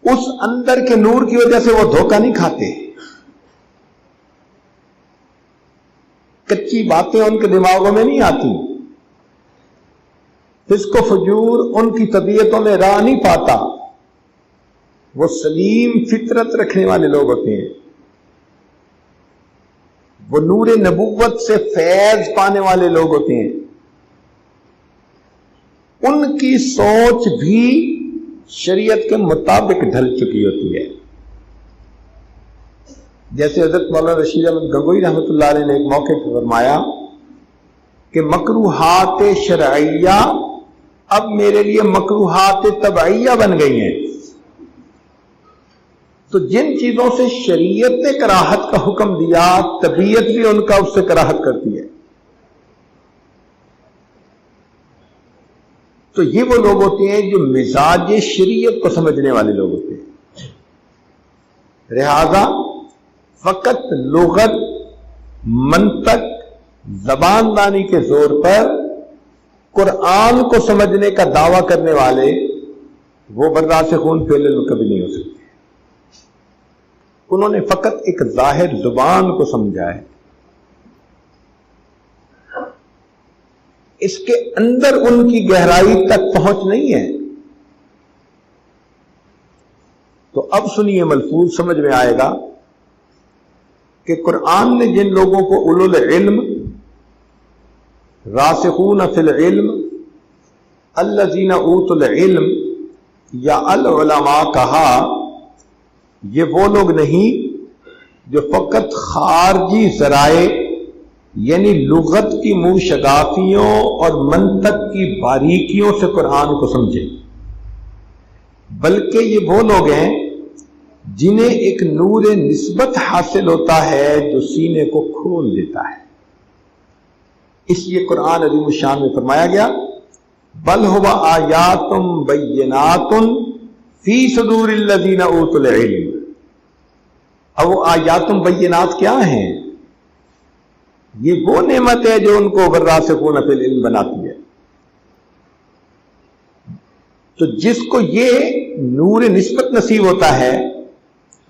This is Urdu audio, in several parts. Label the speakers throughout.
Speaker 1: اس اندر کے نور کی وجہ سے وہ دھوکہ نہیں کھاتے. کچی باتیں ان کے دماغوں میں نہیں آتی، فسق و فجور ان کی طبیعتوں میں راہ نہیں پاتا. وہ سلیم فطرت رکھنے والے لوگ ہوتے ہیں، وہ نور نبوت سے فیض پانے والے لوگ ہوتے ہیں. ان کی سوچ بھی شریعت کے مطابق ڈھل چکی ہوتی ہے. جیسے حضرت مولانا رشید احمد گنگوئی رحمۃ اللہ علیہ نے ایک موقع پر فرمایا کہ مکروہات شرعیہ اب میرے لیے مکروہات طبعیہ بن گئی ہیں. تو جن چیزوں سے شریعت نے کراہت کا حکم دیا، طبیعت بھی ان کا اس سے کراہت کرتی ہے. تو یہ وہ لوگ ہوتے ہیں جو مزاج شریعت کو سمجھنے والے لوگ ہوتے ہیں. لہذا فقط لغت، منطق، زبان دانی کے زور پر قرآن کو سمجھنے کا دعویٰ کرنے والے وہ براسخون فی العلم کبھی نہیں ہو سکتے. انہوں نے فقط ایک ظاہر زبان کو سمجھا ہے، اس کے اندر ان کی گہرائی تک پہنچ نہیں ہے. تو اب سنیے، ملفوظ سمجھ میں آئے گا کہ قرآن نے جن لوگوں کو اولو العلم، راسخون فی العلم، الذین اوتوا العلم یا العلماء کہا، یہ وہ لوگ نہیں جو فقط خارجی ذرائع یعنی لغت کی منہ شگافیوں اور منطق کی باریکیوں سے قرآن کو سمجھے، بلکہ یہ وہ لوگ ہیں جنہیں ایک نور نسبت حاصل ہوتا ہے جو سینے کو کھول دیتا ہے. اس لیے قرآن عظیم الشان میں فرمایا گیا بل هو آیات بینات فی صدور الذین اوتوا العلم. اب وہ آیات بینات کیا ہیں؟ یہ وہ نعمت ہے جو ان کو راسخون فی العلم بناتی ہے. تو جس کو یہ نور نسبت نصیب ہوتا ہے،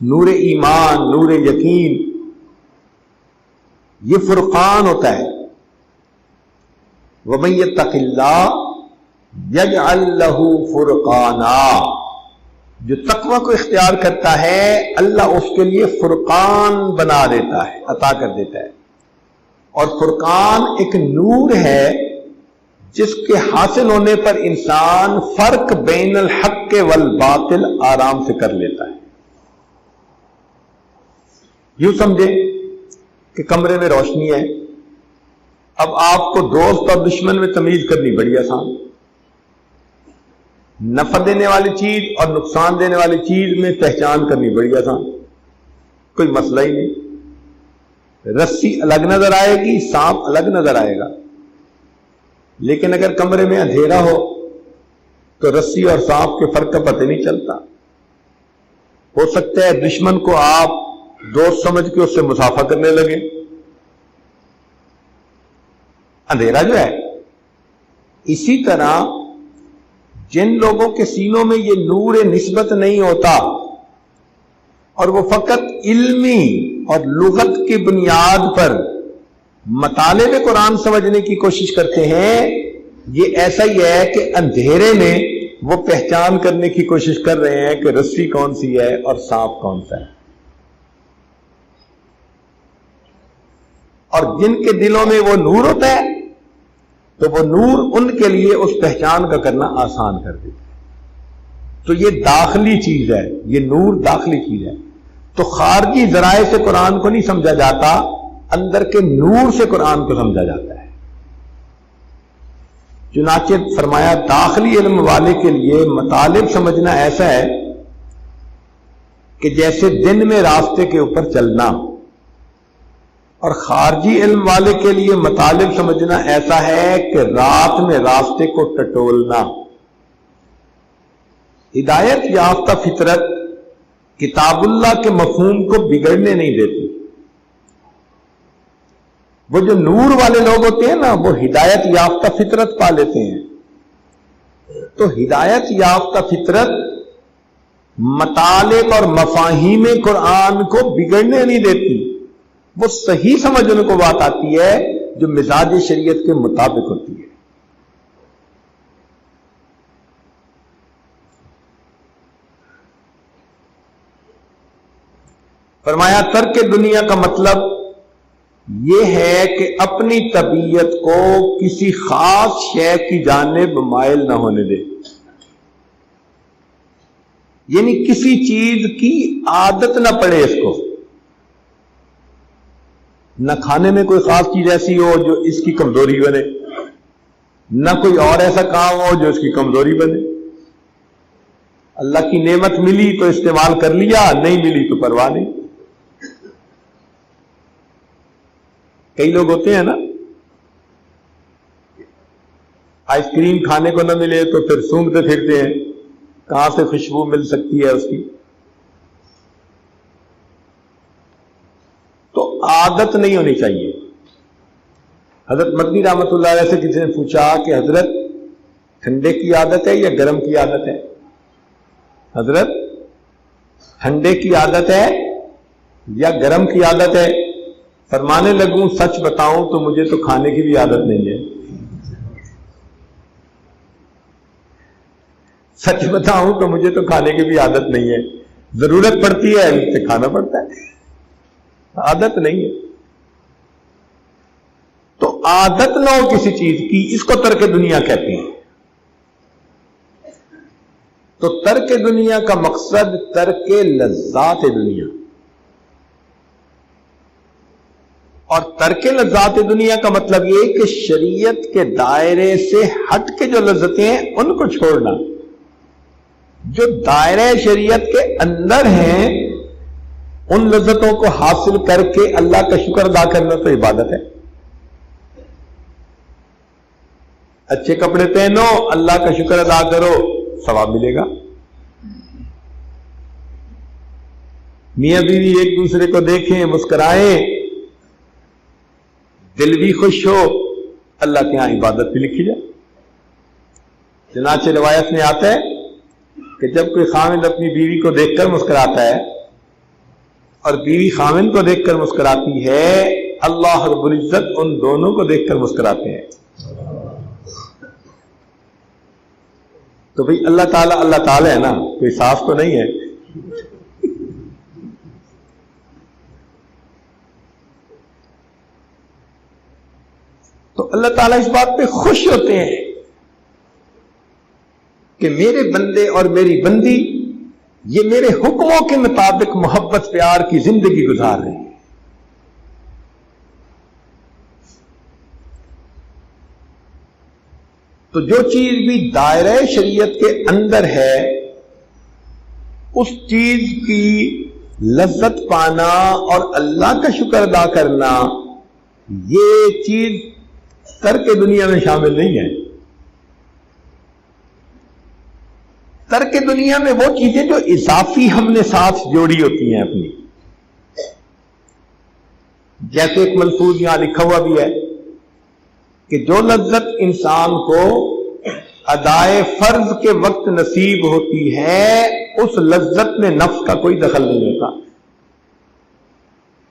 Speaker 1: نور ایمان، نور یقین، یہ فرقان ہوتا ہے. وَمَن يَتَّقِ اللَّهَ يَجْعَل لَّهُ فُرْقَانًا، جو تقوی کو اختیار کرتا ہے اللہ اس کے لیے فرقان بنا دیتا ہے، عطا کر دیتا ہے. اور فرقان ایک نور ہے جس کے حاصل ہونے پر انسان فرق بین الحق والباطل آرام سے کر لیتا ہے. یوں سمجھے کہ کمرے میں روشنی ہے، اب آپ کو دوست اور دشمن میں تمیز کرنی بڑی آسان، نفع دینے والی چیز اور نقصان دینے والی چیز میں پہچان کرنی بڑی آسان، کوئی مسئلہ ہی نہیں. رسی الگ نظر آئے گی، سانپ الگ نظر آئے گا. لیکن اگر کمرے میں اندھیرا ہو تو رسی اور سانپ کے فرق کا پتہ نہیں چلتا. ہو سکتا ہے دشمن کو آپ دوست سمجھ کے اس سے مسافہ کرنے لگے. اندھیرا جو ہے. اسی طرح جن لوگوں کے سینوں میں یہ نور نسبت نہیں ہوتا اور وہ فقط علمی اور لغت کی بنیاد پر مطالب قرآن سمجھنے کی کوشش کرتے ہیں، یہ ایسا ہی ہے کہ اندھیرے میں وہ پہچان کرنے کی کوشش کر رہے ہیں کہ رسی کون سی ہے اور سانپ کون سا ہے. اور جن کے دلوں میں وہ نور ہوتا ہے تو وہ نور ان کے لیے اس پہچان کا کرنا آسان کر دیتا ہے. تو یہ داخلی چیز ہے، یہ نور داخلی چیز ہے. تو خارجی ذرائع سے قرآن کو نہیں سمجھا جاتا، اندر کے نور سے قرآن کو سمجھا جاتا ہے. چنانچہ فرمایا داخلی علم والے کے لیے مطالب سمجھنا ایسا ہے کہ جیسے دن میں راستے کے اوپر چلنا، اور خارجی علم والے کے لیے مطالب سمجھنا ایسا ہے کہ رات میں راستے کو ٹٹولنا. ہدایت یافتہ فطرت کتاب اللہ کے مفہوم کو بگڑنے نہیں دیتی. وہ جو نور والے لوگ ہوتے ہیں نا، وہ ہدایت یافتہ فطرت پا لیتے ہیں. تو ہدایت یافتہ فطرت مطالب اور مفاہیم قرآن کو بگڑنے نہیں دیتی، وہ صحیح سمجھنے کو بات آتی ہے جو مزاج شریعت کے مطابق ہوتی ہے۔ فرمایا ترک دنیا کا مطلب یہ ہے کہ اپنی طبیعت کو کسی خاص شے کی جانب مائل نہ ہونے دے، یعنی کسی چیز کی عادت نہ پڑے اس کو، نہ کھانے میں کوئی خاص چیز ایسی ہو جو اس کی کمزوری بنے، نہ کوئی اور ایسا کام ہو جو اس کی کمزوری بنے۔ اللہ کی نعمت ملی تو استعمال کر لیا، نہیں ملی تو پرواہ نہیں۔ کئی لوگ ہوتے ہیں نا، آئس کریم کھانے کو نہ ملے تو پھر سونگھتے پھرتے ہیں کہاں سے خوشبو مل سکتی ہے اس کی۔ تو عادت نہیں ہونی چاہیے۔ حضرت مدنی رحمت اللہ علیہ سے کسی نے پوچھا کہ حضرت ٹھنڈے کی عادت ہے یا گرم کی عادت ہے؟ حضرت ٹھنڈے کی عادت ہے یا گرم کی عادت ہے؟ فرمانے لگوں سچ بتاؤں تو مجھے تو کھانے کی بھی عادت نہیں ہے۔ سچ بتاؤں تو مجھے تو کھانے کی بھی عادت نہیں ہے، ضرورت پڑتی ہے اسے کھانا پڑتا ہے، عادت نہیں ہے۔ تو عادت نہ ہو کسی چیز کی، اس کو ترک دنیا کہتے ہیں۔ تو ترک دنیا کا مقصد ترک لذات دنیا، اور ترک لذات دنیا کا مطلب یہ کہ شریعت کے دائرے سے ہٹ کے جو لذتیں ہیں ان کو چھوڑنا، جو دائرہ شریعت کے اندر ہیں ان لذتوں کو حاصل کر کے اللہ کا شکر ادا کرنا تو عبادت ہے۔ اچھے کپڑے پہنو، اللہ کا شکر ادا کرو، ثواب ملے گا۔ میاں بیوی ایک دوسرے کو دیکھیں، مسکرائیں، دل بھی خوش ہو، اللہ کے ہاں عبادت بھی لکھی جائے۔ چنانچہ روایت میں آتا ہے کہ جب کوئی خاوند اپنی بیوی کو دیکھ کر مسکراتا ہے اور بیوی خاوند کو دیکھ کر مسکراتی ہے، اللہ رب العزت ان دونوں کو دیکھ کر مسکراتے ہیں۔ تو بھئی اللہ تعالیٰ ہے نا، کوئی صاف تو نہیں ہے۔ تو اللہ تعالیٰ اس بات پہ خوش ہوتے ہیں کہ میرے بندے اور میری بندی یہ میرے حکموں کے مطابق محبت پیار کی زندگی گزار رہے ہیں۔ تو جو چیز بھی دائرہ شریعت کے اندر ہے اس چیز کی لذت پانا اور اللہ کا شکر ادا کرنا، یہ چیز ترک دنیا میں شامل نہیں ہے۔ ترک دنیا میں وہ چیزیں جو اضافی ہم نے ساتھ جوڑی ہوتی ہیں اپنی، جیسے ایک ملفوظ یہاں لکھا ہوا بھی ہے کہ جو لذت انسان کو ادائے فرض کے وقت نصیب ہوتی ہے اس لذت میں نفس کا کوئی دخل نہیں ہوتا۔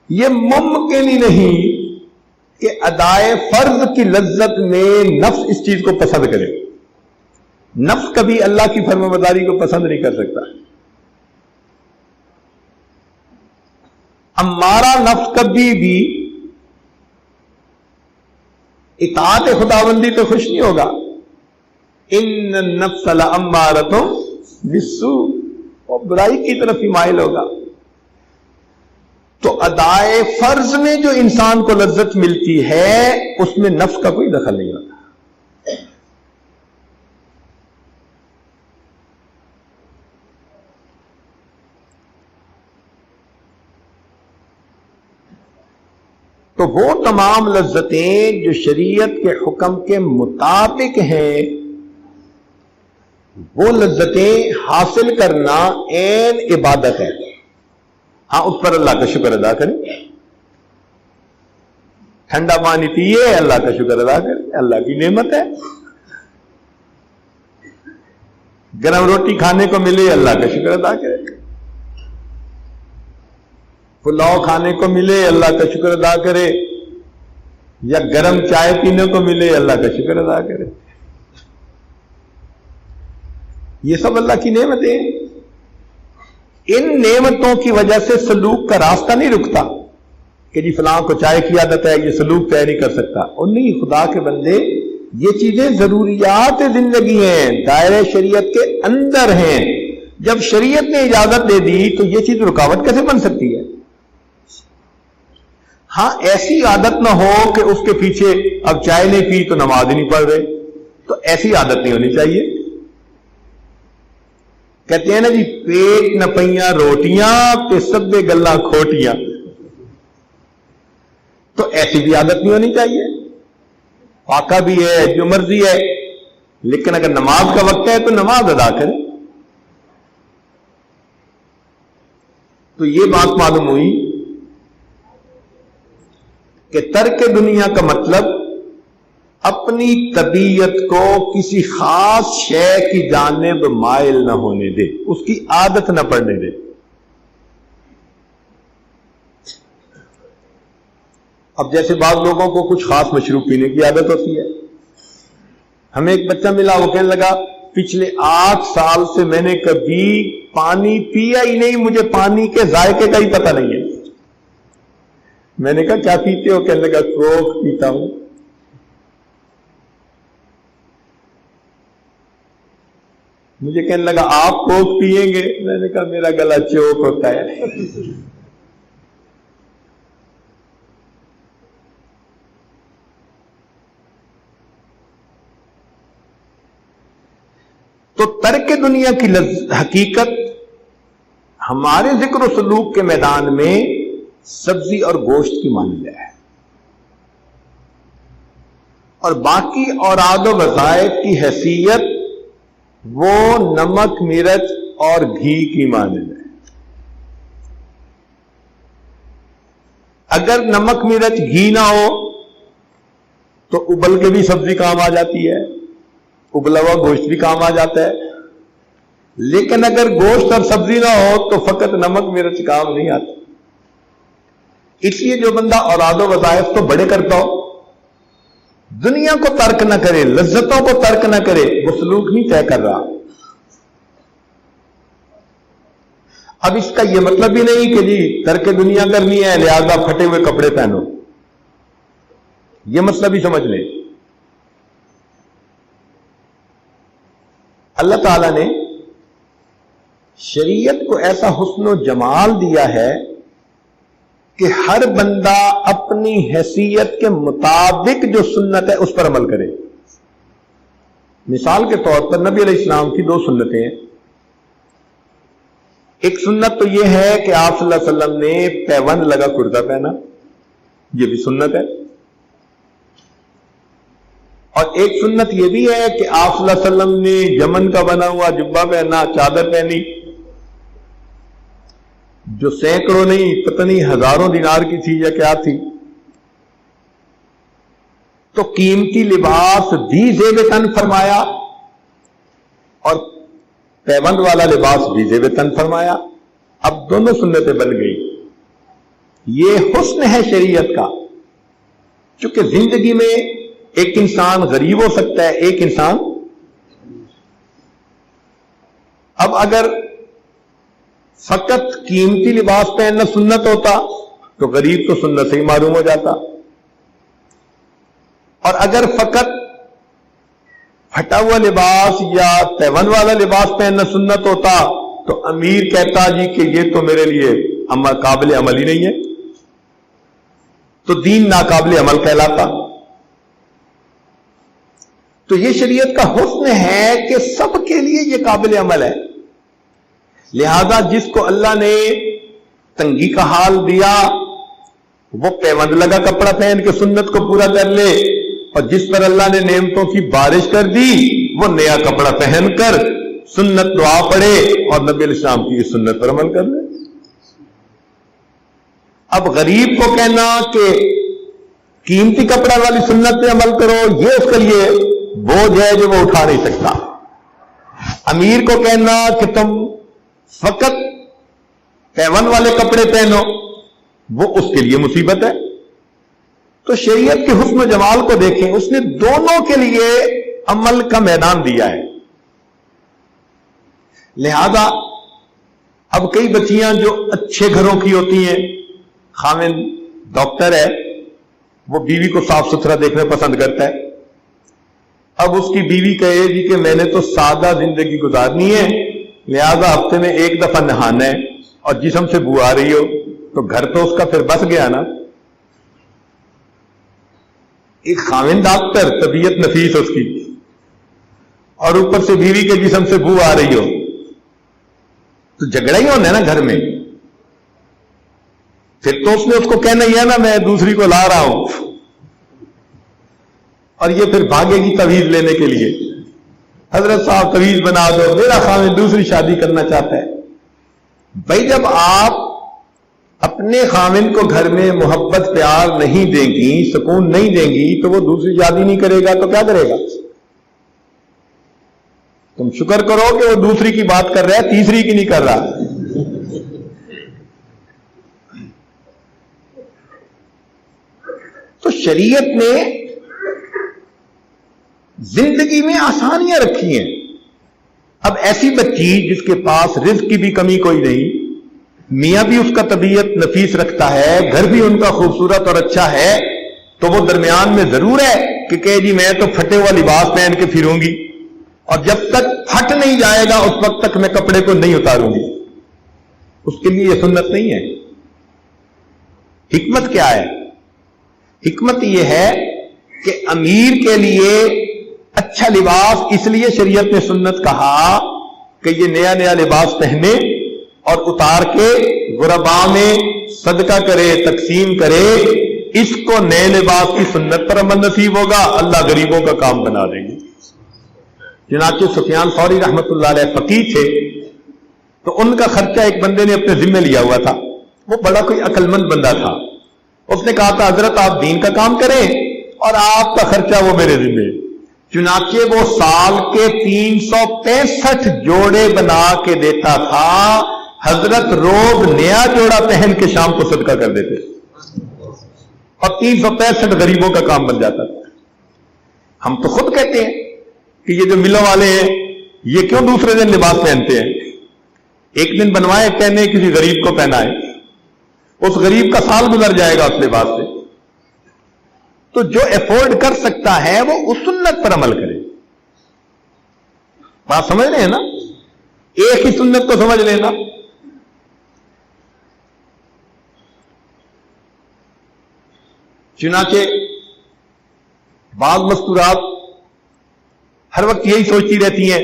Speaker 1: یہ ممکن ہی نہیں کہ ادائے فرض کی لذت میں نفس اس چیز کو پسند کرے۔ نفس کبھی اللہ کی فرمانبرداری کو پسند نہیں کر سکتا۔ ہمارا نفس کبھی بھی اطاعت خداوندی پہ خوش نہیں ہوگا۔ ان النفس لامارۃ بالسوء، وہ برائی کی طرف ہی مائل ہوگا۔ تو ادائے فرض میں جو انسان کو لذت ملتی ہے اس میں نفس کا کوئی دخل نہیں ہوتا۔ تو وہ تمام لذتیں جو شریعت کے حکم کے مطابق ہیں وہ لذتیں حاصل کرنا عین عبادت ہے۔ ہاں اس پر اللہ کا شکر ادا کریں، ٹھنڈا پانی پیے اللہ کا شکر ادا کریں، اللہ کی نعمت ہے۔ گرم روٹی کھانے کو ملے اللہ کا شکر ادا کرے، پلاؤ کھانے کو ملے اللہ کا شکر ادا کرے، یا گرم چائے پینے کو ملے اللہ کا شکر ادا کرے۔ یہ سب اللہ کی نعمتیں ہیں۔ ان نعمتوں کی وجہ سے سلوک کا راستہ نہیں رکتا کہ جی فلاں کو چائے کی عادت ہے یہ سلوک طے نہیں کر سکتا، اور نہیں، خدا کے بندے یہ چیزیں ضروریات زندگی ہیں، دائرہ شریعت کے اندر ہیں۔ جب شریعت نے اجازت دے دی تو یہ چیز رکاوٹ کیسے بن سکتی ہے؟ ہاں ایسی عادت نہ ہو کہ اس کے پیچھے اب چائے نہیں پی تو نماز ہی نہیں پڑھ رہے، تو ایسی عادت نہیں ہونی چاہیے۔ کہتے ہیں نا جی پیٹ نہ پئیاں روٹیاں تے سبے گلاں کھوٹیاں، تو ایسی بھی عادت نہیں ہونی چاہیے۔ پاکا بھی ہے جو مرضی ہے، لیکن اگر نماز کا وقت ہے تو نماز ادا کرے۔ تو یہ بات معلوم ہوئی کہ ترک دنیا کا مطلب اپنی طبیعت کو کسی خاص شے کی جانب مائل نہ ہونے دے، اس کی عادت نہ پڑنے دے۔ اب جیسے بعض لوگوں کو کچھ خاص مشروب پینے کی عادت ہوتی ہے۔ ہمیں ایک بچہ ملا، وہ کہنے لگا پچھلے 8 سال سے میں نے کبھی پانی پیا ہی نہیں، مجھے پانی کے ذائقے کا ہی پتہ نہیں ہے۔ میں نے کہا کیا پیتے ہو؟ کہنے لگا کوک پیتا ہوں۔ مجھے کہنے لگا آپ کوک پیئیں گے؟ میں نے کہا میرا گلا چوک ہوتا ہے۔ تو ترک دنیا کی حقیقت ہمارے ذکر و سلوک کے میدان میں سبزی اور گوشت کی مانند ہے، اور باقی اوراد و وظائف کی حیثیت وہ نمک مرچ اور گھی کی مانند ہے۔ اگر نمک مرچ گھی نہ ہو تو ابل کے بھی سبزی کام آ جاتی ہے، ابلا ہوا گوشت بھی کام آ جاتا ہے، لیکن اگر گوشت اور سبزی نہ ہو تو فقط نمک مرچ کام نہیں آتا۔ اس لیے جو بندہ اوراد و وظائف تو بڑے کرتا ہو، دنیا کو ترک نہ کرے، لذتوں کو ترک نہ کرے، وہ سلوک نہیں طے کر رہا۔ اب اس کا یہ مطلب بھی نہیں کہ جی ترک دنیا کرنی ہے لہذا پھٹے ہوئے کپڑے پہنو، یہ مطلب بھی سمجھ لیں۔ اللہ تعالیٰ نے شریعت کو ایسا حسن و جمال دیا ہے کہ ہر بندہ اپنی حیثیت کے مطابق جو سنت ہے اس پر عمل کرے۔ مثال کے طور پر نبی علیہ السلام کی 2 سنتیں ہیں۔ ایک سنت تو یہ ہے کہ آپ صلی اللہ علیہ وسلم نے پیوند لگا کرتا پہنا، یہ بھی سنت ہے، اور ایک سنت یہ بھی ہے کہ آپ صلی اللہ علیہ وسلم نے یمن کا بنا ہوا جبہ پہنا، چادر پہنی، جو سینکڑوں نہیں پتہ نہیں ہزاروں دینار کی تھی یا کیا تھی۔ تو قیمتی لباس بھی زیب تن فرمایا اور پیوند والا لباس بھی زیب تن فرمایا۔ اب دونوں سنتیں بن گئی۔ یہ حسن ہے شریعت کا، چونکہ زندگی میں ایک انسان غریب ہو سکتا ہے، ایک انسان، اب اگر فقط قیمتی لباس پہننا سنت ہوتا تو غریب تو سنت سے ہی معلوم ہو جاتا، اور اگر فقط پھٹا ہوا لباس یا پیوند والا لباس پہننا سنت ہوتا تو امیر کہتا جی کہ یہ تو میرے لیے قابل عمل ہی نہیں ہے، تو دین ناقابل عمل کہلاتا۔ تو یہ شریعت کا حسن ہے کہ سب کے لیے یہ قابل عمل ہے، لہذا جس کو اللہ نے تنگی کا حال دیا وہ پیوند لگا کپڑا پہن کے سنت کو پورا کر لے، اور جس پر اللہ نے نعمتوں کی بارش کر دی وہ نیا کپڑا پہن کر سنت دعا پڑھے اور نبی علیہ السلام کی اس سنت پر عمل کر لے۔ اب غریب کو کہنا کہ قیمتی کپڑا والی سنت پہ عمل کرو، یہ اس کے لیے بوجھ ہے جو وہ اٹھا نہیں سکتا۔ امیر کو کہنا کہ تم فقط پیون والے کپڑے پہنو وہ اس کے لیے مصیبت ہے. تو شریعت کے حسن و جمال کو دیکھیں, اس نے دونوں کے لیے عمل کا میدان دیا ہے. لہذا اب کئی بچیاں جو اچھے گھروں کی ہوتی ہیں, خاوند ڈاکٹر ہے, وہ بیوی کو صاف ستھرا دیکھنا پسند کرتا ہے. اب اس کی بیوی کہے جی کہ میں نے تو سادہ زندگی گزارنی ہے, لہذا ہفتے میں ایک دفعہ نہانا ہے, اور جسم سے بو آ رہی ہو تو گھر تو اس کا پھر بس گیا نا. ایک خاوند ڈاکٹر, طبیعت نفیس اس کی, اور اوپر سے بیوی کے جسم سے بو آ رہی ہو تو جھگڑا ہی ہونا ہے نا گھر میں. پھر تو اس نے اس کو کہنا ہی ہے نا میں دوسری کو لا رہا ہوں, اور یہ پھر بھاگے گی تویز لینے کے لیے, حضرت صاحب تویز بنا دو, میرا خاوند دوسری شادی کرنا چاہتا ہے. بھائی جب آپ اپنے خاوند کو گھر میں محبت پیار نہیں دیں گی, سکون نہیں دیں گی, تو وہ دوسری شادی نہیں کرے گا تو کیا کرے گا؟ تم شکر کرو کہ وہ دوسری کی بات کر رہا ہے, تیسری کی نہیں کر رہا. تو شریعت نے زندگی میں آسانیاں رکھی ہیں. اب ایسی بچی جس کے پاس رزق کی بھی کمی کوئی نہیں, میاں بھی اس کا طبیعت نفیس رکھتا ہے, گھر بھی ان کا خوبصورت اور اچھا ہے, تو وہ درمیان میں ضرور ہے کہ کہے جی میں تو پھٹے ہوا لباس پہن کے پھروں گی, اور جب تک پھٹ نہیں جائے گا اس وقت تک میں کپڑے کو نہیں اتاروں گی. اس کے لیے یہ سنت نہیں ہے. حکمت کیا ہے؟ حکمت یہ ہے کہ امیر کے لیے اچھا لباس اس لیے شریعت نے سنت کہا کہ یہ نیا نیا لباس پہنے اور اتار کے غرباء میں صدقہ کرے, تقسیم کرے. اس کو نئے لباس کی سنت پر عمل نصیب ہوگا, اللہ غریبوں کا کام بنا دیں گے. چنانچہ سفیان ثوری رحمۃ اللہ علیہ فقیہ تھے, تو ان کا خرچہ ایک بندے نے اپنے ذمہ لیا ہوا تھا. وہ بڑا کوئی عقل مند بندہ تھا. اس نے کہا تھا حضرت آپ دین کا کام کریں اور آپ کا خرچہ وہ میرے ذمہ. چنانچہ وہ سال کے 365 جوڑے بنا کے دیتا تھا. حضرت روز نیا جوڑا پہن کے شام کو صدقہ کر دیتے, اور 365 غریبوں کا کام بن جاتا تھا. ہم تو خود کہتے ہیں کہ یہ جو ملوں والے ہیں یہ کیوں دوسرے دن لباس پہنتے ہیں؟ ایک دن بنوائے پہنے, کسی غریب کو پہنائے, اس غریب کا سال گزر جائے گا اس لباس سے. تو جو افورڈ کر سکتا ہے وہ اس سنت پر عمل کرے. بات سمجھ رہے ہیں نا؟ ایک ہی سنت کو سمجھ لینا. چنانچہ بعض مستورات ہر وقت یہی سوچتی رہتی ہیں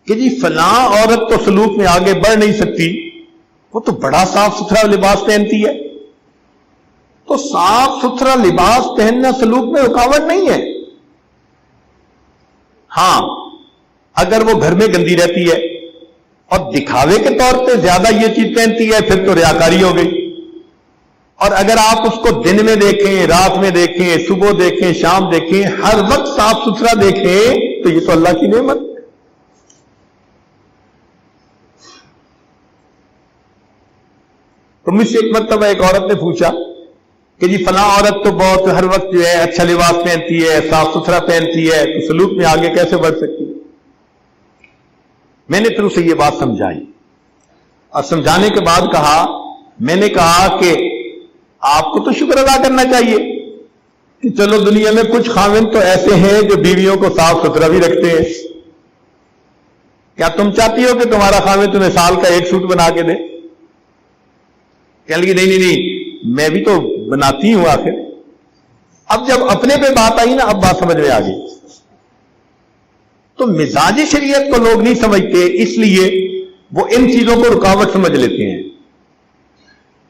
Speaker 1: کہ جی فلاں عورت تو سلوک میں آگے بڑھ نہیں سکتی, وہ تو بڑا صاف ستھرا لباس پہنتی ہے. تو صاف ستھرا لباس پہننا سلوک میں رکاوٹ نہیں ہے. ہاں اگر وہ گھر میں گندی رہتی ہے اور دکھاوے کے طور پہ زیادہ یہ چیز پہنتی ہے پھر تو ریاکاری ہو گئی. اور اگر آپ اس کو دن میں دیکھیں, رات میں دیکھیں, صبح دیکھیں, شام دیکھیں, ہر وقت صاف ستھرا دیکھیں, تو یہ تو اللہ کی نعمت. تو مجھ سے ایک مرتبہ ایک عورت نے پوچھا کہ جی فلاں عورت تو بہت ہر وقت جو ہے اچھا لباس پہنتی ہے, صاف ستھرا پہنتی ہے, تو سلوک میں آگے کیسے بڑھ سکتی ہے؟ میں نے پھر اسے یہ بات سمجھائی, اور سمجھانے کے بعد میں نے کہا کہ آپ کو تو شکر ادا کرنا چاہیے کہ چلو دنیا میں کچھ خاوند تو ایسے ہیں جو بیویوں کو صاف ستھرا بھی رکھتے ہیں. کیا تم چاہتی ہو کہ تمہارا خاوند تمہیں سال کا ایک سوٹ بنا کے دے؟ کہنے لگی نہیں, میں بھی تو بناتی ہوں آخر. اب جب اپنے پہ بات آئی نا, اب بات سمجھ میں آ گئی. تو مزاج شریعت کو لوگ نہیں سمجھتے, اس لیے وہ ان چیزوں کو رکاوٹ سمجھ لیتے ہیں.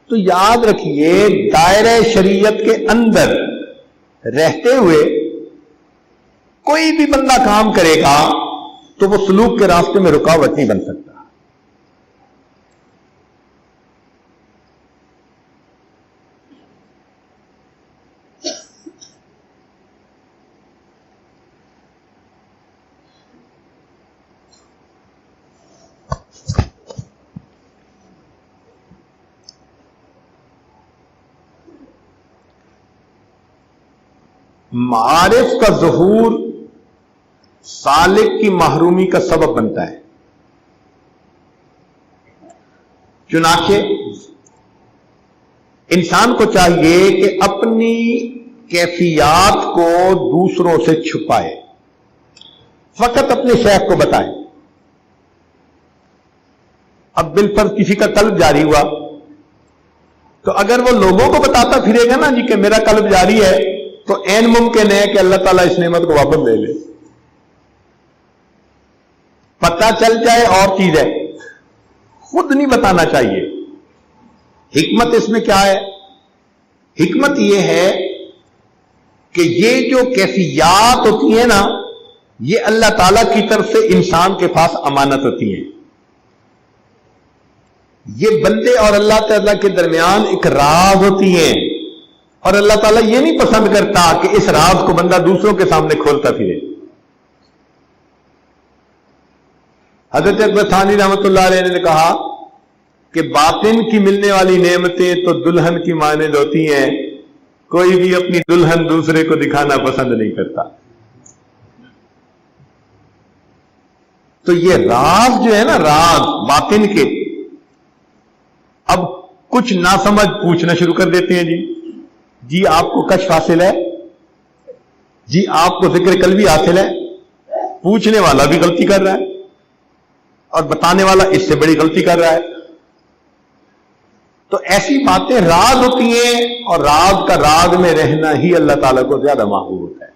Speaker 1: تو یاد رکھیے دائرہ شریعت کے اندر رہتے ہوئے کوئی بھی بندہ کام کرے گا تو وہ سلوک کے راستے میں رکاوٹ نہیں بن سکتا. معارف کا ظہور سالک کی محرومی کا سبب بنتا ہے. چنانچہ انسان کو چاہیے کہ اپنی کیفیات کو دوسروں سے چھپائے، فقط اپنے شیخ کو بتائے. اب بالفرض کسی کا قلب جاری ہوا تو اگر وہ لوگوں کو بتاتا پھرے گا نا جی کہ میرا قلب جاری ہے، تو عین ممکن ہے کہ اللہ تعالیٰ اس نعمت کو واپس لے لے. پتہ چل جائے اور چیز ہے، خود نہیں بتانا چاہیے. حکمت اس میں کیا ہے؟ حکمت یہ ہے کہ یہ جو کیفیات ہوتی ہیں نا، یہ اللہ تعالیٰ کی طرف سے انسان کے پاس امانت ہوتی ہیں. یہ بندے اور اللہ تعالیٰ کے درمیان ایک راز ہوتی ہیں، اور اللہ تعالیٰ یہ نہیں پسند کرتا کہ اس راز کو بندہ دوسروں کے سامنے کھولتا پھرے. حضرت اکبر ثانی رحمۃ اللہ علیہ نے کہا کہ باطن کی ملنے والی نعمتیں تو دلہن کی مانند ہوتی ہیں، کوئی بھی اپنی دلہن دوسرے کو دکھانا پسند نہیں کرتا. تو یہ راز جو ہے نا، راز باطن کے، اب کچھ ناسمجھ پوچھنا شروع کر دیتے ہیں. جی آپ کو کشف حاصل ہے، جی آپ کو ذکر قلبی حاصل ہے. پوچھنے والا بھی غلطی کر رہا ہے اور بتانے والا اس سے بڑی غلطی کر رہا ہے. تو ایسی باتیں راز ہوتی ہیں، اور راز کا راز میں رہنا ہی اللہ تعالیٰ کو زیادہ محبوب ہوتا ہے.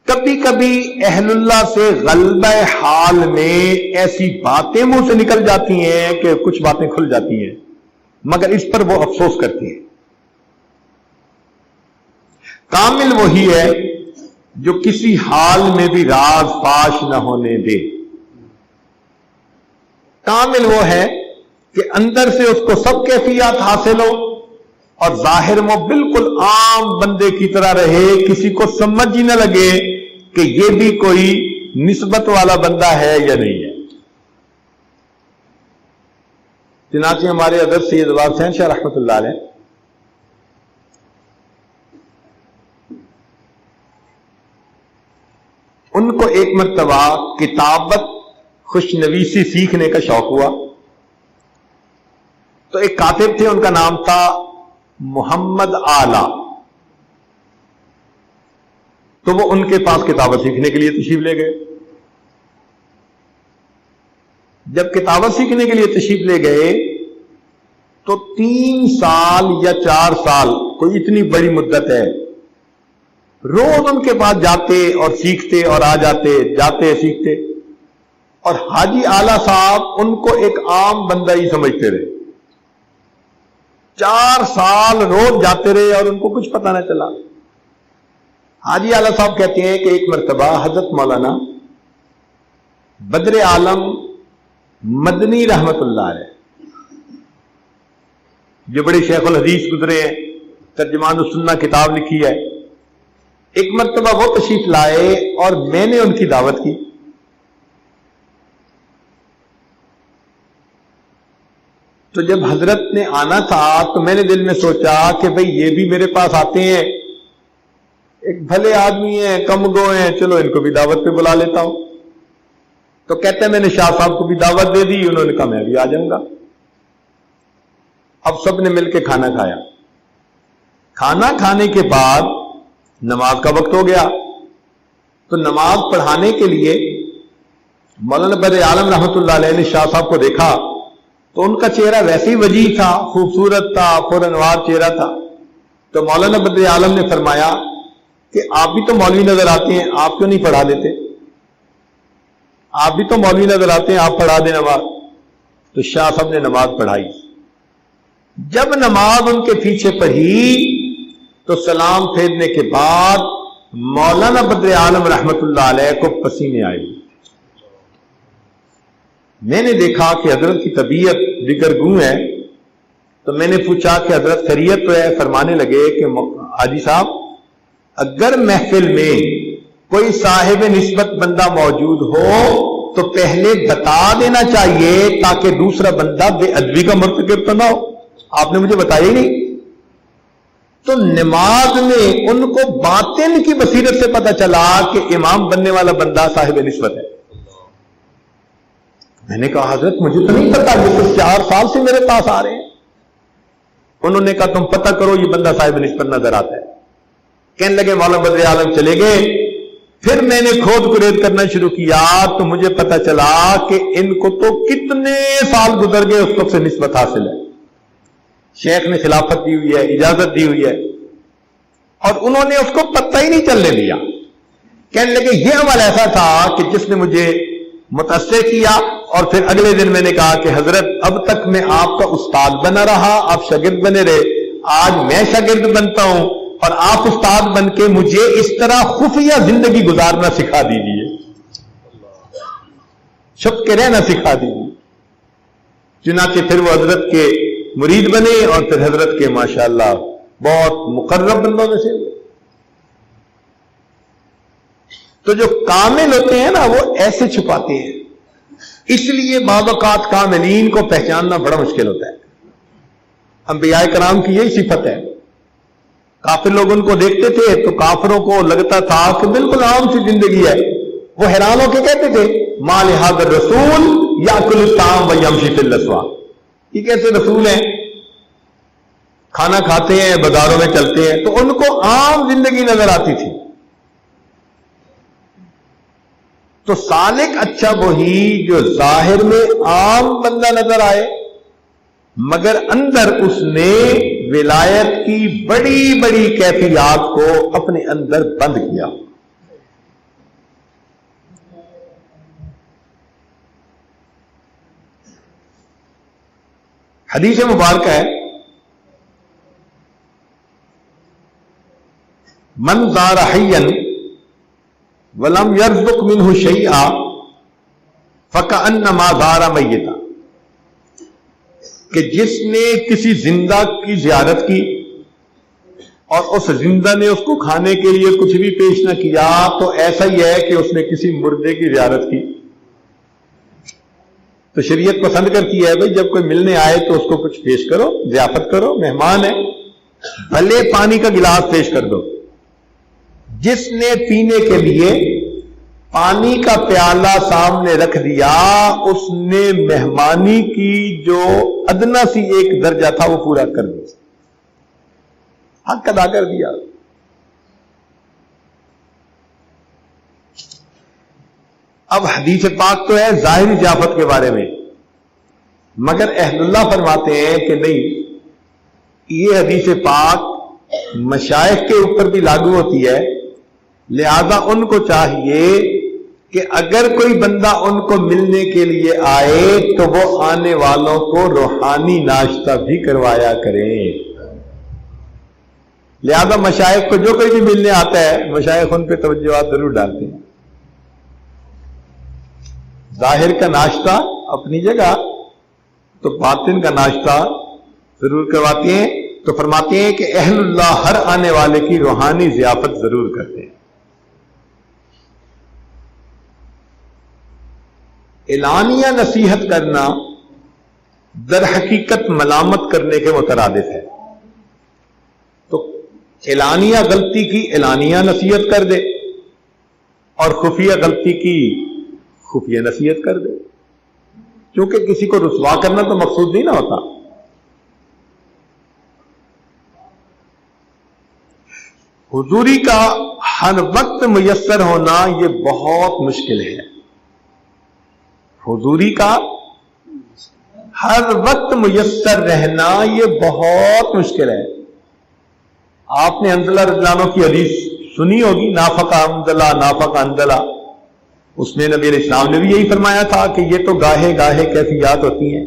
Speaker 1: کبھی کبھی اہل اللہ سے غلبہ حال میں ایسی باتیں منہ سے نکل جاتی ہیں کہ کچھ باتیں کھل جاتی ہیں، مگر اس پر وہ افسوس کرتی ہیں. کامل وہی ہے جو کسی حال میں بھی راز فاش نہ ہونے دے. کامل وہ ہے کہ اندر سے اس کو سب کیفیات حاصل ہو اور ظاہر میں بالکل عام بندے کی طرح رہے، کسی کو سمجھ ہی نہ لگے کہ یہ بھی کوئی نسبت والا بندہ ہے یا نہیں ہے. چنانچہ ہمارے حضرت سید ابا حسین شاہ رحمۃ اللہ علیہ ان کو ایک مرتبہ کتابت خوشنویسی سیکھنے کا شوق ہوا. تو ایک کاتب تھے، ان کا نام تھا محمد آلہ. تو وہ ان کے پاس کتابت سیکھنے کے لیے تشریف لے گئے. جب کتابت سیکھنے کے لیے تشریف لے گئے تو 3 سال یا 4 سال، کوئی اتنی بڑی مدت ہے، روز ان کے پاس جاتے اور سیکھتے اور آ جاتے، جاتے سیکھتے. اور حاجی آلہ صاحب ان کو ایک عام بندہ ہی سمجھتے رہے. 4 سال روز جاتے رہے اور ان کو کچھ پتہ نہ چلا. حاجی آلہ صاحب کہتے ہیں کہ ایک مرتبہ حضرت مولانا بدر عالم مدنی رحمت اللہ علیہ، جو بڑے شیخ الحدیث گزرے ہیں، ترجمان السنہ کتاب لکھی ہے، ایک مرتبہ وہ تشریف لائے اور میں نے ان کی دعوت کی. تو جب حضرت نے آنا تھا تو میں نے دل میں سوچا کہ بھئی یہ بھی میرے پاس آتے ہیں، ایک بھلے آدمی ہیں، کم گو ہیں، چلو ان کو بھی دعوت پہ بلا لیتا ہوں. تو کہتے ہیں میں نے شاہ صاحب کو بھی دعوت دے دی. انہوں نے کہا میں بھی آ جاؤں گا. اب سب نے مل کے کھانا کھایا. کھانا کھانے کے بعد نماز کا وقت ہو گیا. تو نماز پڑھانے کے لیے مولانا بدر عالم رحمۃ اللہ علیہ نے شاہ صاحب کو دیکھا تو ان کا چہرہ ویسے ہی وجیح تھا، خوبصورت تھا، پرانوار چہرہ تھا. تو مولانا بدر عالم نے فرمایا کہ آپ بھی تو مولوی نظر آتے ہیں، آپ کیوں نہیں پڑھا دیتے؟ آپ بھی تو مولوی نظر آتے ہیں، آپ پڑھا دیں نماز. تو شاہ صاحب نے نماز پڑھائی. جب نماز ان کے پیچھے پڑھی تو سلام پھیرنے کے بعد مولانا بدر عالم رحمت اللہ علیہ کو پسینے آئے. میں نے دیکھا کہ حضرت کی طبیعت دگرگوں ہے. تو میں نے پوچھا کہ حضرت خیریت تو ہے؟ فرمانے لگے کہ حاجی صاحب، اگر محفل میں کوئی صاحب نسبت بندہ موجود ہو تو پہلے بتا دینا چاہیے تاکہ دوسرا بندہ بے ادبی کا مرتکب تو نہ ہو. آپ نے مجھے بتایا ہی نہیں. تو نماز میں ان کو باطن کی بصیرت سے پتہ چلا کہ امام بننے والا بندہ صاحب نسبت ہے. میں نے کہا حضرت مجھے تو نہیں پتا، یہ تو 4 سال سے میرے پاس آ رہے ہیں. انہوں نے کہا تم پتہ کرو یہ بندہ صاحب نسبت نظر آتا ہے. کہنے لگے مولانا بدر عالم چلے گئے. پھر میں نے کھود کرید کرنا شروع کیا تو مجھے پتا چلا کہ ان کو تو کتنے سال گزر گئے اس وقت سے نسبت حاصل ہے. شیخ نے خلافت دی ہوئی ہے، اجازت دی ہوئی ہے، اور انہوں نے اس کو پتہ ہی نہیں چلنے دیا. کہنے لگے یہ عمل ایسا تھا کہ جس نے مجھے متاثر کیا. اور پھر اگلے دن میں نے کہا کہ حضرت اب تک میں آپ کا استاد بنا رہا، آپ شاگرد بنے رہے، آج میں شاگرد بنتا ہوں اور آپ استاد بن کے مجھے اس طرح خفیہ زندگی گزارنا سکھا دیجیے، چھپ کے رہنا سکھا دیجیے. چنانچہ پھر وہ حضرت کے مرید بنے اور پھر حضرت کے ماشاءاللہ بہت مقرب بندوں میں سے ہوئے. تو جو کامل ہوتے ہیں نا وہ ایسے چھپاتے ہیں، اس لیے بعض اوقات کاملین کو پہچاننا بڑا مشکل ہوتا ہے. انبیاء کرام کی یہی صفت ہے. کافر لوگ ان کو دیکھتے تھے تو کافروں کو لگتا تھا کہ بالکل عام سی زندگی ہے. وہ حیران ہو کے کہتے تھے ما لہذا الرسول یاکل الطعام ویمشی فی الاسواق، یہ کیسے رسول ہیں، کھانا کھاتے ہیں بازاروں میں چلتے ہیں. تو ان کو عام زندگی نظر آتی تھی. تو سالک اچھا وہی جو ظاہر میں عام بندہ نظر آئے مگر اندر اس نے ولایت کی بڑی بڑی کیفیات کو اپنے اندر بند کیا. حدیث مبارکہ ہے من زار حیا ولم يرزق منه شيئا فكأنما زار میتا، کہ جس نے کسی زندہ کی زیارت کی اور اس زندہ نے اس کو کھانے کے لیے کچھ بھی پیش نہ کیا تو ایسا ہی ہے کہ اس نے کسی مردے کی زیارت کی. تو شریعت پسند کرتی ہے بھئی جب کوئی ملنے آئے تو اس کو کچھ پیش کرو، ضیافت کرو، مہمان ہے، بھلے پانی کا گلاس پیش کر دو. جس نے پینے کے لیے پانی کا پیالہ سامنے رکھ دیا اس نے مہمانی کی جو ادنا سی ایک درجہ تھا وہ پورا کر دیا، حق ادا کر دیا. اب حدیث پاک تو ہے ظاہری ضیافت کے بارے میں، مگر اہل اللہ فرماتے ہیں کہ نہیں، یہ حدیث پاک مشائخ کے اوپر بھی لاگو ہوتی ہے. لہذا ان کو چاہیے کہ اگر کوئی بندہ ان کو ملنے کے لیے آئے تو وہ آنے والوں کو روحانی ناشتہ بھی کروایا کریں. لہذا مشائخ کو جو کوئی بھی ملنے آتا ہے مشائخ ان پہ توجہات ضرور ڈالتے ہیں. ظاہر کا ناشتہ اپنی جگہ تو باطن کا ناشتہ ضرور کرواتے ہیں. تو فرماتے ہیں کہ اہل اللہ ہر آنے والے کی روحانی ضیافت ضرور کرتے ہیں. اعلانیہ نصیحت کرنا در حقیقت ملامت کرنے کے مترادف ہے. تو اعلانیہ غلطی کی اعلانیہ نصیحت کر دے اور خفیہ غلطی کی خفیہ نصیحت کر دے، کیونکہ کسی کو رسوا کرنا تو مقصود نہیں نہ ہوتا. حضوری کا ہر وقت میسر ہونا یہ بہت مشکل ہے. حضوری کا ہر وقت میسر رہنا یہ بہت مشکل ہے. آپ نے حنظلہ رضی اللہ عنہ کی حدیث سنی ہوگی، نافق حنظلہ نافق حنظلہ. اس میں نبی علیہ السلام نے بھی یہی فرمایا تھا کہ یہ تو گاہے گاہے کیفیات ہوتی ہیں.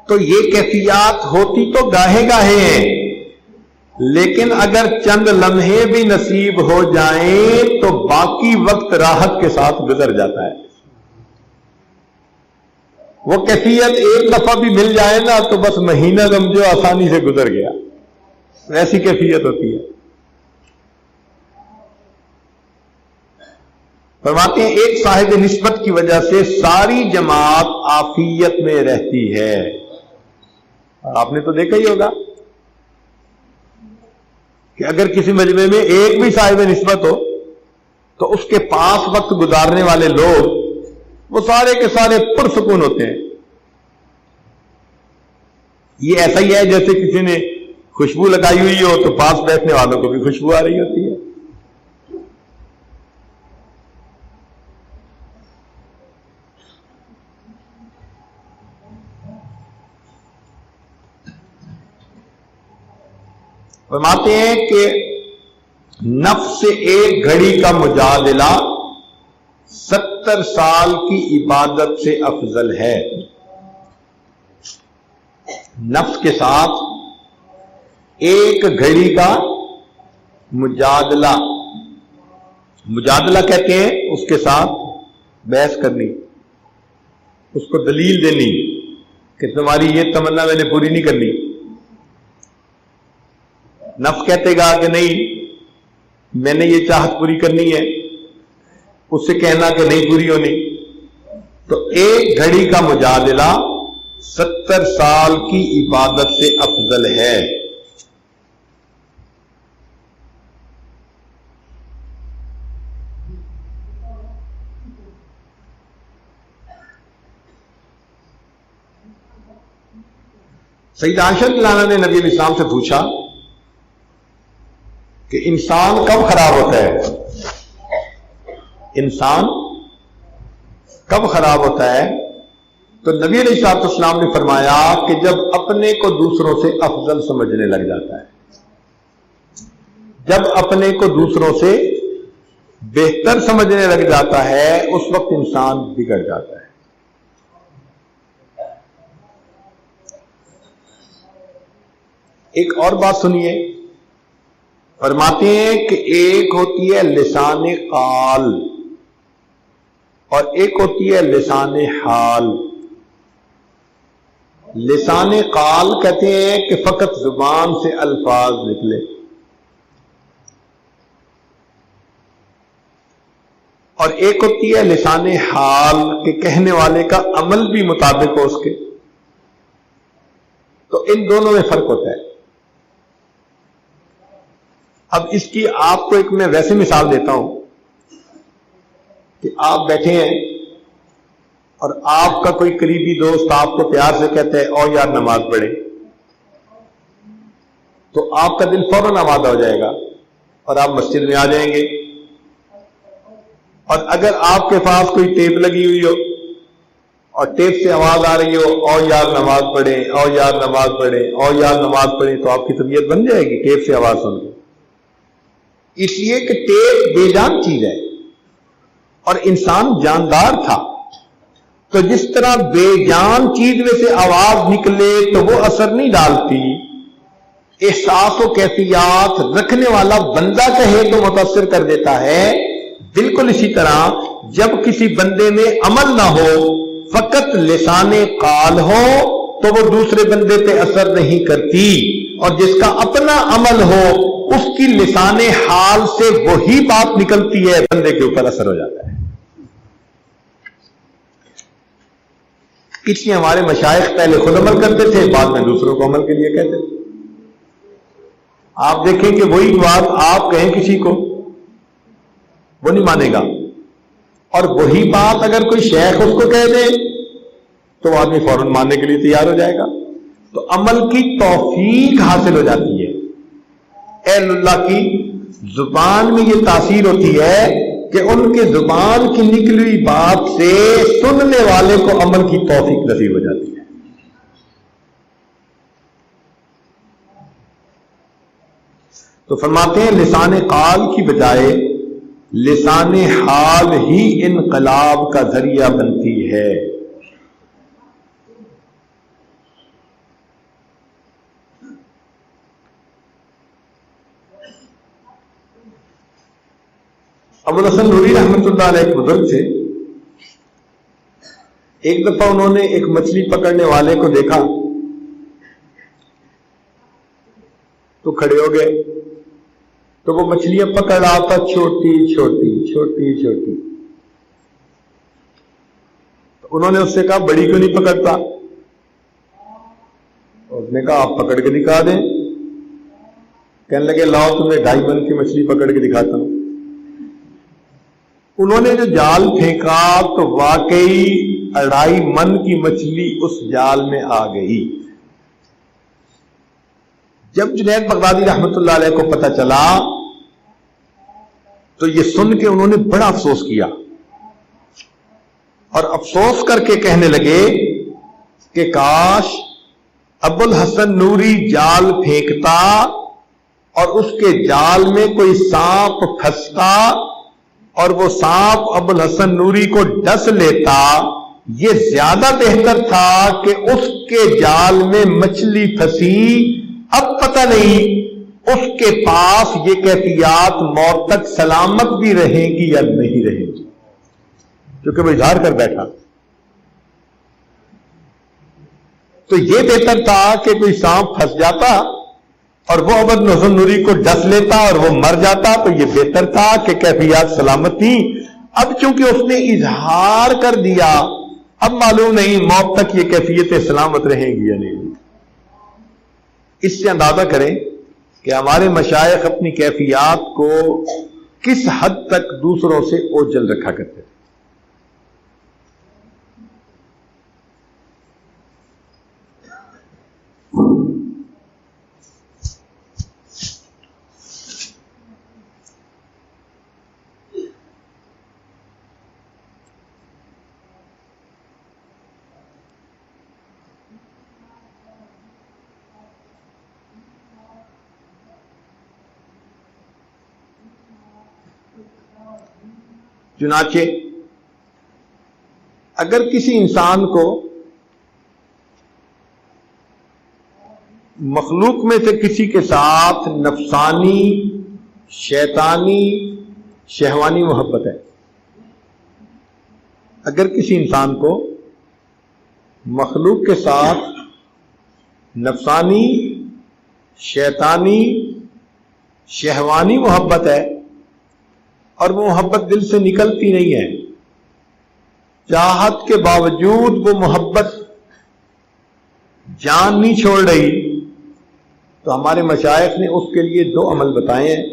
Speaker 1: تو یہ کیفیات ہوتی تو گاہے گاہے ہیں، لیکن اگر چند لمحے بھی نصیب ہو جائیں تو باقی وقت راحت کے ساتھ گزر جاتا ہے. وہ کیفیت ایک دفعہ بھی مل جائے نا تو بس مہینہ سمجھو آسانی سے گزر گیا، ایسی کیفیت ہوتی ہے. فرماتے ہیں ایک صاحب نسبت کی وجہ سے ساری جماعت عافیت میں رہتی ہے. آپ نے تو دیکھا ہی ہوگا کہ اگر کسی مجمع میں ایک بھی صاحب نسبت ہو تو اس کے پاس وقت گزارنے والے لوگ وہ سارے کے سارے پرسکون ہوتے ہیں. یہ ایسا ہی ہے جیسے کسی نے خوشبو لگائی ہوئی ہو تو پاس بیٹھنے والوں کو بھی خوشبو آ رہی ہوتی ہے. فرماتے ہیں کہ نفس سے ایک گھڑی کا مجادلہ 70 سال کی عبادت سے افضل ہے. نفس کے ساتھ ایک گھڑی کا مجادلہ کہتے ہیں اس کے ساتھ بحث کرنی، اس کو دلیل دینی کہ تمہاری یہ تمنا میں نے پوری نہیں کرنی. نفس کہتے گا کہ نہیں میں نے یہ چاہت پوری کرنی ہے، اس سے کہنا کہ نہیں پوری ہونی. تو ایک گھڑی کا مجادلہ 70 سال کی عبادت سے افضل ہے. سید عائشہ رضی اللہ عنہا نے نبی علیہ السلام سے پوچھا کہ انسان کب خراب ہوتا ہے؟ انسان کب خراب ہوتا ہے؟ تو نبی علیہ السلام نے فرمایا کہ جب اپنے کو دوسروں سے افضل سمجھنے لگ جاتا ہے، جب اپنے کو دوسروں سے بہتر سمجھنے لگ جاتا ہے اس وقت انسان بگڑ جاتا ہے. ایک اور بات سنیے، فرماتے ہیں کہ ایک ہوتی ہے لسان قال اور ایک ہوتی ہے لسان حال. لسان قال کہتے ہیں کہ فقط زبان سے الفاظ نکلے، اور ایک ہوتی ہے لسان حال کہ کہنے والے کا عمل بھی مطابق ہو اس کے. تو ان دونوں میں فرق ہوتا ہے. اب اس کی آپ کو ایک میں ویسے مثال دیتا ہوں کہ آپ بیٹھے ہیں اور آپ کا کوئی قریبی دوست آپ کو پیار سے کہتا ہے او یار نماز پڑھے، تو آپ کا دل فوراً آمادہ ہو جائے گا اور آپ مسجد میں آ جائیں گے. اور اگر آپ کے پاس کوئی ٹیپ لگی ہوئی ہو اور ٹیپ سے آواز آ رہی ہو او یار نماز پڑھے، او یار نماز پڑھے، او یار نماز پڑھے، تو آپ کی طبیعت بن جائے گی ٹیپ سے آواز سن کے. اس لیے کہ ٹیپ بے جان چیز ہے اور انسان جاندار تھا. تو جس طرح بے جان چیز میں سے آواز نکلے تو وہ اثر نہیں ڈالتی، احساس و کیفیات رکھنے والا بندہ کہے تو متاثر کر دیتا ہے. بالکل اسی طرح جب کسی بندے میں عمل نہ ہو، فقط لسان قال ہو تو وہ دوسرے بندے پہ اثر نہیں کرتی، اور جس کا اپنا عمل ہو اس کی لسان حال سے وہی بات نکلتی ہے، بندے کے اوپر اثر ہو جاتا ہے. اس لیے ہمارے مشائخ پہلے خود عمل کرتے تھے، بعد میں دوسروں کو عمل کے لیے کہتے تھے. آپ دیکھیں کہ وہی بات آپ کہیں کسی کو وہ نہیں مانے گا، اور وہی بات اگر کوئی شیخ اس کو کہہ دے تو آدمی فوراً ماننے کے لیے تیار ہو جائے گا. تو عمل کی توفیق حاصل ہو جاتی ہے. اہل اللہ کی زبان میں یہ تاثیر ہوتی ہے کہ ان کے زبان کی نکلی ہوئی بات سے سننے والے کو عمل کی توفیق نصیب ہو جاتی ہے. تو فرماتے ہیں لسان قال کی بجائے لسان حال ہی انقلاب کا ذریعہ بنتی ہے. ابو الحسن نوری رحمۃ اللہ علیہ ایک بزرگ تھے. ایک دفعہ انہوں نے ایک مچھلی پکڑنے والے کو دیکھا تو کھڑے ہو گئے. تو وہ مچھلیاں پکڑ رہا تھا چھوٹی چھوٹی چھوٹی چھوٹی. انہوں نے اس سے کہا بڑی کیوں نہیں پکڑتا؟ اس نے کہا آپ پکڑ کے دکھا دیں. کہنے لگے لاؤ تمہیں 2.5 من کی مچھلی پکڑ کے دکھاتا ہوں. انہوں نے جو جال پھینکا تو واقعی 2.5 من کی مچھلی اس جال میں آ گئی. جب جنید بغدادی رحمت اللہ علیہ کو پتہ چلا تو یہ سن کے انہوں نے بڑا افسوس کیا اور افسوس کر کے کہنے لگے کہ کاش ابو الحسن نوری جال پھینکتا اور اس کے جال میں کوئی سانپ پھنستا اور وہ سانپ ابو الحسن نوری کو ڈس لیتا. یہ زیادہ بہتر تھا کہ اس کے جال میں مچھلی پھنسی. اب پتہ نہیں اس کے پاس یہ کیفیات موت تک سلامت بھی رہیں گی یا نہیں رہیں گی، کیونکہ وہ اظہار کر بیٹھا. تو یہ بہتر تھا کہ کوئی سانپ پھنس جاتا اور وہ ابو الحسن نوری کو ڈس لیتا اور وہ مر جاتا، تو یہ بہتر تھا کہ کیفیات سلامت تھی. اب چونکہ اس نے اظہار کر دیا، اب معلوم نہیں موت تک یہ کیفیتیں سلامت رہیں گی یا نہیں. اس سے اندازہ کریں کہ ہمارے مشائخ اپنی کیفیات کو کس حد تک دوسروں سے اوجل رکھا کرتے تھے. چنانچہ اگر کسی انسان کو مخلوق میں سے کسی کے ساتھ نفسانی، شیطانی، شہوانی محبت ہے، اگر کسی انسان کو مخلوق کے ساتھ نفسانی، شیطانی، شہوانی محبت ہے اور وہ محبت دل سے نکلتی نہیں ہے، چاہت کے باوجود وہ محبت جان نہیں چھوڑ رہی، تو ہمارے مشائخ نے اس کے لیے 2 عمل بتائے ہیں.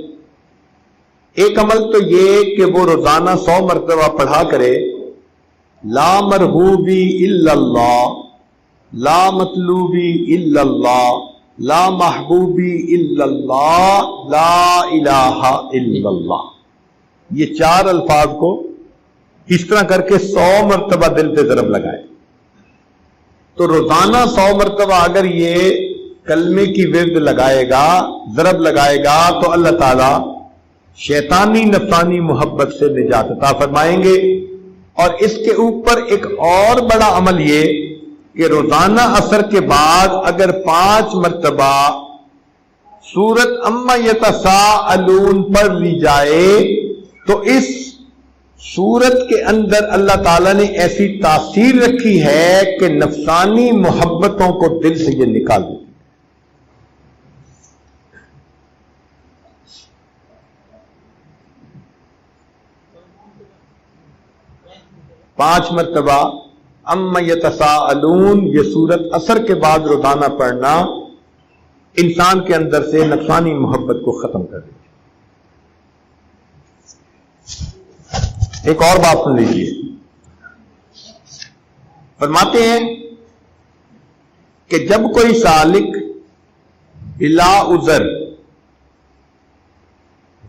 Speaker 1: ایک عمل تو یہ کہ وہ روزانہ 100 مرتبہ پڑھا کرے لا مرغوبی الا اللہ، لا مطلوبی الا اللہ، لا محبوبی الا اللہ، لا الہ الا اللہ. یہ 4 الفاظ کو اس طرح کر کے 100 مرتبہ دل پہ ضرب لگائے. تو روزانہ 100 مرتبہ اگر یہ کلمے کی ورد لگائے گا، ضرب لگائے گا، تو اللہ تعالی شیطانی نفسانی محبت سے نجات عطا فرمائیں گے. اور اس کے اوپر ایک اور بڑا عمل یہ کہ روزانہ عصر کے بعد اگر 5 مرتبہ سورت اما یتساءلون پڑھ لی جائے تو اس سورت کے اندر اللہ تعالیٰ نے ایسی تاثیر رکھی ہے کہ نفسانی محبتوں کو دل سے یہ نکال دے. پانچ مرتبہ اما یتساءلون یہ سورت عصر کے بعد روزانہ پڑھنا انسان کے اندر سے نفسانی محبت کو ختم کر دے. ایک اور بات سن لیجیے. فرماتے ہیں کہ جب کوئی سالک بلا عذر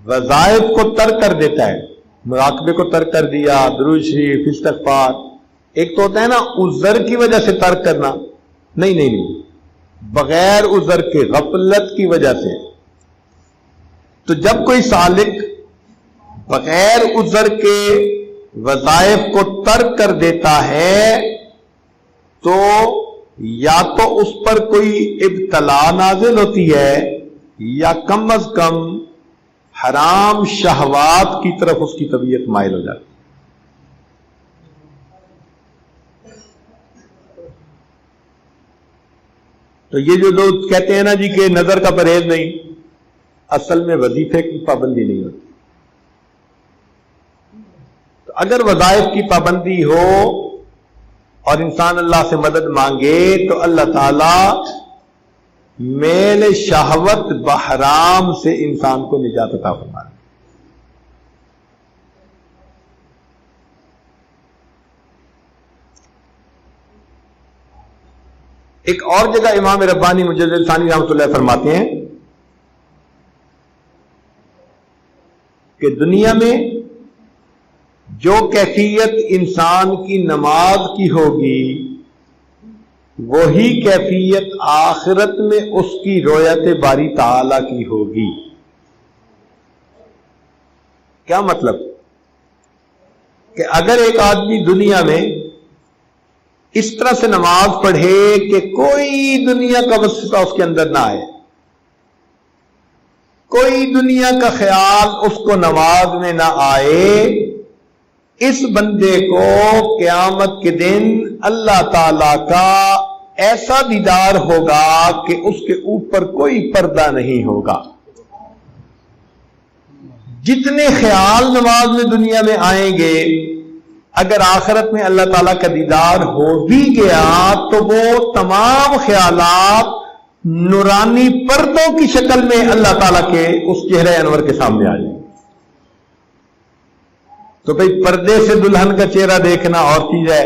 Speaker 1: وظائف کو ترک کر دیتا ہے، مراقبے کو ترک کر دیا، درود شریف، استغفار، ایک تو ہوتا ہے نا عذر کی وجہ سے ترک کرنا، نہیں، بغیر عذر کے، غفلت کی وجہ سے. تو جب کوئی سالک بغیر عذر کے وظائف کو ترک کر دیتا ہے تو یا تو اس پر کوئی ابتلا نازل ہوتی ہے یا کم از کم حرام شہوات کی طرف اس کی طبیعت مائل ہو جاتی. تو یہ جو لوگ کہتے ہیں نا جی کہ نظر کا پرہیز نہیں، اصل میں وظیفے کی پابندی نہیں ہوتی. تو اگر وظائف کی پابندی ہو اور انسان اللہ سے مدد مانگے تو اللہ تعالی میل شہوت بحرام سے انسان کو نجات عطا فرمانا. ایک اور جگہ امام ربانی مجدد ثانی رحمۃ اللہ فرماتے ہیں کہ دنیا میں جو کیفیت انسان کی نماز کی ہوگی وہی کیفیت آخرت میں اس کی رویت باری تعالی کی ہوگی. کیا مطلب؟ کہ اگر ایک آدمی دنیا میں اس طرح سے نماز پڑھے کہ کوئی دنیا کا وسوسہ اس کے اندر نہ آئے، کوئی دنیا کا خیال اس کو نماز میں نہ آئے، اس بندے کو قیامت کے دن اللہ تعالی کا ایسا دیدار ہوگا کہ اس کے اوپر کوئی پردہ نہیں ہوگا. جتنے خیال نماز میں دنیا میں آئیں گے، اگر آخرت میں اللہ تعالیٰ کا دیدار ہو بھی گیا تو وہ تمام خیالات نورانی پردوں کی شکل میں اللہ تعالیٰ کے اس چہرے انور کے سامنے آ جائیں. تو بھئی پردے سے دلہن کا چہرہ دیکھنا اور چیز ہے،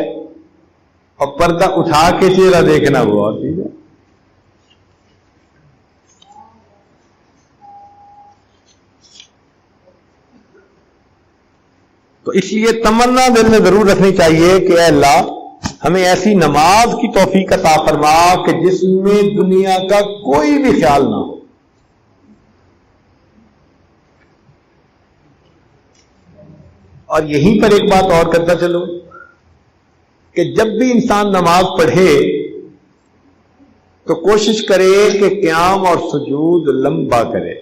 Speaker 1: اور پردہ اٹھا کے چہرہ دیکھنا وہ اور چیز ہے. تو اس لیے تمنا دل میں ضرور رکھنی چاہیے کہ اے اللہ ہمیں ایسی نماز کی توفیق عطا فرما کہ جس میں دنیا کا کوئی بھی خیال نہ ہو. اور یہیں پر ایک بات اور کرتا چلوں کہ جب بھی انسان نماز پڑھے تو کوشش کرے کہ قیام اور سجود لمبا کرے.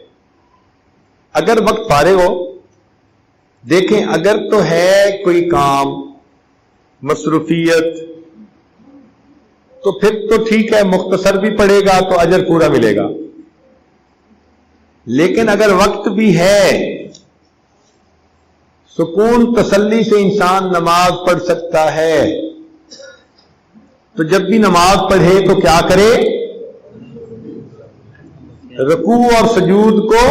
Speaker 1: اگر وقت فارغ ہو، دیکھیں اگر تو ہے کوئی کام، مصروفیت، تو پھر تو ٹھیک ہے، مختصر بھی پڑے گا تو اجر پورا ملے گا. لیکن اگر وقت بھی ہے، سکون تسلی سے انسان نماز پڑھ سکتا ہے، تو جب بھی نماز پڑھے تو کیا کرے؟ رکوع اور سجود کو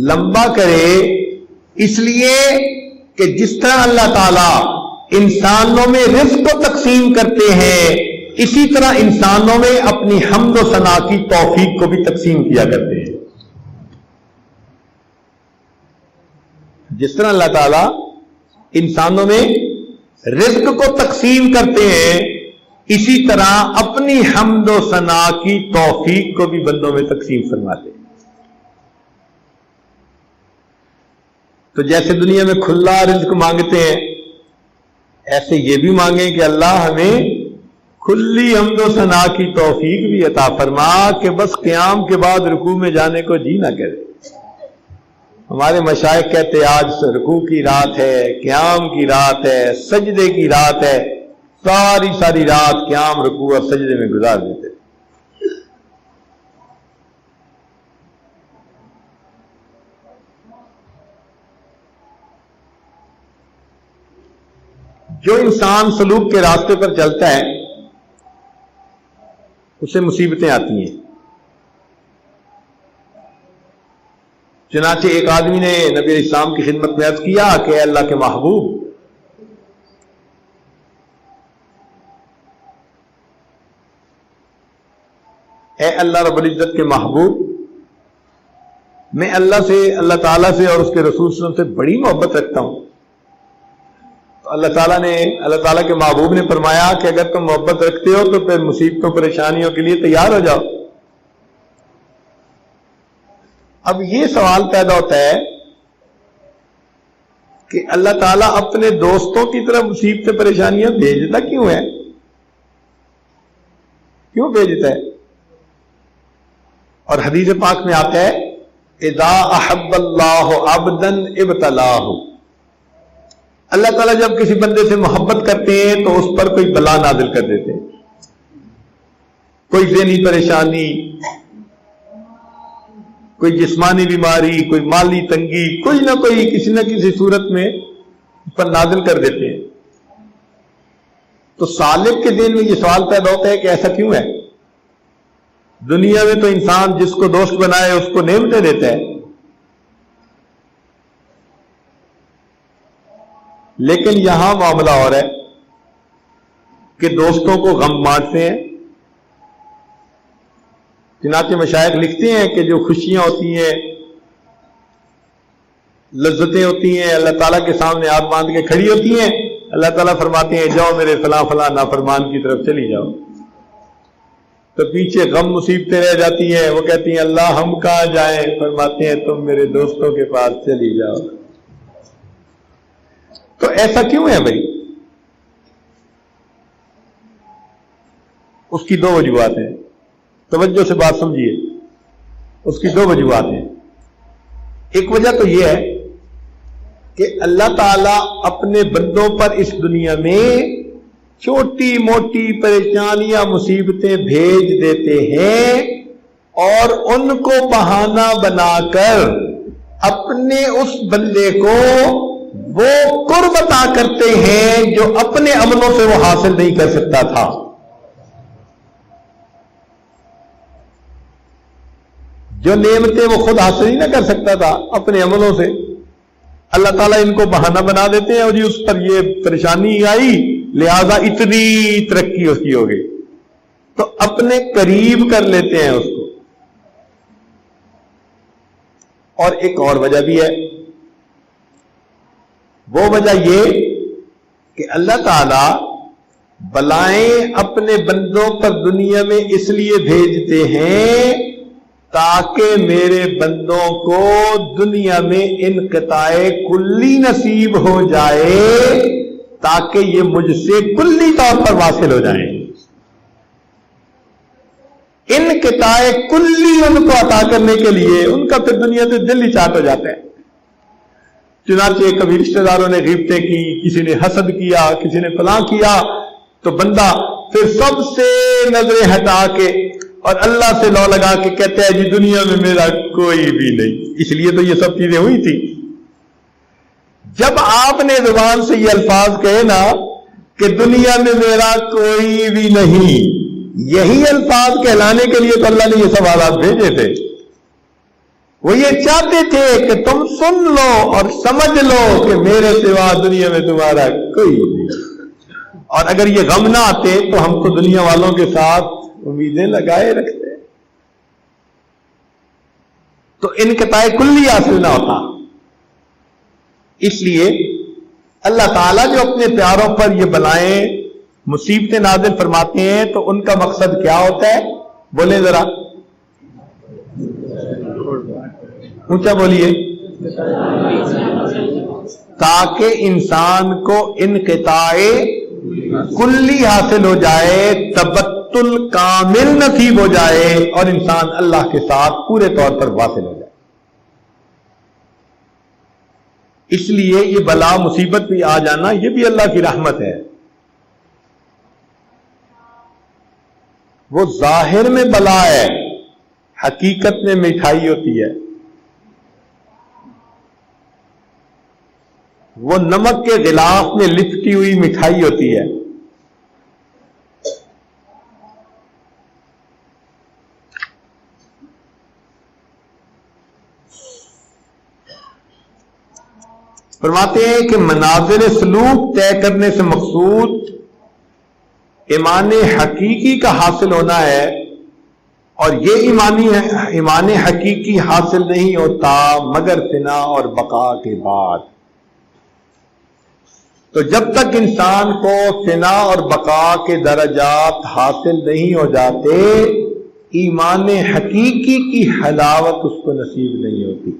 Speaker 1: لمبا کرے. اس لیے کہ جس طرح اللہ تعالی انسانوں میں رزق کو تقسیم کرتے ہیں، اسی طرح انسانوں میں اپنی حمد و ثنا کی توفیق کو بھی تقسیم کیا کرتے ہیں. جس طرح اللہ تعالی انسانوں میں رزق کو تقسیم کرتے ہیں، اسی طرح اپنی حمد و ثنا کی توفیق کو بھی بندوں میں تقسیم فرماتے ہیں. تو جیسے دنیا میں کھلا رزق مانگتے ہیں، ایسے یہ بھی مانگیں کہ اللہ ہمیں کھلی حمد و ثنا کی توفیق بھی عطا فرما کہ بس قیام کے بعد رکوع میں جانے کو جی نہ کرے. ہمارے مشائخ کہتے ہیں آج رکوع کی رات ہے، قیام کی رات ہے، سجدے کی رات ہے، ساری رات قیام، رکوع اور سجدے میں گزار دیتے. جو انسان سلوک کے راستے پر چلتا ہے اسے مصیبتیں آتی ہیں. چنانچہ ایک آدمی نے نبی علیہ السلام کی خدمت میں عرض کیا کہ اے اللہ کے محبوب، اے اللہ رب العزت کے محبوب، میں اللہ سے، اللہ تعالیٰ سے اور اس کے رسول صلی اللہ علیہ وسلم سے بڑی محبت رکھتا ہوں. تو اللہ تعالیٰ کے محبوب نے فرمایا کہ اگر تم محبت رکھتے ہو تو پھر مصیبتوں پریشانیوں کے لیے تیار ہو جاؤ. اب یہ سوال پیدا ہوتا ہے کہ اللہ تعالیٰ اپنے دوستوں کی طرف مصیبتیں پریشانیاں بھیجتا کیوں ہے؟ کیوں بھیجتا ہے؟ اور حدیث پاک میں آتا ہے اذا احب اللہ عبدا ابتلاہ، اللہ تعالیٰ جب کسی بندے سے محبت کرتے ہیں تو اس پر کوئی بلا نازل کر دیتے ہیں، کوئی ذہنی پریشانی، کوئی جسمانی بیماری، کوئی مالی تنگی، کوئی نہ کوئی کسی نہ کسی صورت میں پر نازل کر دیتے ہیں. تو سالک کے ذہن میں یہ سوال پیدا ہوتا ہے کہ ایسا کیوں ہے؟ دنیا میں تو انسان جس کو دوست بنائے اس کو نعمتیں دیتا ہے، لیکن یہاں معاملہ اور ہے کہ دوستوں کو غم بانٹتے ہیں۔ چنانچہ مشائخ لکھتے ہیں کہ جو خوشیاں ہوتی ہیں، لذتیں ہوتی ہیں، اللہ تعالیٰ کے سامنے ہاتھ باندھ کے کھڑی ہوتی ہیں، اللہ تعالیٰ فرماتے ہیں جاؤ میرے فلاں فلاں نافرمان کی طرف چلی جاؤ، تو پیچھے غم مصیبتیں رہ جاتی ہیں، وہ کہتی ہیں اللہ ہم کہاں جائیں، فرماتے ہیں تم میرے دوستوں کے پاس چلی جاؤ۔ تو ایسا کیوں ہے بھائی؟ اس کی دو وجوہات ہیں، توجہ سے بات سمجھیے، اس کی دو وجوہات ہیں۔ ایک وجہ تو یہ ہے کہ اللہ تعالیٰ اپنے بندوں پر اس دنیا میں چھوٹی موٹی پریشانیاں مصیبتیں بھیج دیتے ہیں اور ان کو بہانہ بنا کر اپنے اس بندے کو وہ قرب عطا کرتے ہیں جو اپنے عملوں سے وہ حاصل نہیں کر سکتا تھا۔ جو نعمتیں وہ خود حاصل ہی نہ کر سکتا تھا اپنے عملوں سے، اللہ تعالیٰ ان کو بہانہ بنا دیتے ہیں اور جی اس پر یہ پریشانی آئی لہذا اتنی ترقی اس کی ہو گئی، تو اپنے قریب کر لیتے ہیں اس کو۔ اور ایک اور وجہ بھی ہے، وہ وجہ یہ کہ اللہ تعالیٰ بلائیں اپنے بندوں پر دنیا میں اس لیے بھیجتے ہیں تاکہ میرے بندوں کو دنیا میں انقطاع کلی نصیب ہو جائے، تاکہ یہ مجھ سے کلی طور پر واصل ہو جائیں۔ انقطاع کلی ان کو عطا کرنے کے لیے ان کا پھر دنیا سے دل ہی چاٹ ہو جاتا ہے۔ چنانچہ کبھی رشتہ داروں نے غیبتیں کی، کسی نے حسد کیا، کسی نے فلاں کیا، تو بندہ پھر سب سے نظریں ہٹا کے اور اللہ سے لو لگا کے کہتے ہیں جی دنیا میں میرا کوئی بھی نہیں۔ اس لیے تو یہ سب چیزیں ہوئی تھی۔ جب آپ نے زبان سے یہ الفاظ کہے نا کہ دنیا میں میرا کوئی بھی نہیں، یہی الفاظ کہلانے کے لیے تو اللہ نے یہ سب حالات بھیجے تھے۔ وہ یہ چاہتے تھے کہ تم سن لو اور سمجھ لو کہ میرے سوا دنیا میں تمہارا کوئی نہیں، اور اگر یہ غم نہ آتے تو ہم تو دنیا والوں کے ساتھ امیدیں لگائے رکھتے، تو انقطاع کلی حاصل نہ ہوتا۔ اس لیے اللہ تعالیٰ جو اپنے پیاروں پر یہ بلائیں مصیبتیں نازل فرماتے ہیں تو ان کا مقصد کیا ہوتا ہے؟ بولیں ذرا اونچا بولیے۔ تاکہ انسان کو انقطاع کلی حاصل ہو جائے، تبتل کامل نصیب ہو جائے اور انسان اللہ کے ساتھ پورے طور پر واصل ہو جائے۔ اس لیے یہ بلا مصیبت بھی آ جانا یہ بھی اللہ کی رحمت ہے۔ وہ ظاہر میں بلا ہے، حقیقت میں مٹھائی ہوتی ہے۔ وہ نمک کے غلاف میں لپٹی ہوئی مٹھائی ہوتی ہے۔ فرماتے ہیں کہ منازل سلوک طے کرنے سے مقصود ایمان حقیقی کا حاصل ہونا ہے، اور یہ ایمان حقیقی حاصل نہیں ہوتا مگر فنا اور بقا کے بعد۔ تو جب تک انسان کو فنا اور بقا کے درجات حاصل نہیں ہو جاتے ایمان حقیقی کی حلاوت اس کو نصیب نہیں ہوتی۔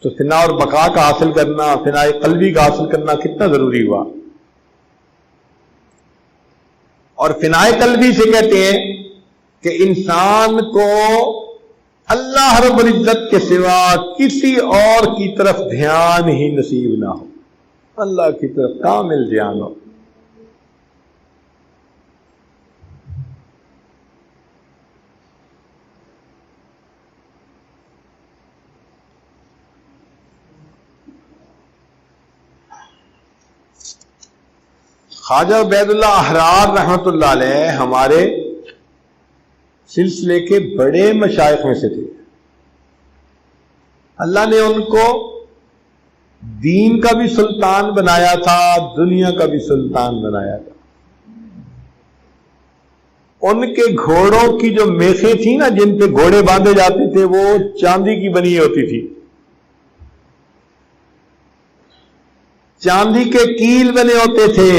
Speaker 1: تو فنا اور بقا کا حاصل کرنا، فنا قلبی کا حاصل کرنا کتنا ضروری ہوا۔ اور فنا قلبی سے کہتے ہیں کہ انسان کو اللہ رب العزت کے سوا کسی اور کی طرف دھیان ہی نصیب نہ ہو، اللہ کی طرف کامل دھیان ہو۔ خواجہ عبید اللہ احرار رحمۃ اللہ علیہ ہمارے سلسلے کے بڑے مشائخ میں سے تھے. اللہ نے ان کو دین کا بھی سلطان بنایا تھا، دنیا کا بھی سلطان بنایا تھا. ان کے گھوڑوں کی جو میخیں تھیں نا، جن پہ گھوڑے باندھے جاتے تھے، وہ چاندی کی بنی ہوتی تھی. چاندی کے کیل بنے ہوتے تھے،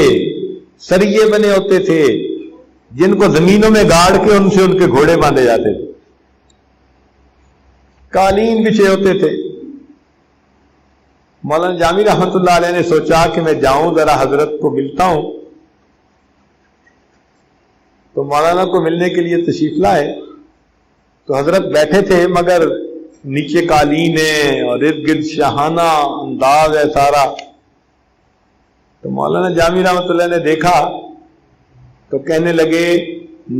Speaker 1: سریے بنے ہوتے تھے، جن کو زمینوں میں گاڑ کے ان سے ان کے گھوڑے باندھے جاتے تھے. قالین بچھے ہوتے تھے. مولانا جامی رحمت اللہ علیہ نے سوچا کہ میں جاؤں ذرا حضرت کو ملتا ہوں. تو مولانا کو ملنے کے لیے تشریف لائے. تو حضرت بیٹھے تھے، مگر نیچے قالین ہے اور ارد گرد شاہانہ انداز ہے سارا. تو مولانا جامی رحمت اللہ نے دیکھا تو کہنے لگے،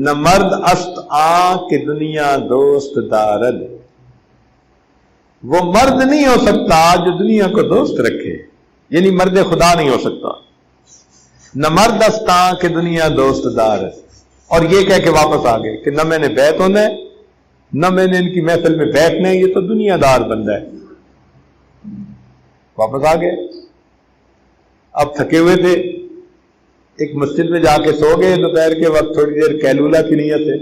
Speaker 1: نہ مرد است آ کہ دنیا دوست دارد. وہ مرد نہیں ہو سکتا جو دنیا کو دوست رکھے، یعنی مرد خدا نہیں ہو سکتا. نہ مرد است آ کہ دنیا دوست دارد. اور یہ کہہ کے واپس آ گئے کہ نہ میں نے بیعت ہونا ہے، نہ میں نے ان کی محفل میں بیٹھنا ہے، یہ تو دنیا دار بندہ ہے. واپس آ گئے. اب تھکے ہوئے تھے، ایک مسجد میں جا کے سو گئے دوپہر کے وقت تھوڑی دیر قیلولہ کی نیت سے.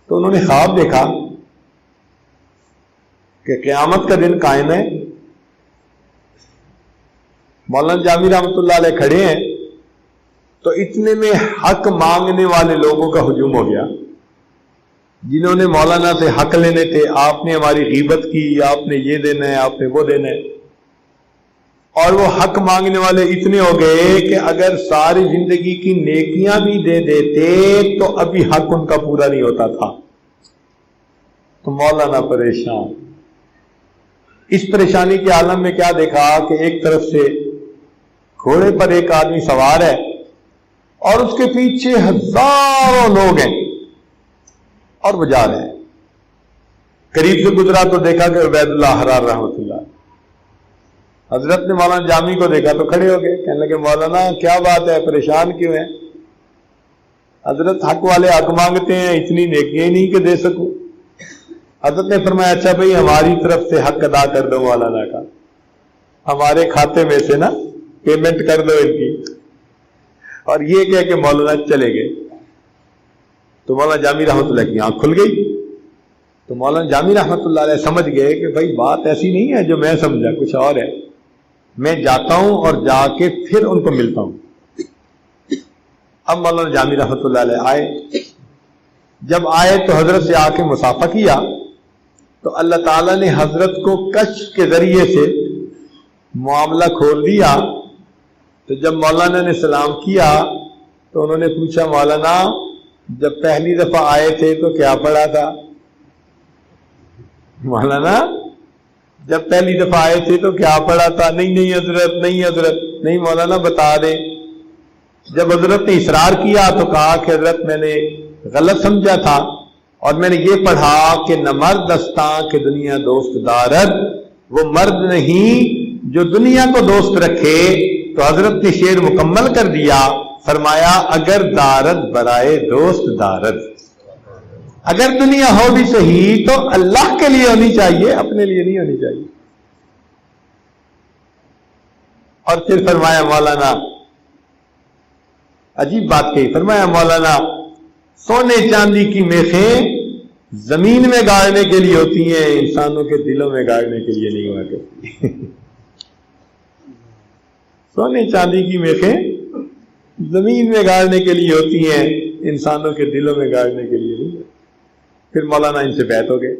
Speaker 1: تو انہوں نے خواب دیکھا کہ قیامت کا دن قائم ہے. مولانا جامی رحمۃ اللہ علیہ کھڑے ہیں، تو اتنے میں حق مانگنے والے لوگوں کا ہجوم ہو گیا، جنہوں نے مولانا سے حق لینے تھے. آپ نے ہماری غیبت کی، آپ نے یہ دینا ہے، آپ نے وہ دینا ہے. اور وہ حق مانگنے والے اتنے ہو گئے کہ اگر ساری زندگی کی نیکیاں بھی دے دیتے تو ابھی حق ان کا پورا نہیں ہوتا تھا. تو مولانا پریشان. اس پریشانی کے عالم میں کیا دیکھا کہ ایک طرف سے گھوڑے پر ایک آدمی سوار ہے اور اس کے پیچھے ہزاروں لوگ ہیں اور وہ جا رہے ہیں. قریب سے گزرا تو دیکھا کہ عبید اللہ احرار رحمۃ اللہ. حضرت نے مولانا جامی کو دیکھا تو کھڑے ہو گئے، کہنے لگے مولانا کیا بات ہے، پریشان کیوں ہیں؟ حضرت حق والے حق مانگتے ہیں، اتنی نیکیاں نہیں کہ دے سکوں. حضرت نے فرمایا اچھا بھائی ہماری طرف سے حق ادا کر دو مولانا کا، ہمارے کھاتے میں سے نا پیمنٹ کر دو ان کی. اور یہ کہہ کہ مولانا چلے گئے. تو مولانا جامی رحمۃ اللہ کی آنکھ کھل گئی. تو مولانا جامی رحمۃ اللہ علیہ سمجھ گئے کہ بھائی بات ایسی نہیں ہے جو میں سمجھا، کچھ اور ہے. میں جاتا ہوں اور جا کے پھر ان کو ملتا ہوں. اب مولانا جامی رحمۃ اللہ علیہ آئے. جب آئے تو حضرت سے آ کے مصافحہ کیا. تو اللہ تعالیٰ نے حضرت کو کشف کے ذریعے سے معاملہ کھول دیا. تو جب مولانا نے سلام کیا تو انہوں نے پوچھا مولانا جب پہلی دفعہ آئے تھے تو کیا پڑھا تھا؟ مولانا جب پہلی دفعہ آئے تھے تو کیا پڑھا تھا؟ نہیں حضرت، نہیں حضرت. نہیں مولانا بتا دیں. جب حضرت نے اصرار کیا تو کہا کہ حضرت میں نے غلط سمجھا تھا اور میں نے یہ پڑھا کہ نہ مرد دستاں کہ دنیا دوست دارد. وہ مرد نہیں جو دنیا کو دوست رکھے. تو حضرت نے شعر مکمل کر دیا، فرمایا اگر دارد برائے دوست دارد. اگر دنیا ہو بھی صحیح تو اللہ کے لیے ہونی چاہیے، اپنے لیے نہیں ہونی چاہیے. اور پھر فرمایا مولانا عجیب بات کہی، فرمایا مولانا سونے چاندی کی میخیں زمین میں گاڑنے کے لیے ہوتی ہیں، انسانوں کے دلوں میں گاڑنے کے لیے نہیں ہوا کرتی. سونے چاندی کی میخیں زمین میں گاڑنے کے لیے ہوتی ہیں، انسانوں کے دلوں میں گاڑنے کے لیے نہیں. پھر مولانا ان سے بیعت ہو گئے.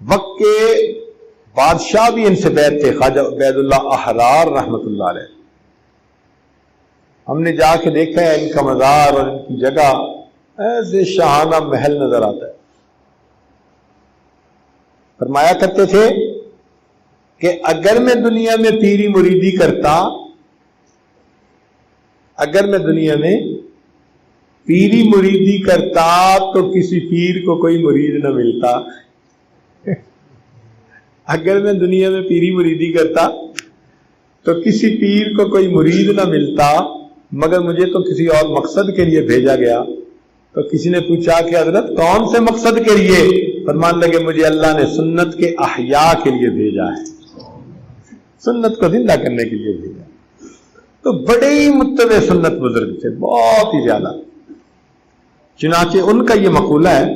Speaker 1: وقت کے بادشاہ بھی ان سے بیعت تھے، خواجہ عبید اللہ احرار رحمۃ اللہ علیہ. ہم نے جا کے دیکھا ہے ان کا مزار اور ان کی جگہ، ایسے شاہانہ محل نظر آتا ہے. فرمایا کرتے تھے کہ اگر میں دنیا میں پیری مریدی کرتا، اگر میں دنیا میں پیری مریدی کرتا تو کسی پیر کو کوئی مرید نہ ملتا. اگر میں دنیا میں پیری مریدی کرتا تو کسی پیر کو کوئی مرید نہ ملتا. مگر مجھے تو کسی اور مقصد کے لیے بھیجا گیا. تو کسی نے پوچھا کہ حضرت کون سے مقصد کے لیے؟ فرمانے لگے مجھے اللہ نے سنت کے احیاء کے لیے بھیجا ہے، سنت کو زندہ کرنے کے لیے بھیجا. تو بڑے ہی متبع سنت بزرگ تھے، بہت ہی زیادہ. چنانچہ ان کا یہ مقولہ ہے،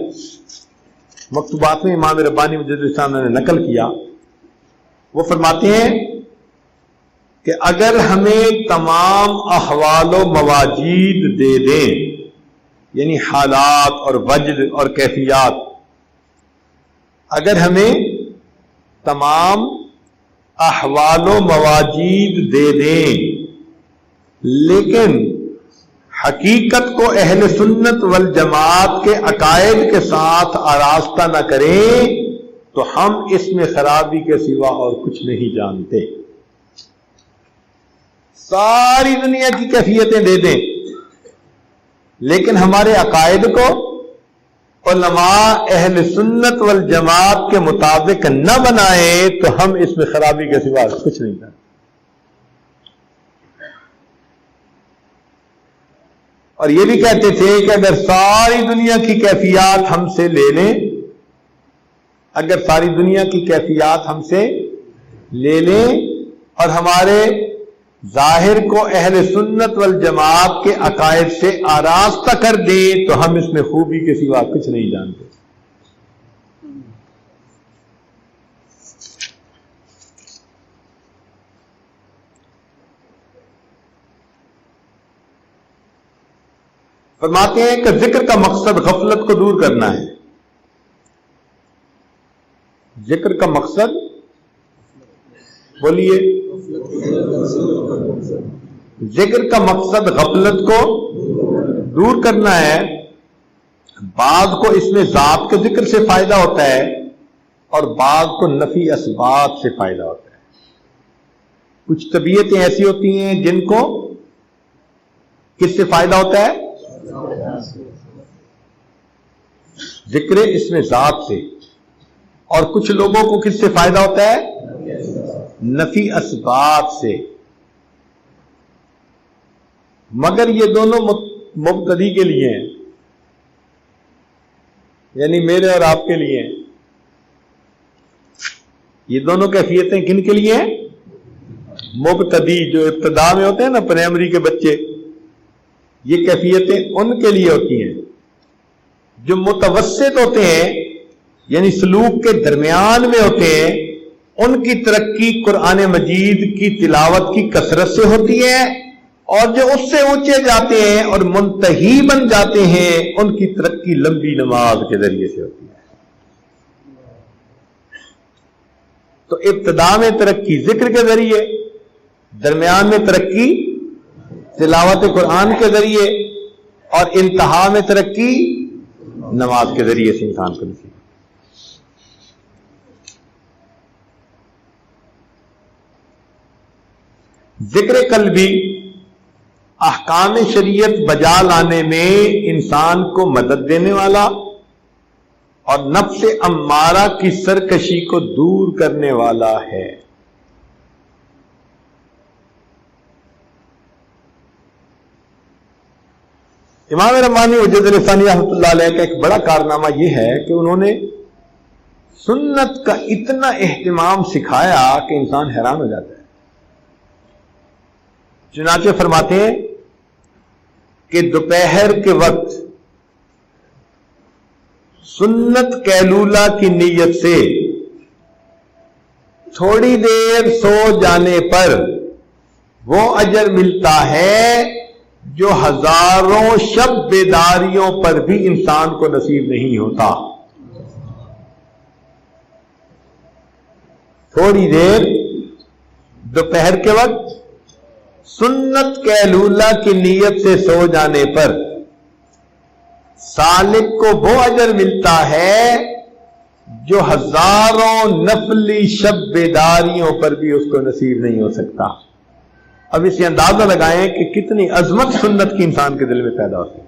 Speaker 1: مکتوبات میں امام ربانی مجدد الاسلام نے نقل کیا. وہ فرماتے ہیں کہ اگر ہمیں تمام احوال و مواجید دے دیں، یعنی حالات اور وجد اور کیفیات، اگر ہمیں تمام احوال و مواجید دے دیں لیکن حقیقت کو اہل سنت والجماعت کے عقائد کے ساتھ آراستہ نہ کریں تو ہم اس میں خرابی کے سوا اور کچھ نہیں جانتے. ساری دنیا کی کیفیتیں دے دیں لیکن ہمارے عقائد کو علماء اہل سنت والجماعت کے مطابق نہ بنائیں تو ہم اس میں خرابی کے سوا کچھ نہیں جانتے. اور یہ بھی کہتے تھے کہ اگر ساری دنیا کی کیفیات ہم سے لے لیں، اگر ساری دنیا کی کیفیات ہم سے لے لیں اور ہمارے ظاہر کو اہل سنت والجماعت کے عقائد سے آراستہ کر دیں تو ہم اس میں خوبی کے سوا کچھ نہیں جانتے. فرماتے ہیں کہ ذکر کا مقصد غفلت کو دور کرنا ہے. ذکر کا مقصد بولیے، ذکر کا مقصد غفلت کو دور کرنا ہے. بعض کو اس میں ذات کے ذکر سے فائدہ ہوتا ہے اور بعض کو نفی اسباب سے فائدہ ہوتا ہے. کچھ طبیعتیں ایسی ہوتی ہیں جن کو کس سے فائدہ ہوتا ہے؟ ذکر اس میں ذات سے. اور کچھ لوگوں کو کس سے فائدہ ہوتا ہے؟ نفی اسباب سے. مگر یہ دونوں مبتدی کے لیے ہیں، یعنی میرے اور آپ کے لیے ہیں. یہ دونوں کیفیتیں کن کے لیے ہیں؟ مبتدی، جو ابتدا میں ہوتے ہیں نا، پرائمری کے بچے، یہ کیفیتیں ان کے لیے ہوتی ہیں. جو متوسط ہوتے ہیں یعنی سلوک کے درمیان میں ہوتے ہیں، ان کی ترقی قرآن مجید کی تلاوت کی کثرت سے ہوتی ہے، اور جو اس سے اونچے جاتے ہیں اور منتہی بن جاتے ہیں ان کی ترقی لمبی نماز کے ذریعے سے ہوتی ہے. تو ابتدا میں ترقی ذکر کے ذریعے، درمیان میں ترقی تلاوت قرآن کے ذریعے، اور انتہا میں ترقی نماز کے ذریعے سے انسان کو نصیب. ذکر قلبی احکام شریعت بجا لانے میں انسان کو مدد دینے والا اور نفس امارہ کی سرکشی کو دور کرنے والا ہے. امام ربانی مجدد الاسلام رحمۃ اللہ علیہ کا ایک بڑا کارنامہ یہ ہے کہ انہوں نے سنت کا اتنا اہتمام سکھایا کہ انسان حیران ہو جاتا ہے. چنانچہ فرماتے ہیں کہ دوپہر کے وقت سنت قیلولہ کی نیت سے تھوڑی دیر سو جانے پر وہ اجر ملتا ہے جو ہزاروں شب بیداریوں پر بھی انسان کو نصیب نہیں ہوتا. تھوڑی دیر دوپہر کے وقت سنت قیلولہ کی نیت سے سو جانے پر سالک کو وہ اجر ملتا ہے جو ہزاروں نفلی شب بیداریوں پر بھی اس کو نصیب نہیں ہو سکتا. اب اسے اندازہ لگائیں کہ کتنی عظمت سنت کی انسان کے دل میں پیدا ہوتی ہے.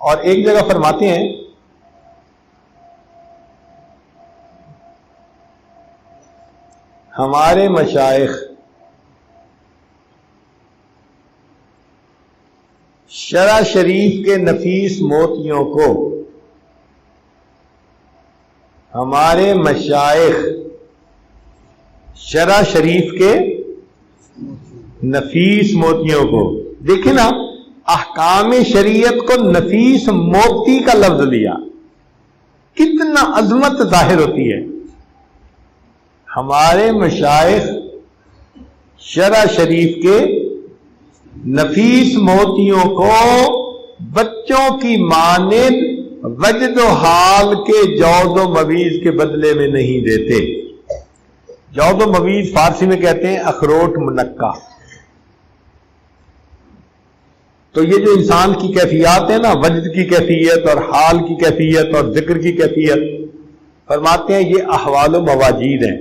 Speaker 1: اور ایک جگہ فرماتے ہیں ہمارے مشائخ شرع شریف کے نفیس موتیوں کو، ہمارے مشائخ شرع شریف کے نفیس موتیوں کو، دیکھیں نا، احکام شریعت کو نفیس موتی کا لفظ لیا، کتنا عظمت ظاہر ہوتی ہے۔ ہمارے مشائخ شرع شریف کے نفیس موتیوں کو بچوں کی مانند وجد و حال کے جوز و مویز کے بدلے میں نہیں دیتے۔ جوز و مویز فارسی میں کہتے ہیں اخروٹ منقع۔ تو یہ جو انسان کی کیفیات ہے نا، وجد کی کیفیت اور حال کی کیفیت اور ذکر کی کیفیت، فرماتے ہیں یہ احوال و مواجید ہیں،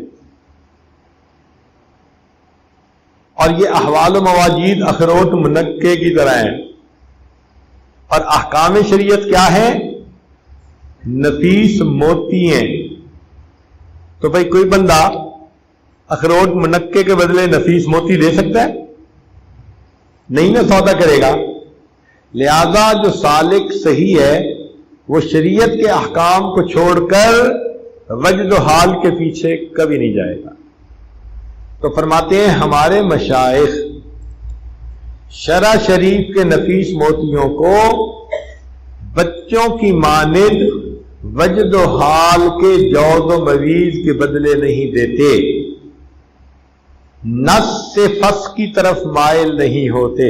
Speaker 1: اور یہ احوال و مواجید اخروٹ منقع کی طرح ہیں، اور احکام شریعت کیا ہے؟ نفیس موتی ہیں۔ تو بھائی کوئی بندہ اخروٹ منقع کے بدلے نفیس موتی دے سکتا ہے؟ نہیں نا، سودا کرے گا۔ لہذا جو سالک صحیح ہے وہ شریعت کے احکام کو چھوڑ کر وجد و حال کے پیچھے کبھی نہیں جائے گا۔ تو فرماتے ہیں ہمارے مشائخ شرع شریف کے نفیس موتیوں کو بچوں کی مانند وجد و حال کے جوز و مویز کے بدلے نہیں دیتے، نص سے فص کی طرف مائل نہیں ہوتے۔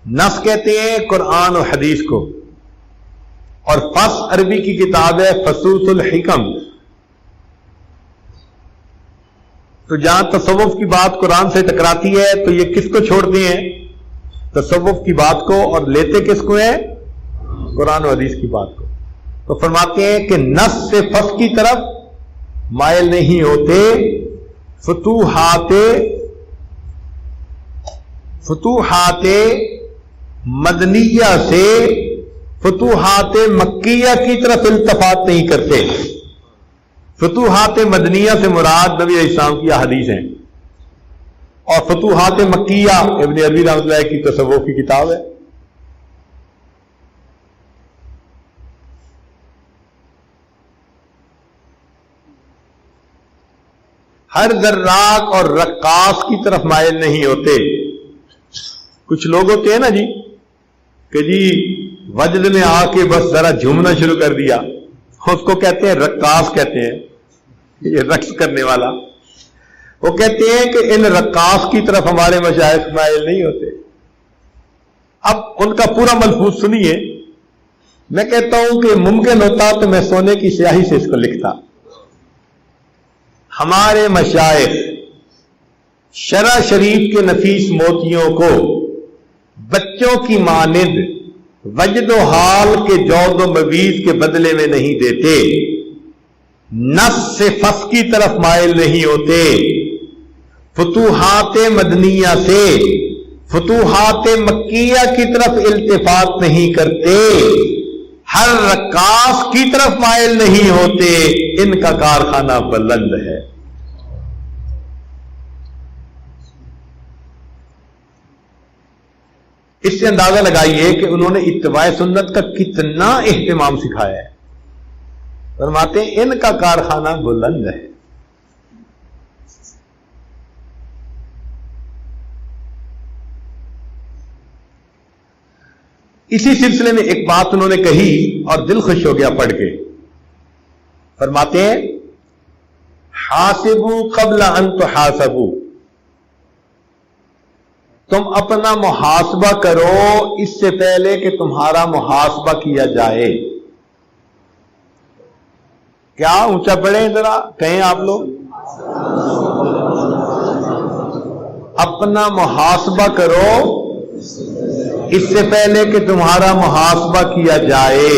Speaker 1: نص کہتے ہیں قرآن و حدیث کو، اور فص عربی کی کتاب ہے فصوص الحکم۔ تو جہاں تصوف کی بات قرآن سے ٹکراتی ہے تو یہ کس کو چھوڑتے ہیں؟ تصوف کی بات کو، اور لیتے کس کو ہیں؟ قرآن و حدیث کی بات کو۔ تو فرماتے ہیں کہ نص سے فص کی طرف مائل نہیں ہوتے، فتوحات مدنیہ سے فتوحات مکیہ کی طرف التفات نہیں کرتے۔ فتوحات مدنیہ سے مراد نبی علیہ السلام کی احادیث ہیں، اور فتوحات مکیہ ابن عربی رحمۃ اللہ کی تصوف کی کتاب ہے۔ ہر ذراق اور رقاص کی طرف مائل نہیں ہوتے۔ کچھ لوگ ہوتے ہیں نا جی کہ جی وجد میں آ کے بس ذرا جھومنا شروع کر دیا، اس کو کہتے ہیں رقاص، کہتے ہیں یہ رقص کرنے والا۔ وہ کہتے ہیں کہ ان رقاص کی طرف ہمارے مشائخ مائل نہیں ہوتے۔ اب ان کا پورا ملفوظ سنیے۔ میں کہتا ہوں کہ ممکن ہوتا تو میں سونے کی سیاہی سے اس کو لکھتا۔ ہمارے مشائخ شرع شریف کے نفیس موتیوں کو بچوں کی مانند وجد و حال کے جوز و مویز کے بدلے میں نہیں دیتے، نص سے فص کی طرف مائل نہیں ہوتے، فتوحات مدنیہ سے فتوحات مکیہ کی طرف التفات نہیں کرتے، ہر رقاص کی طرف مائل نہیں ہوتے، ان کا کارخانہ بلند ہے۔ اس سے اندازہ لگائیے کہ انہوں نے اتباع سنت کا کتنا اہتمام سکھایا ہے۔ فرماتے ہیں ان کا کارخانہ بلند ہے۔ اسی سلسلے میں ایک بات انہوں نے کہی اور دل خوش ہو گیا پڑھ کے۔ فرماتے ہیں حاسبوا قبل ان تحاسبوا، تم اپنا محاسبہ کرو اس سے پہلے کہ تمہارا محاسبہ کیا جائے۔ کیا اونچا پڑھیں ذرا کہیں آپ لوگ؟ اپنا محاسبہ کرو اس سے پہلے کہ تمہارا محاسبہ کیا جائے۔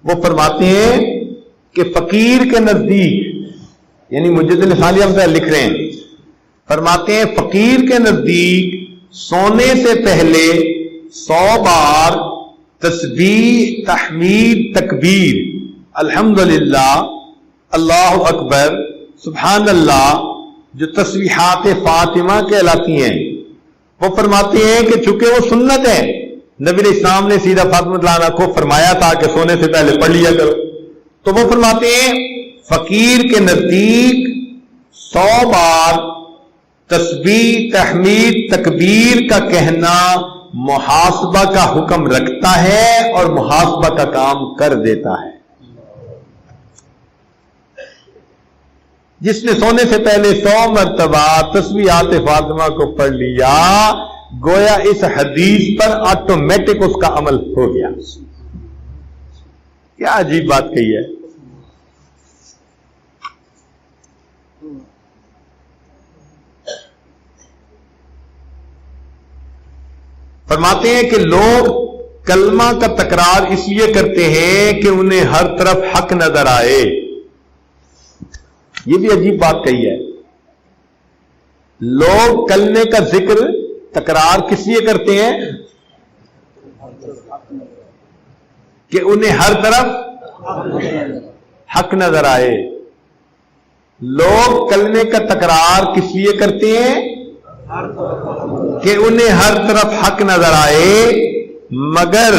Speaker 1: وہ فرماتے ہیں کہ فقیر کے نزدیک، یعنی مجد الفالیہ ہم لکھ رہے ہیں، فرماتے ہیں فقیر کے نزدیک سونے سے پہلے 100 بار تسبیح، تحمید، تکبیر، الحمدللہ، اللہ اکبر، سبحان اللہ، جو تسبیحات فاطمہ کہلاتی ہیں، وہ فرماتے ہیں کہ چونکہ وہ سنت ہے، نبی علیہ السلام نے سیدھا فاطمہ رضی اللہ عنہا کو فرمایا تھا کہ سونے سے پہلے پڑھ لیا کرو، تو وہ فرماتے ہیں فقیر کے نزدیک 100 بار تسبیح تحمید تکبیر کا کہنا محاسبہ کا حکم رکھتا ہے اور محاسبہ کا کام کر دیتا ہے۔ جس نے سونے سے پہلے 100 مرتبہ تسبیحات فاطمہ کو پڑھ لیا، گویا اس حدیث پر آٹومیٹک اس کا عمل ہو گیا۔ کیا عجیب بات کہی ہے۔ فرماتے ہیں کہ لوگ کلمہ کا تکرار اس لیے کرتے ہیں کہ انہیں ہر طرف حق نظر آئے۔ یہ بھی عجیب بات کہی ہے۔ لوگ کلمے کا ذکر تکرار کس لیے کرتے ہیں کہ انہیں ہر طرف حق نظر آئے۔ لوگ کلمے کا تکرار کس لیے کرتے ہیں کہ انہیں ہر طرف حق نظر آئے، مگر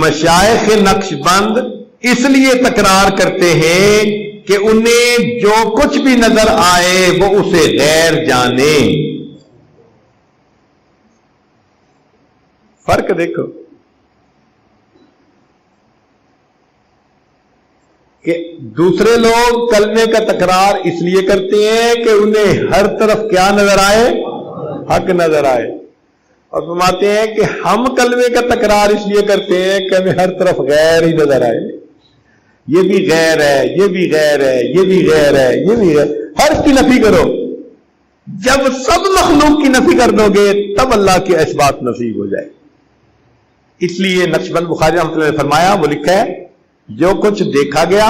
Speaker 1: مشائخ نقش بند اس لیے تکرار کرتے ہیں کہ انہیں جو کچھ بھی نظر آئے وہ اسے غیر جانے۔ فرق دیکھو کہ دوسرے لوگ کلمے کا تکرار اس لیے کرتے ہیں کہ انہیں ہر طرف کیا نظر آئے، حق نظر آئے، اور فرماتے ہیں کہ ہم کلمے کا تکرار اس لیے کرتے ہیں کہ ہمیں ہر طرف غیر ہی نظر آئے۔ یہ بھی غیر ہے، یہ بھی غیر ہے، یہ بھی غیر ہے، یہ بھی غیر، ہر کی نفی کرو۔ جب سب مخلوق کی نفی کر دو گے تب اللہ کی اثبات نصیب ہو جائے۔ اس لیے نقشبند بخاری رحمۃ اللہ نے فرمایا، وہ لکھا ہے جو کچھ دیکھا گیا،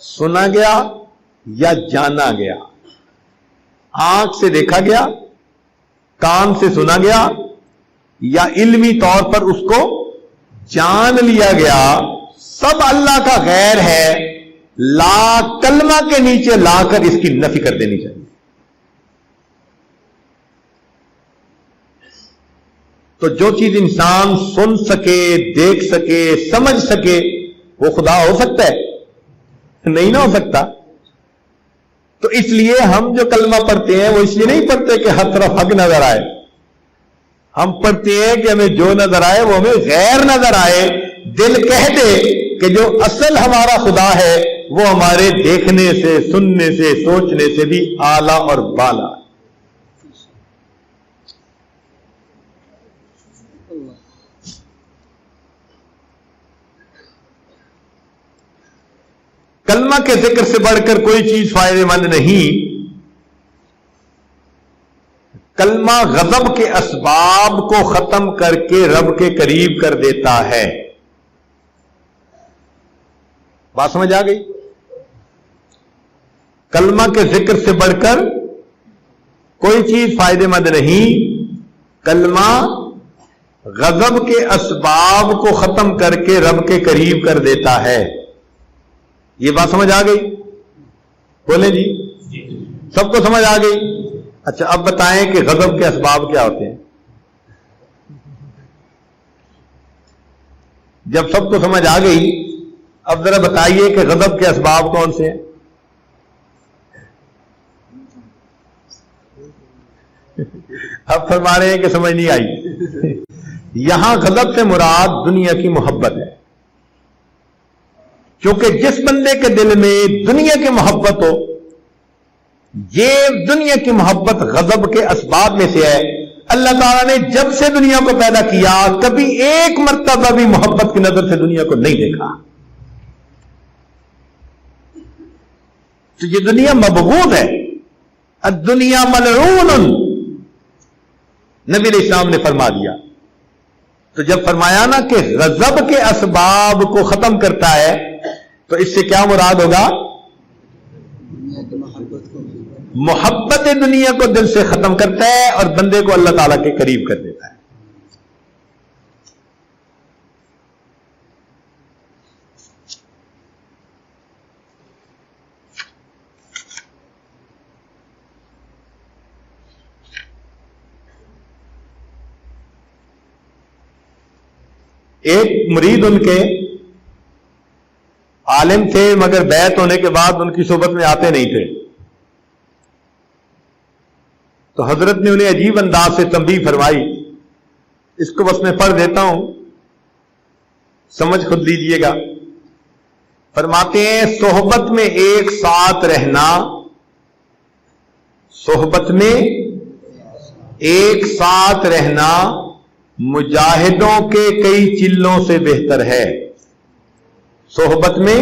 Speaker 1: سنا گیا یا جانا گیا، آنکھ سے دیکھا گیا، کان سے سنا گیا یا علمی طور پر اس کو جان لیا گیا، سب اللہ کا غیر ہے، لا کلمہ کے نیچے لا کر اس کی نفی کر دینی چاہیے۔ تو جو چیز انسان سن سکے، دیکھ سکے، سمجھ سکے، وہ خدا ہو سکتا ہے؟ نہیں نہ ہو سکتا۔ تو اس لیے ہم جو کلمہ پڑھتے ہیں وہ اس لیے نہیں پڑھتے کہ ہر طرف حق نظر آئے، ہم پڑھتے ہیں کہ ہمیں جو نظر آئے وہ ہمیں غیر نظر آئے۔ دل کہہ دے کہ جو اصل ہمارا خدا ہے وہ ہمارے دیکھنے سے، سننے سے، سوچنے سے بھی اعلیٰ اور بالا۔ کلمہ کے ذکر سے بڑھ کر کوئی چیز فائدہ مند نہیں۔ کلمہ غضب کے اسباب کو ختم کر کے رب کے قریب کر دیتا ہے۔ بات سمجھ آ گئی؟ کلمہ کے ذکر سے بڑھ کر کوئی چیز فائدہ مند نہیں۔ کلمہ غضب کے اسباب کو ختم کر کے رب کے قریب کر دیتا ہے۔ یہ بات سمجھ آ گئی؟ بولیں جی، سب کو سمجھ آ گئی؟ اچھا اب بتائیں کہ غضب کے اسباب کیا ہوتے ہیں؟ جب سب کو سمجھ آ گئی اب ذرا بتائیے کہ غضب کے اسباب کون سے ہیں؟ اب فرما رہے ہیں کہ سمجھ نہیں آئی۔ یہاں غضب سے مراد دنیا کی محبت ہے، کیونکہ جس بندے کے دل میں دنیا کی محبت ہو، یہ دنیا کی محبت غضب کے اسباب میں سے ہے۔ اللہ تعالیٰ نے جب سے دنیا کو پیدا کیا کبھی ایک مرتبہ بھی محبت کی نظر سے دنیا کو نہیں دیکھا۔ تو یہ دنیا مبغوض ہے، الدنیا ملعون، نبی علیہ السلام نے فرما دیا۔ تو جب فرمایا نا کہ غضب کے اسباب کو ختم کرتا ہے تو اس سے کیا مراد ہوگا؟ محبت دنیا کو دل سے ختم کرتا ہے اور بندے کو اللہ تعالیٰ کے قریب کر دیتا ہے۔ ایک مرید ان کے عالم تھے مگر بیعت ہونے کے بعد ان کی صحبت میں آتے نہیں تھے، تو حضرت نے انہیں عجیب انداز سے تنبیہ فرمائی، اس کو بس میں پڑھ دیتا ہوں، سمجھ خود لیجئے گا۔ فرماتے ہیں صحبت میں ایک ساتھ رہنا، صحبت میں ایک ساتھ رہنا مجاہدوں کے کئی چلوں سے بہتر ہے۔ صحبت میں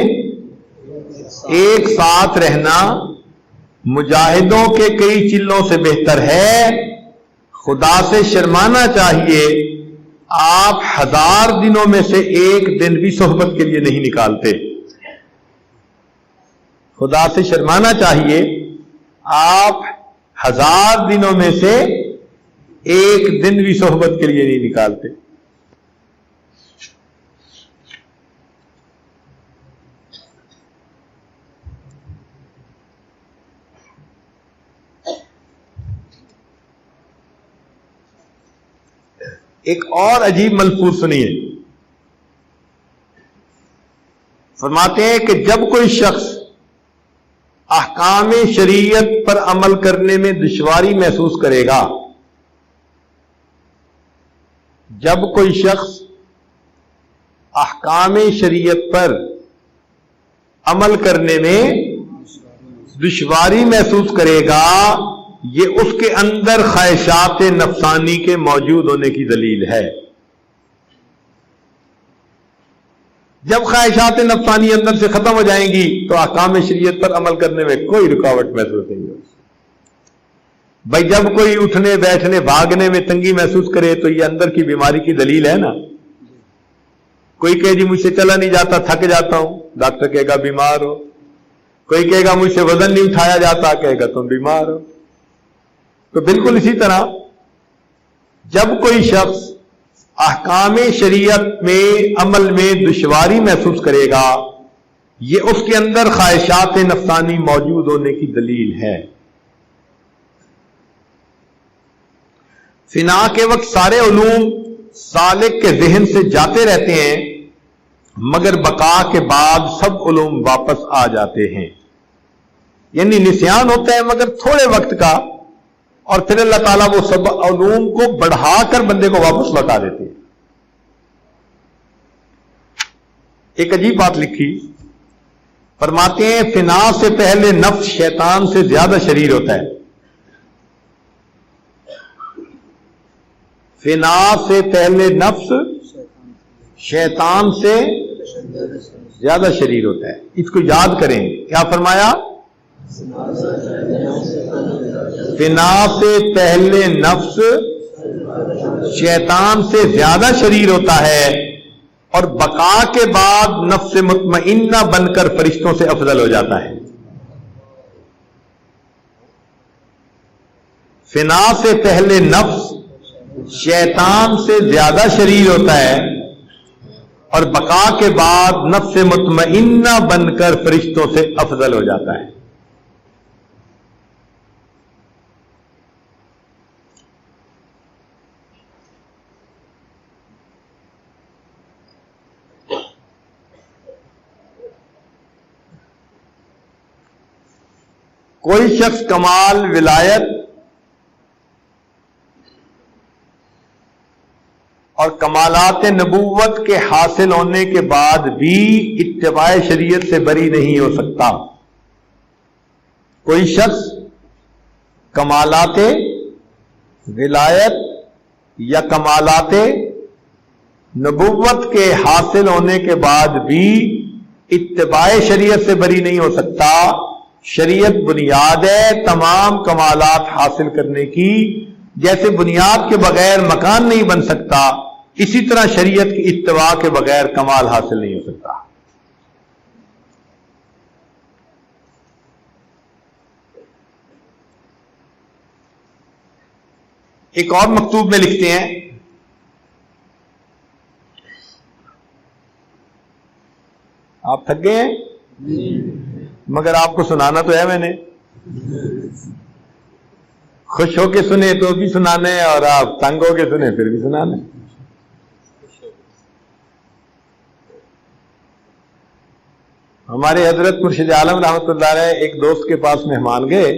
Speaker 1: ایک ساتھ رہنا مجاہدوں کے کئی چلوں سے بہتر ہے۔ خدا سے شرمانا چاہیے، آپ 1000 دنوں میں سے ایک دن بھی صحبت کے لیے نہیں نکالتے۔ خدا سے شرمانا چاہیے، آپ 1000 دنوں میں سے ایک دن بھی صحبت کے لیے نہیں نکالتے۔ ایک اور عجیب ملفوظ سنیے، فرماتے ہیں کہ جب کوئی شخص احکام شریعت پر عمل کرنے میں دشواری محسوس کرے گا، جب کوئی شخص احکام شریعت پر عمل کرنے میں دشواری محسوس کرے گا، یہ اس کے اندر خواہشات نفسانی کے موجود ہونے کی دلیل ہے۔ جب خواہشات نفسانی اندر سے ختم ہو جائیں گی تو احکام شریعت پر عمل کرنے میں کوئی رکاوٹ محسوس نہیں ہوگی۔ بھائی جب کوئی اٹھنے بیٹھنے بھاگنے میں تنگی محسوس کرے تو یہ اندر کی بیماری کی دلیل ہے نا۔ کوئی کہے جی مجھ سے چلا نہیں جاتا، تھک جاتا ہوں، ڈاکٹر کہے گا بیمار ہو۔ کوئی کہے گا مجھ سے وزن نہیں اٹھایا جاتا، کہے گا تم بیمار ہو۔ تو بالکل اسی طرح جب کوئی شخص احکام شریعت میں عمل میں دشواری محسوس کرے گا، یہ اس کے اندر خواہشات نفسانی موجود ہونے کی دلیل ہے۔ فنا کے وقت سارے علوم سالک کے ذہن سے جاتے رہتے ہیں، مگر بقا کے بعد سب علوم واپس آ جاتے ہیں۔ یعنی نسیان ہوتا ہے مگر تھوڑے وقت کا، اور پھر اللہ تعالیٰ وہ سب علوم کو بڑھا کر بندے کو واپس لوٹا دیتے ہیں۔ ایک عجیب بات لکھی، فرماتے ہیں فنا سے پہلے نفس شیطان سے زیادہ شریر ہوتا ہے۔ فنا سے پہلے نفس شیطان سے زیادہ شریر ہوتا ہے۔ اس کو یاد کریں، کیا فرمایا؟ فنا سے پہلے نفس شیطان سے زیادہ شریر ہوتا ہے، اور بقا کے بعد نفس مطمئنہ بن کر فرشتوں سے افضل ہو جاتا ہے۔ فنا سے پہلے نفس شیطان سے زیادہ شریر ہوتا ہے، اور بقا کے بعد نفس مطمئنہ بن کر فرشتوں سے افضل ہو جاتا ہے۔ کوئی شخص کمال ولایت اور کمالات نبوت کے حاصل ہونے کے بعد بھی اتباع شریعت سے بری نہیں ہو سکتا۔ کوئی شخص کمالات ولایت یا کمالات نبوت کے حاصل ہونے کے بعد بھی اتباع شریعت سے بری نہیں ہو سکتا۔ شریعت بنیاد ہے تمام کمالات حاصل کرنے کی۔ جیسے بنیاد کے بغیر مکان نہیں بن سکتا، اسی طرح شریعت کی اتباع کے بغیر کمال حاصل نہیں ہو سکتا۔ ایک اور مکتوب میں لکھتے ہیں، آپ تھک گئے ہیں؟ مگر آپ کو سنانا تو ہے، میں نے خوش ہو کے سنے تو بھی سنانے، اور آپ تنگ ہو کے سنے پھر بھی سنانے۔ ہمارے حضرت مرشد عالم رحمۃ اللہ علیہ ایک دوست کے پاس مہمان گئے،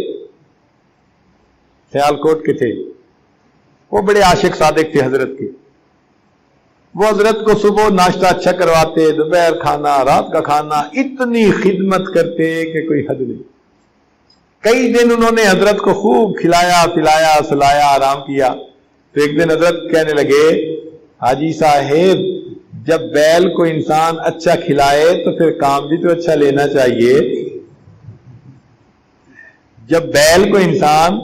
Speaker 1: سیال کوٹ کے تھے، وہ بڑے عاشق صادق تھے حضرت کے. وہ حضرت کو صبح ناشتہ اچھا کرواتے، دوپہر کھانا، رات کا کھانا، اتنی خدمت کرتے کہ کوئی حد نہیں. کئی دن انہوں نے حضرت کو خوب کھلایا پلایا سلایا، آرام کیا. تو ایک دن حضرت کہنے لگے، حاجی صاحب جب بیل کو انسان اچھا کھلائے تو پھر کام بھی تو اچھا لینا چاہیے. جب بیل کو انسان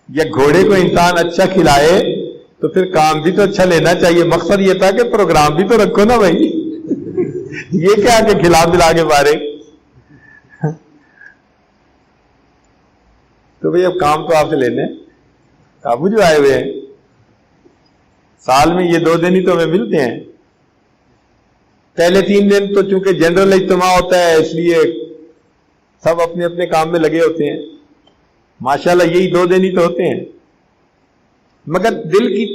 Speaker 1: یا گھوڑے کو انسان اچھا کھلائے تو پھر کام بھی تو اچھا لینا چاہیے. مقصد یہ تھا کہ پروگرام بھی تو رکھو نا بھائی. یہ کیا کہ کھلا پلا کے بارے. تو بھائی اب کام تو آپ سے لینے، آپ جو آئے ہوئے ہیں، سال میں یہ 2 دن ہی تو ہمیں ملتے ہیں. پہلے 3 دن تو چونکہ جنرل اجتماع ہوتا ہے اس لیے سب اپنے اپنے کام میں لگے ہوتے ہیں. ماشاءاللہ یہی 2 دن ہی تو ہوتے ہیں. مگر دل کی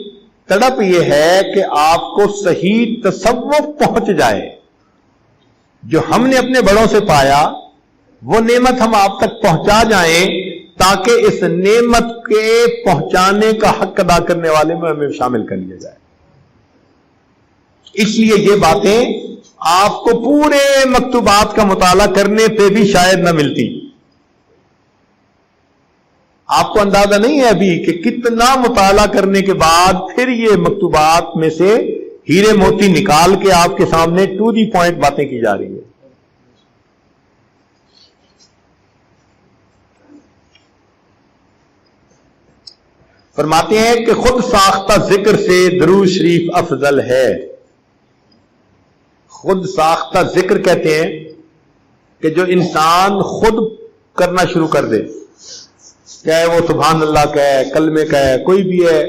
Speaker 1: تڑپ یہ ہے کہ آپ کو صحیح تصور پہنچ جائے، جو ہم نے اپنے بڑوں سے پایا وہ نعمت ہم آپ تک پہنچا جائیں، تاکہ اس نعمت کے پہنچانے کا حق ادا کرنے والے میں ہمیں شامل کر لیا جائے. اس لیے یہ باتیں آپ کو پورے مکتوبات کا مطالعہ کرنے پہ بھی شاید نہ ملتی. آپ کو اندازہ نہیں ہے ابھی کہ کتنا مطالعہ کرنے کے بعد پھر یہ مکتوبات میں سے ہیرے موتی نکال کے آپ کے سامنے ٹو دی پوائنٹ باتیں کی جا رہی ہیں. فرماتے ہیں کہ خود ساختہ ذکر سے درود شریف افضل ہے. خود ساختہ ذکر کہتے ہیں کہ جو انسان خود کرنا شروع کر دے، چاہے وہ سبحان اللہ کا ہے، کلمے کا ہے، کوئی بھی ہے،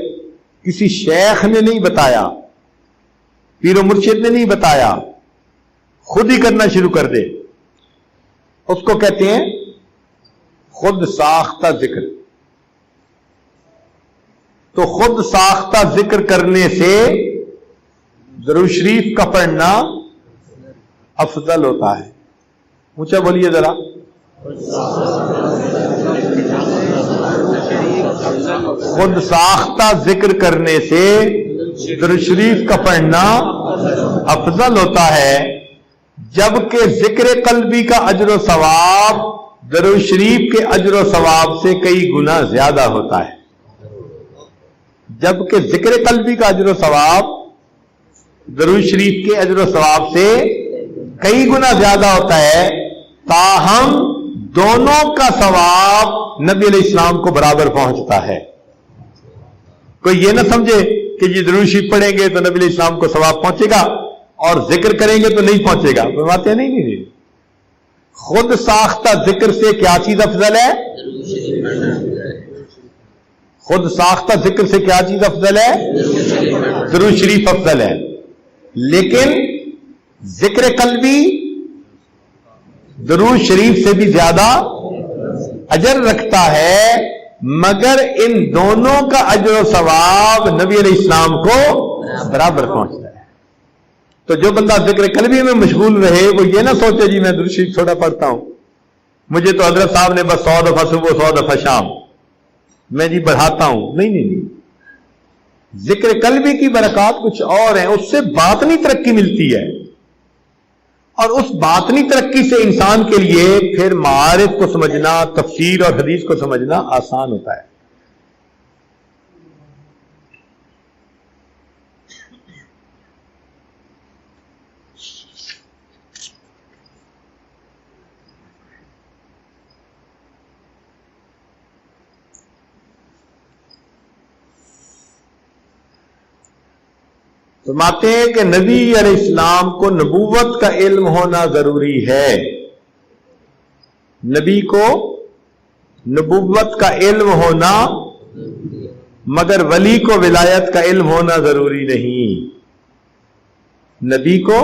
Speaker 1: کسی شیخ نے نہیں بتایا، پیر و مرشد نے نہیں بتایا، خود ہی کرنا شروع کر دے، اس کو کہتے ہیں خود ساختہ ذکر. تو خود ساختہ ذکر کرنے سے درود شریف کا پڑھنا افضل ہوتا ہے. اونچا بولیے ذرا. خود ساختہ ذکر کرنے سے درود شریف کا پڑھنا افضل ہوتا ہے، جبکہ ذکر قلبی کا اجر و ثواب درود شریف کے اجر و ثواب سے کئی گنا زیادہ ہوتا ہے. جبکہ ذکر قلبی کا اجر و ثواب درود شریف کے اجر و ثواب سے کئی گنا زیادہ ہوتا ہے، تاہم دونوں کا ثواب نبی علیہ السلام کو برابر پہنچتا ہے. کوئی یہ نہ سمجھے کہ یہ درود شریف پڑھیں گے تو نبی علیہ السلام کو ثواب پہنچے گا اور ذکر کریں گے تو نہیں پہنچے گا. فرماتے ہیں نہیں. خود ساختہ ذکر سے کیا چیز افضل ہے؟ خود ساختہ ذکر سے کیا چیز افضل ہے؟ درود شریف افضل ہے. لیکن ذکر قلبی درود شریف سے بھی زیادہ اجر رکھتا ہے، مگر ان دونوں کا اجر و ثواب نبی علیہ السلام کو برابر پہنچتا ہے. تو جو بندہ ذکر قلبی میں مشغول رہے وہ یہ نہ سوچے جی میں درود شریف تھوڑا پڑھتا ہوں، مجھے تو حضرت صاحب نے بس 100 دفعہ صبح 100 دفعہ شام، میں جی بڑھاتا ہوں. نہیں. ذکر قلبی کی برکات کچھ اور ہیں، اس سے باطنی ترقی ملتی ہے، اور اس باطنی ترقی سے انسان کے لیے پھر معارف کو سمجھنا، تفسیر اور حدیث کو سمجھنا آسان ہوتا ہے. فرماتے ہیں کہ نبی علیہ السلام کو نبوت کا علم ہونا ضروری ہے. نبی کو نبوت کا علم ہونا، مگر ولی کو ولایت کا علم ہونا ضروری نہیں. نبی کو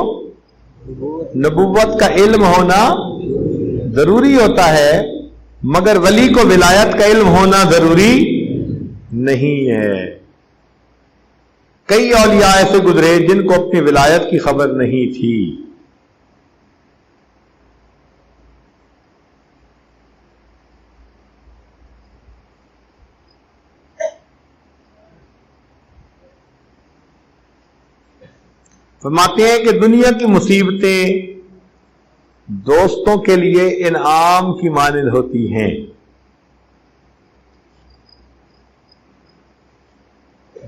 Speaker 1: نبوت کا علم ہونا ضروری ہوتا ہے، مگر ولی کو ولایت کا علم ہونا ضروری نہیں ہے. کئی اولیاء ایسے گزرے جن کو اپنی ولایت کی خبر نہیں تھی. فرماتے ہیں کہ دنیا کی مصیبتیں دوستوں کے لیے انعام کی مانند ہوتی ہیں،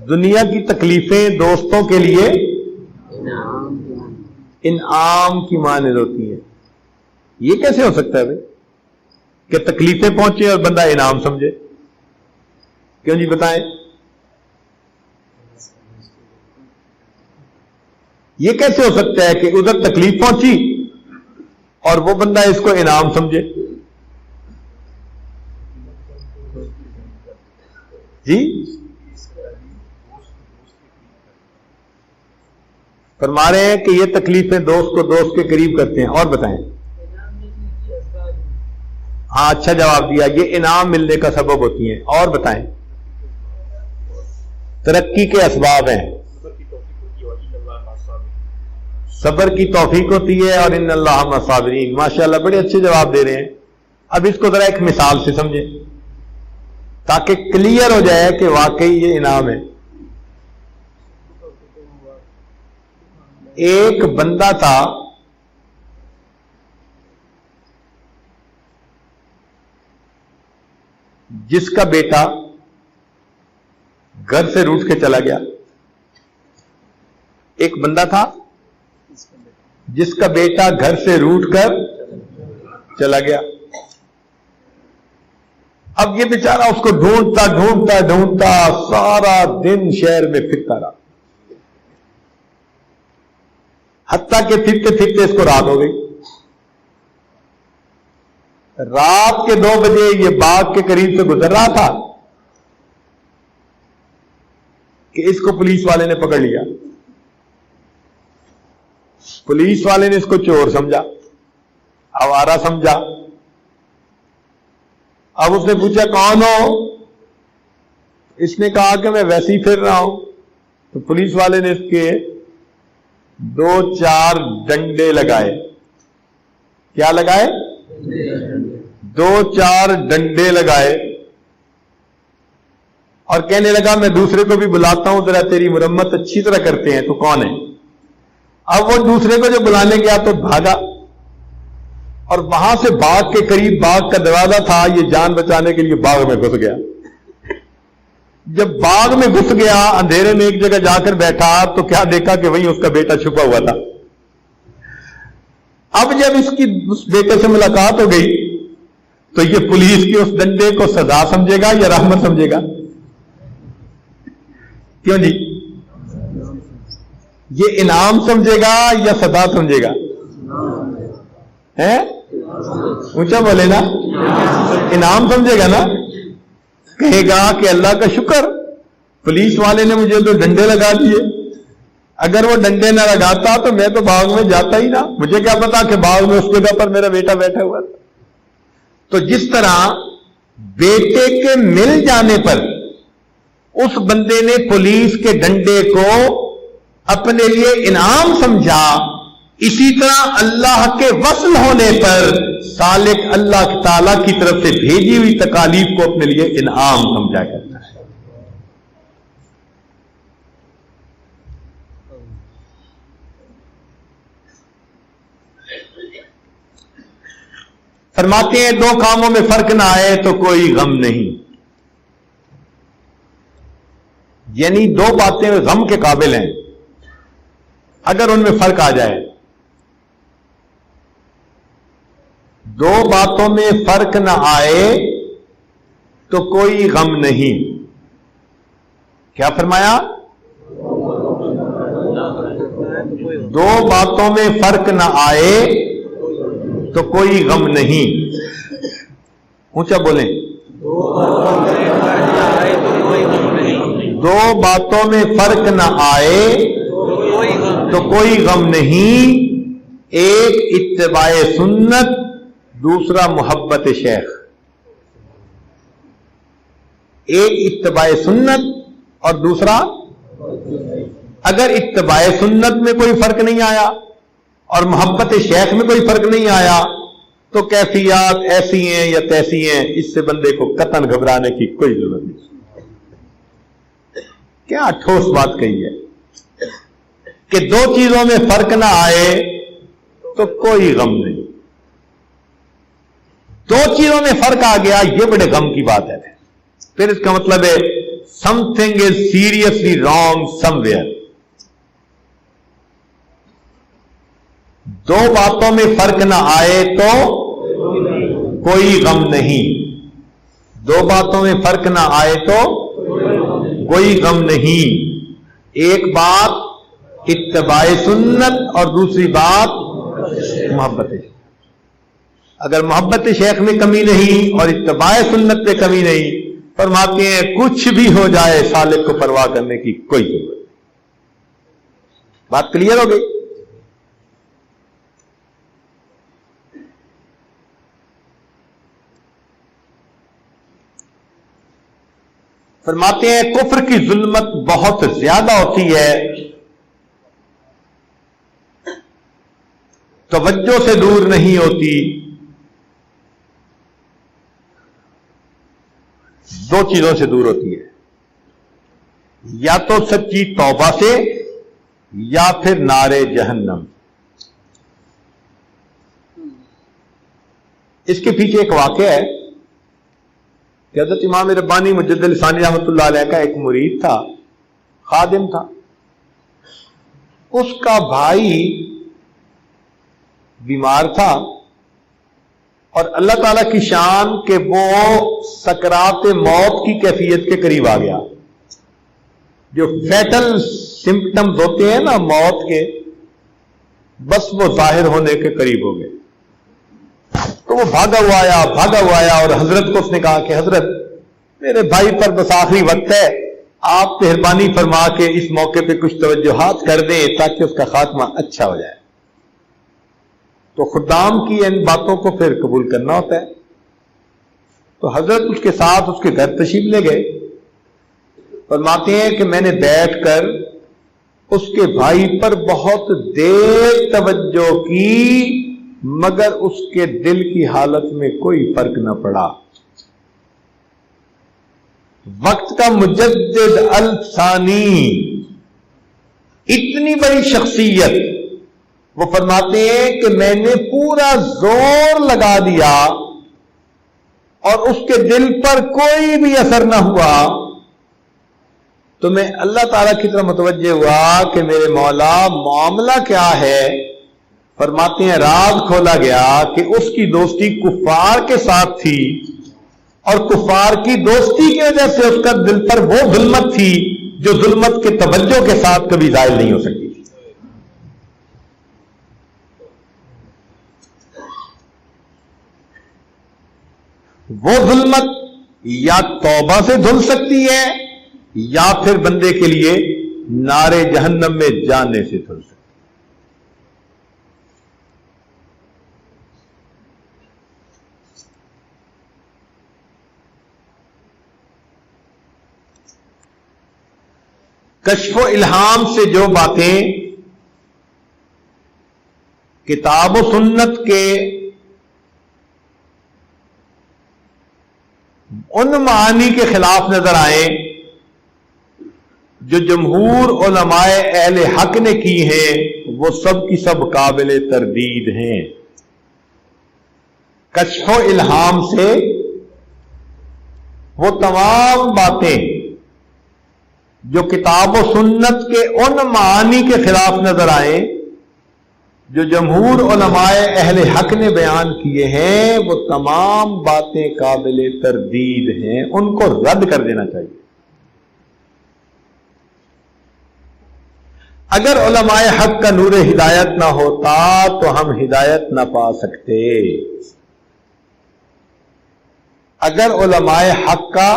Speaker 1: دنیا کی تکلیفیں دوستوں کے لیے انعام کی مانند ہوتی ہیں۔ یہ کیسے ہو سکتا ہے بھائی کہ تکلیفیں پہنچے اور بندہ انعام سمجھے؟ کیوں جی بتائیں، یہ کیسے ہو سکتا ہے کہ ادھر تکلیف پہنچی اور وہ بندہ اس کو انعام سمجھے؟ جی فرما رہے ہیں کہ یہ تکلیفیں دوست کو دوست کے قریب کرتے ہیں۔ اور بتائیں۔ ہاں اچھا جواب دیا، یہ انعام ملنے کا سبب ہوتی ہیں۔ اور بتائیں۔ ترقی کے اسباب ہیں، صبر کی توفیق ہوتی ہے، اور ان اللہ مع الصابرین۔ ماشاءاللہ بڑے اچھے جواب دے رہے ہیں۔ اب اس کو ذرا ایک مثال سے سمجھیں تاکہ کلیئر ہو جائے کہ واقعی یہ انعام ہے۔ ایک بندہ تھا جس کا بیٹا گھر سے روٹھ کے چلا گیا۔ ایک بندہ تھا جس کا بیٹا گھر سے روٹھ کر چلا گیا۔ اب یہ بیچارہ اس کو ڈھونڈتا ڈھونڈتا ڈھونڈتا سارا دن شہر میں پھرتا رہا، حتیٰ کہ پھرتے پھرتے اس کو رات ہو گئی۔ رات کے 2 بجے یہ باغ کے قریب سے گزر رہا تھا کہ اس کو پولیس والے نے پکڑ لیا۔ پولیس والے نے اس کو چور سمجھا، آوارہ سمجھا۔ اب اس نے پوچھا کون ہو؟ اس نے کہا کہ میں ویسے ہی پھر رہا ہوں۔ تو پولیس والے نے اس کے 2-4 ڈنڈے لگائے۔ کیا لگائے؟ 2-4 ڈنڈے لگائے، اور کہنے لگا میں دوسرے کو بھی بلاتا ہوں، ذرا تیری مرمت اچھی طرح کرتے ہیں، تو کون ہے؟ اب وہ دوسرے کو جو بلانے گیا تو بھاگا، اور وہاں سے باغ کے قریب باغ کا دروازہ تھا، یہ جان بچانے کے لیے باغ میں گھس گیا۔ جب باغ میں گھس گیا، اندھیرے میں ایک جگہ جا کر بیٹھا تو کیا دیکھا کہ وہیں اس کا بیٹا چھپا ہوا تھا۔ اب جب اس بیٹے سے ملاقات ہو گئی تو یہ پولیس کے اس ڈنڈے کو سزا سمجھے گا یا رحمت سمجھے گا؟ کیوں جی؟ یہ انعام سمجھے گا یا سزا سمجھے گا؟ اونچا بولے نا، انعام سمجھے گا نا۔ کہے گا کہ اللہ کا شکر، پولیس والے نے مجھے تو ڈنڈے لگا دیے، اگر وہ ڈنڈے نہ لگاتا تو میں تو باغ میں جاتا ہی نہ، مجھے کیا پتا کہ باغ میں اس جگہ پر میرا بیٹا بیٹھا ہوا تھا۔ تو جس طرح بیٹے کے مل جانے پر اس بندے نے پولیس کے ڈنڈے کو اپنے لیے انعام سمجھا، اسی طرح اللہ کے وصل ہونے پر سالک اللہ تعالی کی طرف سے بھیجی ہوئی تکالیف کو اپنے لیے انعام سمجھا کرتا ہے۔ فرماتے ہیں 2 کاموں میں فرق نہ آئے تو کوئی غم نہیں، یعنی 2 باتیں غم کے قابل ہیں، اگر ان میں فرق آ جائے۔ 2 باتوں میں فرق نہ آئے تو کوئی غم نہیں۔ کیا فرمایا؟ 2 باتوں میں فرق نہ آئے تو کوئی غم نہیں۔ اونچا بولیں۔ 2 باتوں میں فرق نہ آئے تو کوئی غم نہیں، ایک اتباع سنت، دوسرا محبت شیخ۔ ایک اتباع سنت اور دوسرا، اگر اتباع سنت میں کوئی فرق نہیں آیا اور محبت شیخ میں کوئی فرق نہیں آیا تو کیفیات ایسی ہیں یا تیسی ہیں، اس سے بندے کو قطعاً گھبرانے کی کوئی ضرورت نہیں۔ کیا ٹھوس بات کہی ہے۔ کہ دو چیزوں میں فرق نہ آئے تو کوئی غم نہیں. دو چیزوں میں فرق آ گیا یہ بڑے غم کی بات ہے. پھر اس کا مطلب ہے something is seriously wrong somewhere. دو باتوں میں فرق نہ آئے تو کوئی غم نہیں. دو باتوں میں فرق نہ آئے تو کوئی غم نہیں. ایک بات اتباع سنت اور دوسری بات محبت شیخ. اگر محبت شیخ میں کمی نہیں اور اتباع سنت میں کمی نہیں، فرماتے ہیں کچھ بھی ہو جائے سالک کو پرواہ کرنے کی کوئی ضرورت نہیں. بات کلیئر ہو گئی؟ فرماتے ہیں کفر کی ظلمت بہت زیادہ ہوتی ہے توجہ سے دور نہیں ہوتی. دو چیزوں سے دور ہوتی ہے، یا تو سچی توبہ سے یا پھر نارے جہنم. اس کے پیچھے ایک واقعہ ہے کہ حضرت امام ربانی مجدد لسانی رحمۃ اللہ علیہ کا ایک مرید تھا، خادم تھا. اس کا بھائی بیمار تھا اور اللہ تعالی کی شان کہ وہ سکرات موت کی کیفیت کے قریب آ گیا. جو فیٹل سمپٹمز ہوتے ہیں نا موت کے، بس وہ ظاہر ہونے کے قریب ہو گئے. تو وہ بھاگا ہوا آیا اور حضرت کو اس نے کہا کہ حضرت میرے بھائی پر بس آخری وقت ہے، آپ مہربانی فرما کے اس موقع پہ کچھ توجہات کر دیں تاکہ اس کا خاتمہ اچھا ہو جائے. تو خدام کی ان باتوں کو پھر قبول کرنا ہوتا ہے. تو حضرت اس کے ساتھ اس کے گھر تشریف لے گئے. فرماتے ہیں کہ میں نے بیٹھ کر اس کے بھائی پر بہت دیر توجہ کی مگر اس کے دل کی حالت میں کوئی فرق نہ پڑا. وقت کا مجدد الثانی، اتنی بڑی شخصیت، وہ فرماتے ہیں کہ میں نے پورا زور لگا دیا اور اس کے دل پر کوئی بھی اثر نہ ہوا. تو میں اللہ تعالیٰ کی طرف متوجہ ہوا کہ میرے مولا معاملہ کیا ہے. فرماتے ہیں راز کھولا گیا کہ اس کی دوستی کفار کے ساتھ تھی اور کفار کی دوستی کی وجہ سے اس کا دل پر وہ ظلمت تھی جو ظلمت کے توجہ کے ساتھ کبھی ظاہر نہیں ہو سکتی. وہ ظلمت یا توبہ سے دھل سکتی ہے یا پھر بندے کے لیے نارے جہنم میں جانے سے دھل سکتی ہے. کشف و الہام سے جو باتیں کتاب و سنت کے ان معانی کے خلاف نظر آئیں جو جمہور علماء اہل حق نے کی ہیں، وہ سب کی سب قابل تردید ہیں. کشف و الہام سے وہ تمام باتیں جو کتاب و سنت کے ان معانی کے خلاف نظر آئیں جو جمہور علماء اہل حق نے بیان کیے ہیں، وہ تمام باتیں قابل تردید ہیں، ان کو رد کر دینا چاہیے. اگر علماء حق کا نور ہدایت نہ ہوتا تو ہم ہدایت نہ پا سکتے. اگر علماء حق کا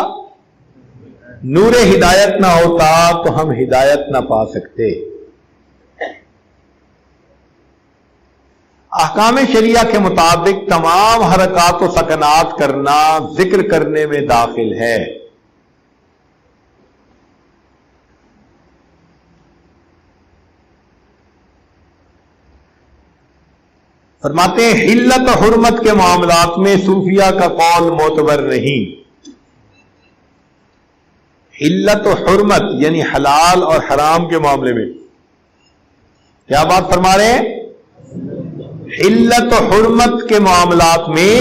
Speaker 1: نور ہدایت نہ ہوتا تو ہم ہدایت نہ پا سکتے. احکام شریعہ کے مطابق تمام حرکات و سکنات کرنا ذکر کرنے میں داخل ہے. فرماتے ہیں حلت و حرمت کے معاملات میں صوفیہ کا قول معتبر نہیں. حلت و حرمت یعنی حلال اور حرام کے معاملے میں کیا بات فرما رہے ہیں؟ علت و حرمت کے معاملات میں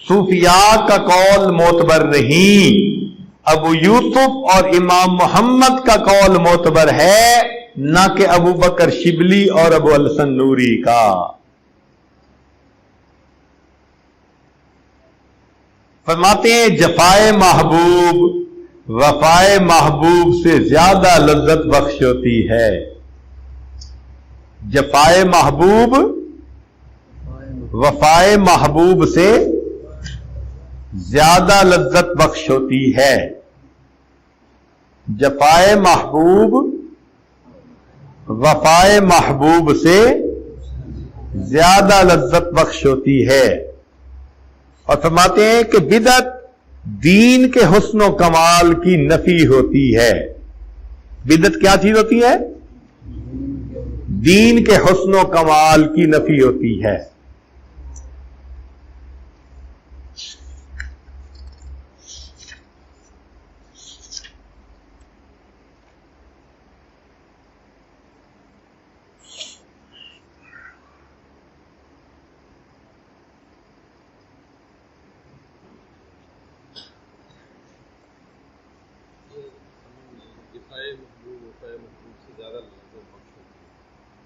Speaker 1: صوفیاء کا قول معتبر نہیں، ابو یوسف اور امام محمد کا قول معتبر ہے، نہ کہ ابو بکر شبلی اور ابو الحسن نوری کا۔ فرماتے ہیں جفائے محبوب وفائے محبوب سے زیادہ لذت بخش ہوتی ہے۔ جفائے محبوب وفائے محبوب سے زیادہ لذت بخش ہوتی ہے۔ جفائے محبوب وفائے محبوب سے زیادہ لذت بخش ہوتی ہے۔ اور فرماتے ہیں کہ بدعت دین کے حسن و کمال کی نفی ہوتی ہے۔ بدعت کیا چیز ہوتی ہے؟ دین کے حسن و کمال کی نفی ہوتی ہے۔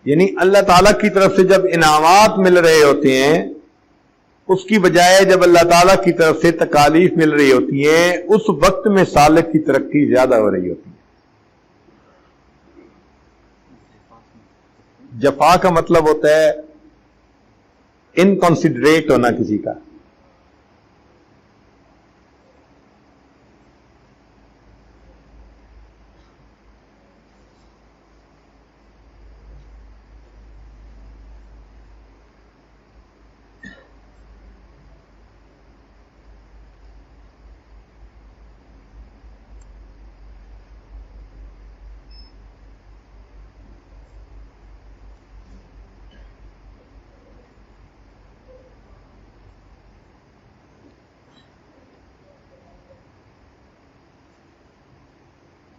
Speaker 1: یعنی اللہ تعالیٰ کی طرف سے جب انعامات مل رہے ہوتے ہیں، اس کی بجائے جب اللہ تعالیٰ کی طرف سے تکالیف مل رہی ہوتی ہیں، اس وقت میں سالک کی ترقی زیادہ ہو رہی ہوتی ہے۔ جفا کا مطلب ہوتا ہے انکنسیڈریٹ ہونا کسی کا۔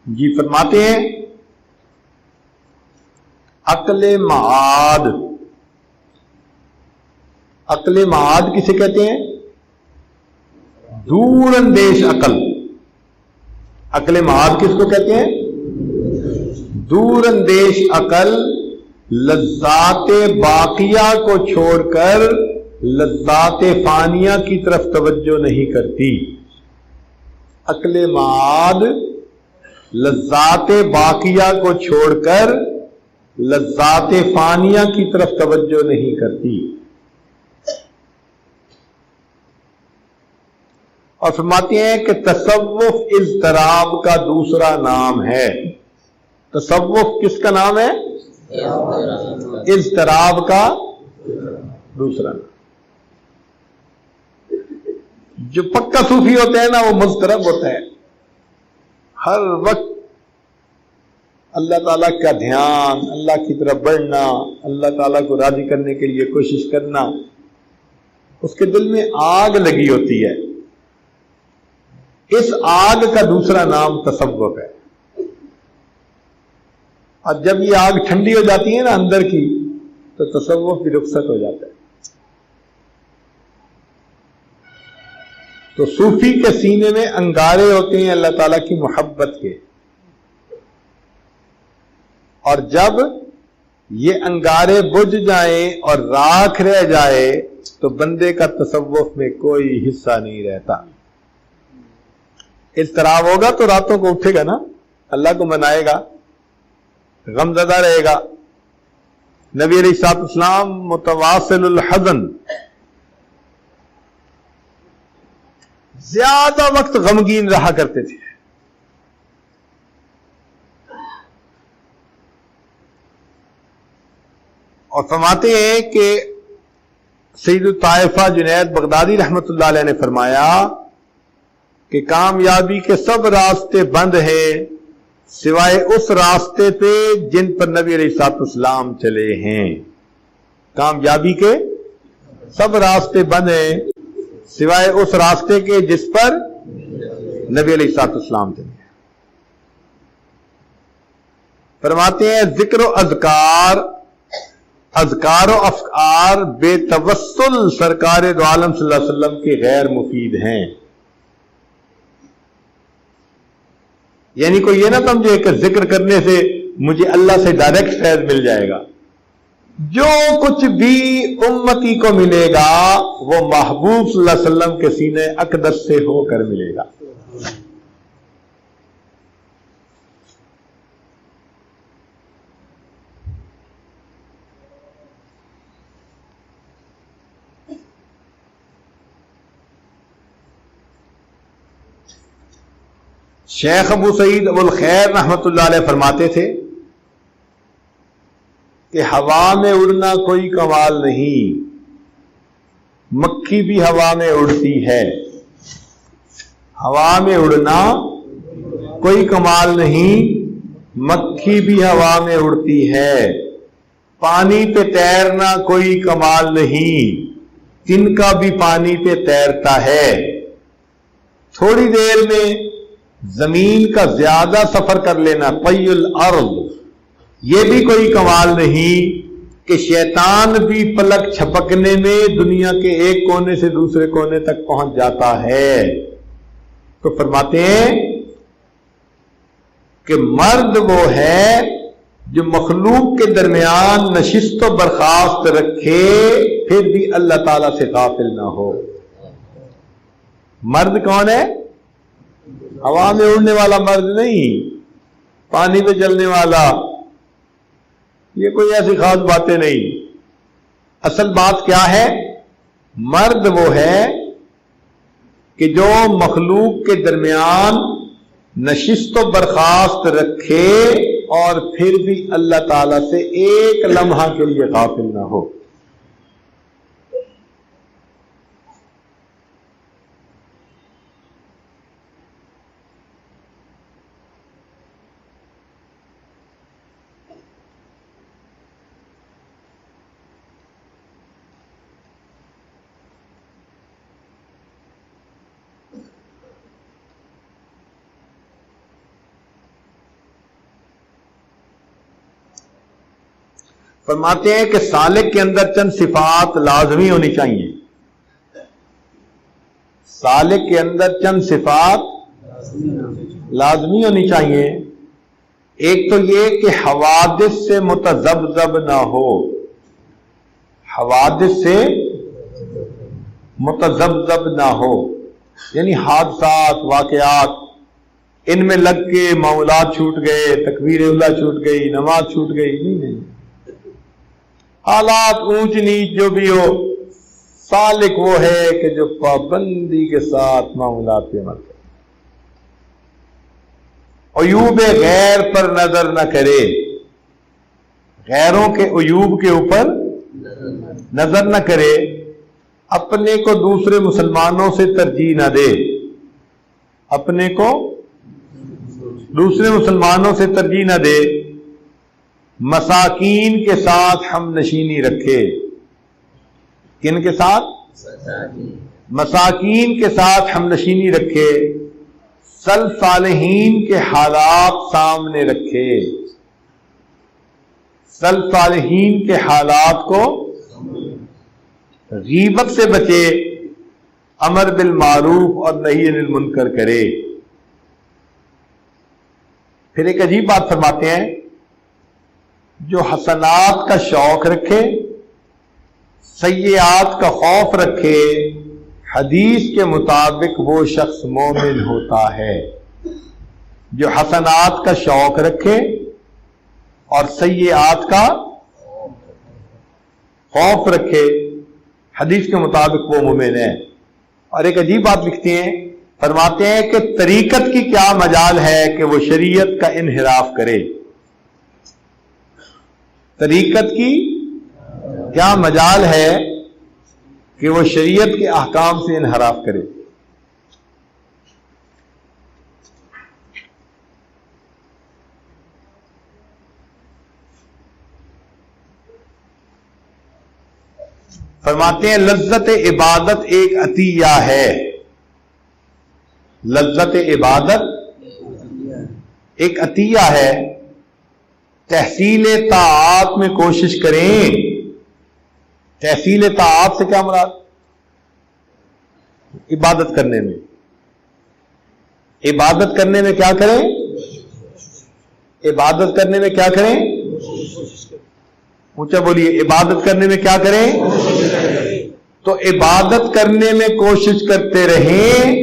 Speaker 1: جی فرماتے ہیں عقل معاد۔ عقل معاد کسے کہتے ہیں؟ دور اندیش عقل۔ عقل معاد کس کو کہتے ہیں؟ دور اندیش عقل لذات باقیہ کو چھوڑ کر لذات فانیہ کی طرف توجہ نہیں کرتی۔ عقل معاد لذات باقیہ کو چھوڑ کر لذات فانیہ کی طرف توجہ نہیں کرتی۔ اور فرماتے ہیں کہ تصوف اضطراب کا دوسرا نام ہے۔ تصوف کس کا نام ہے؟ اضطراب کا دوسرا نام۔ جو پکا صوفی ہوتے ہیں نا وہ مضطرب ہوتا ہے، ہر وقت اللہ تعالیٰ کا دھیان، اللہ کی طرف بڑھنا، اللہ تعالیٰ کو راضی کرنے کے لیے کوشش کرنا، اس کے دل میں آگ لگی ہوتی ہے۔ اس آگ کا دوسرا نام تصوف ہے۔ اور جب یہ آگ ٹھنڈی ہو جاتی ہے نا اندر کی، تو تصوف بھی رخصت ہو جاتا ہے۔ تو صوفی کے سینے میں انگارے ہوتے ہیں اللہ تعالیٰ کی محبت کے، اور جب یہ انگارے بجھ جائیں اور راکھ رہ جائے تو بندے کا تصوف میں کوئی حصہ نہیں رہتا۔ اضطراب ہوگا تو راتوں کو اٹھے گا نا، اللہ کو منائے گا، غم زدہ رہے گا۔ نبی علیہ الصلوۃ والسلام متواصل الحزن، زیادہ وقت غمگین رہا کرتے تھے۔ اور فرماتے ہیں کہ سید الطائفہ جنید بغدادی رحمت اللہ علیہ نے فرمایا کہ کامیابی کے سب راستے بند ہیں سوائے اس راستے پہ جن پر نبی علیہ الصلوۃ والسلام چلے ہیں۔ کامیابی کے سب راستے بند ہیں سوائے اس راستے کے جس پر نبی علیہ الصلوۃ والسلام چلے ہیں۔ فرماتے ہیں ذکر و اذکار و افکار بے توسل سرکار دو عالم صلی اللہ علیہ وسلم کے غیر مفید ہیں. یعنی کوئی یہ نہ سمجھے کہ ذکر کرنے سے مجھے اللہ سے ڈائریکٹ فیض مل جائے گا. جو کچھ بھی امتی کو ملے گا وہ محبوب صلی اللہ علیہ وسلم کے سینے اقدس سے ہو کر ملے گا. شیخ ابو سعید ابو الخیر رحمت اللہ علیہ فرماتے تھے کہ ہوا میں اڑنا کوئی کمال نہیں، مکھی بھی ہوا میں اڑتی ہے. ہوا میں اڑنا کوئی کمال نہیں، مکھی بھی ہوا میں اڑتی ہے. پانی پہ تیرنا کوئی کمال نہیں، تنکا بھی پانی پہ تیرتا ہے. تھوڑی دیر میں زمین کا زیادہ سفر کر لینا طی الارض، یہ بھی کوئی کمال نہیں کہ شیطان بھی پلک چھپکنے میں دنیا کے ایک کونے سے دوسرے کونے تک پہنچ جاتا ہے. تو فرماتے ہیں کہ مرد وہ ہے جو مخلوق کے درمیان نشست و برخاست رکھے پھر بھی اللہ تعالی سے غافل نہ ہو. مرد کون ہے؟ ہوا میں اڑنے والا مرد نہیں، پانی پہ چلنے والا، یہ کوئی ایسی خاص باتیں نہیں. اصل بات کیا ہے؟ مرد وہ ہے کہ جو مخلوق کے درمیان نشست و برخاست رکھے اور پھر بھی اللہ تعالی سے ایک لمحہ کے لیے غافل نہ ہو. فرماتے ہیں کہ سالک کے اندر چند صفات لازمی ہونی چاہیے. سالک کے اندر چند صفات لازمی ہونی چاہیے. ایک تو یہ کہ حوادث سے متذبذب نہ ہو، حوادث سے متذبذب نہ ہو، یعنی حادثات واقعات ان میں لگ کے معمولات چھوٹ گئے، تکبیر اولیٰ چھوٹ گئی، نماز چھوٹ گئی، نہیں، حالات اونچ نیچ جو بھی ہو، سالک وہ ہے کہ جو پابندی کے ساتھ معاملات پہ عمل کرے، عیوب غیر پر نظر نہ کرے، غیروں کے عیوب کے اوپر نظر نہ کرے، اپنے کو دوسرے مسلمانوں سے ترجیح نہ دے، اپنے کو دوسرے مسلمانوں سے ترجیح نہ دے، مساکین کے ساتھ ہم نشینی رکھے. کن کے ساتھ؟ مساکین کے ساتھ ہم نشینی رکھے، سلف صالحین کے حالات سامنے رکھے، سلف صالحین کے حالات کو، غیبت سے بچے، امر بالمعروف اور نہی عن المنکر کرے. پھر ایک عجیب بات فرماتے ہیں، جو حسنات کا شوق رکھے، سیئات کا خوف رکھے، حدیث کے مطابق وہ شخص مومن ہوتا ہے. جو حسنات کا شوق رکھے اور سیئات کا خوف رکھے، حدیث کے مطابق وہ مومن ہے. اور ایک عجیب بات لکھتے ہیں، فرماتے ہیں کہ طریقت کی کیا مجال ہے کہ وہ شریعت کا انحراف کرے. طریقت کی کیا مجال ہے کہ وہ شریعت کے احکام سے انحراف کرے. فرماتے ہیں لذت عبادت ایک عطیہ ہے، لذت عبادت ایک عطیہ ہے. تحصیل طاعات میں کوشش کریں. تحصیل طاعات سے کیا مراد؟ عبادت کرنے میں. عبادت کرنے میں کیا کریں؟ عبادت کرنے میں کیا کریں؟ اونچا بولیے. عبادت کرنے میں کیا کریں؟ تو عبادت کرنے میں کوشش کرتے رہیں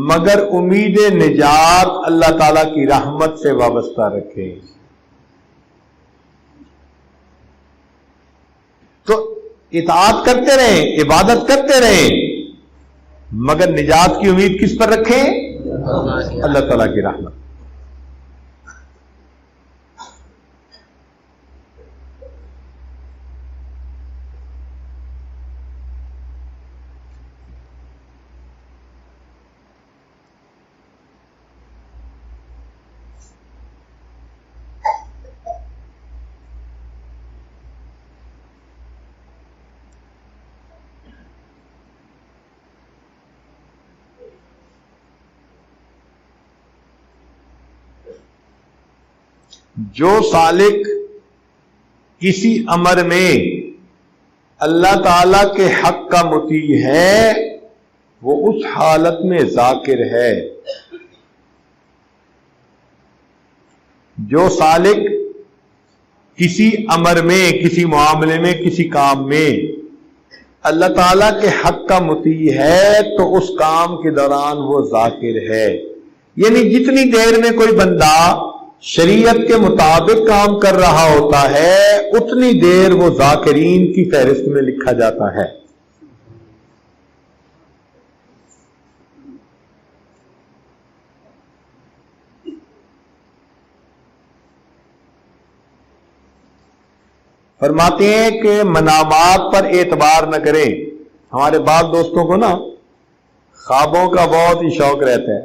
Speaker 1: مگر امید نجات اللہ تعالی کی رحمت سے وابستہ رکھیں. تو اطاعت کرتے رہیں، عبادت کرتے رہیں مگر نجات کی امید کس پر رکھیں؟ اللہ تعالی کی رحمت. جو سالک کسی امر میں اللہ تعالی کے حق کا مطیع ہے وہ اس حالت میں ذاکر ہے. جو سالک کسی امر میں، کسی معاملے میں، کسی کام میں اللہ تعالی کے حق کا مطیع ہے تو اس کام کے دوران وہ ذاکر ہے. یعنی جتنی دیر میں کوئی بندہ شریعت کے مطابق کام کر رہا ہوتا ہے اتنی دیر وہ ذاکرین کی فہرست میں لکھا جاتا ہے. فرماتے ہیں کہ منامات پر اعتبار نہ کریں. ہمارے بعض دوستوں کو نا خوابوں کا بہت ہی شوق رہتا ہے.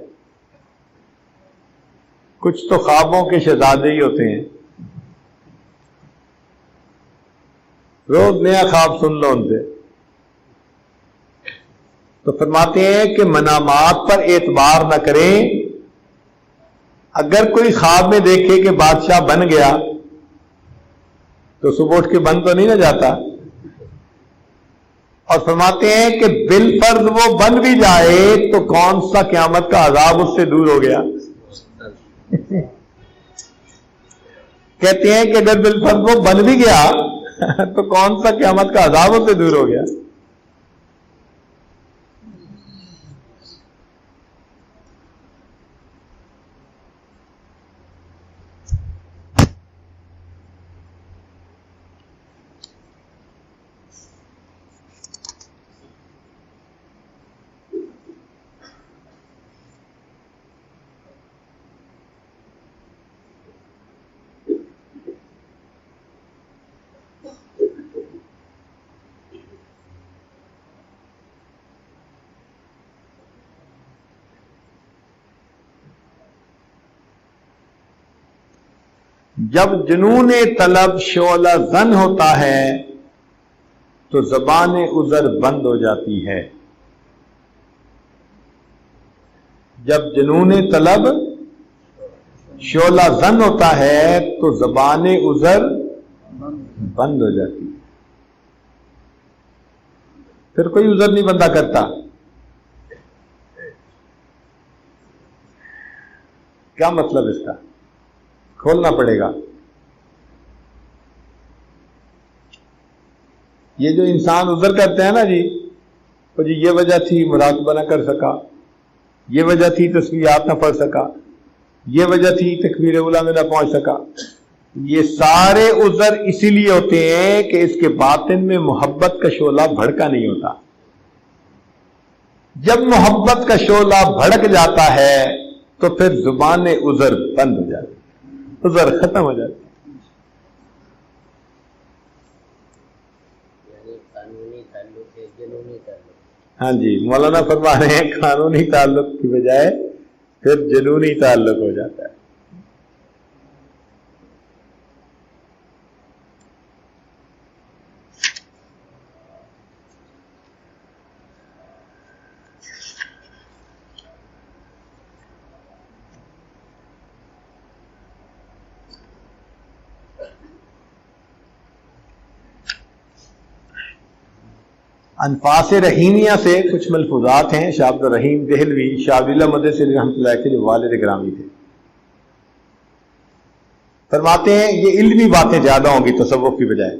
Speaker 1: کچھ تو خوابوں کے شہزادے ہی ہوتے ہیں. روز نیا خواب سن لو ان سے. تو فرماتے ہیں کہ منامات پر اعتبار نہ کریں. اگر کوئی خواب میں دیکھے کہ بادشاہ بن گیا تو صبح اٹھ کے بن تو نہیں نہ جاتا. اور فرماتے ہیں کہ بالفرض وہ بن بھی جائے تو کون سا قیامت کا عذاب اس سے دور ہو گیا. کہتے ہیں کہ اگر بالفرض وہ بن بھی گیا تو کون سا قیامت کا عذاب اس سے دور ہو گیا. جب جنون طلب شعلہ زن ہوتا ہے تو زبان عذر بند ہو جاتی ہے. جب جنون طلب شعلہ زن ہوتا ہے تو زبان عذر بند ہو جاتی ہے. پھر کوئی عذر نہیں بندہ کرتا. کیا مطلب اس کا؟ کھولنا پڑے گا. یہ جو انسان عذر کرتے ہیں نا جی یہ وجہ تھی مراقبہ نہ کر سکا، یہ وجہ تھی تسبیحات نہ پڑھ سکا، یہ وجہ تھی تکبیر اولیٰ میں نہ پہنچ سکا. یہ سارے عذر اسی لیے ہوتے ہیں کہ اس کے باطن میں محبت کا شعلہ بھڑکا نہیں ہوتا. جب محبت کا شعلہ بھڑک جاتا ہے تو پھر زبان عذر بند ہو جاتی، عذر ختم ہو جاتی. ہاں جی، مولانا فرما رہے ہیں قانونی تعلق کی بجائے پھر جنونی تعلق ہو جاتا ہے. انفاس رحیمیہ سے کچھ ملفوظات ہیں شاہ عبد الرحیم دہلوی شاہ عبداللہ مدثری رحمۃ اللہ کے جو والد گرامی تھے، فرماتے ہیں یہ علمی باتیں زیادہ ہوں گی تصوف کی بجائے.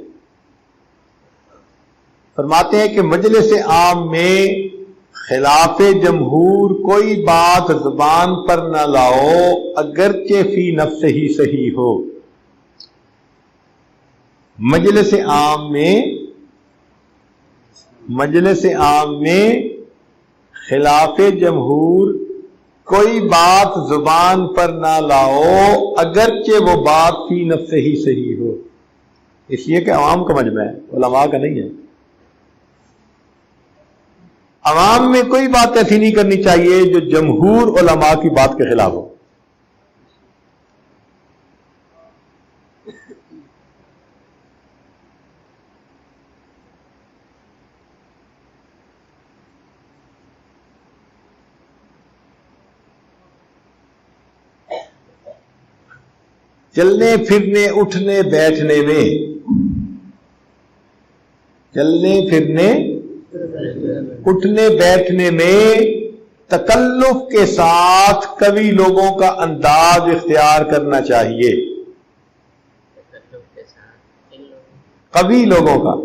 Speaker 1: فرماتے ہیں کہ مجلس عام میں خلاف جمہور کوئی بات زبان پر نہ لاؤ اگرچہ فی نفس ہی صحیح ہو. مجلس عام میں خلاف جمہور کوئی بات زبان پر نہ لاؤ اگرچہ وہ بات فی نفس ہی صحیح ہو. اس لیے کہ عوام کا مجمع ہے، علماء کا نہیں ہے. عوام میں کوئی بات ایسی نہیں کرنی چاہیے جو جمہور علماء کی بات کے خلاف ہو. چلنے پھرنے اٹھنے بیٹھنے میں تکلف کے ساتھ قوی لوگوں کا انداز اختیار کرنا چاہیے. قوی لوگوں کا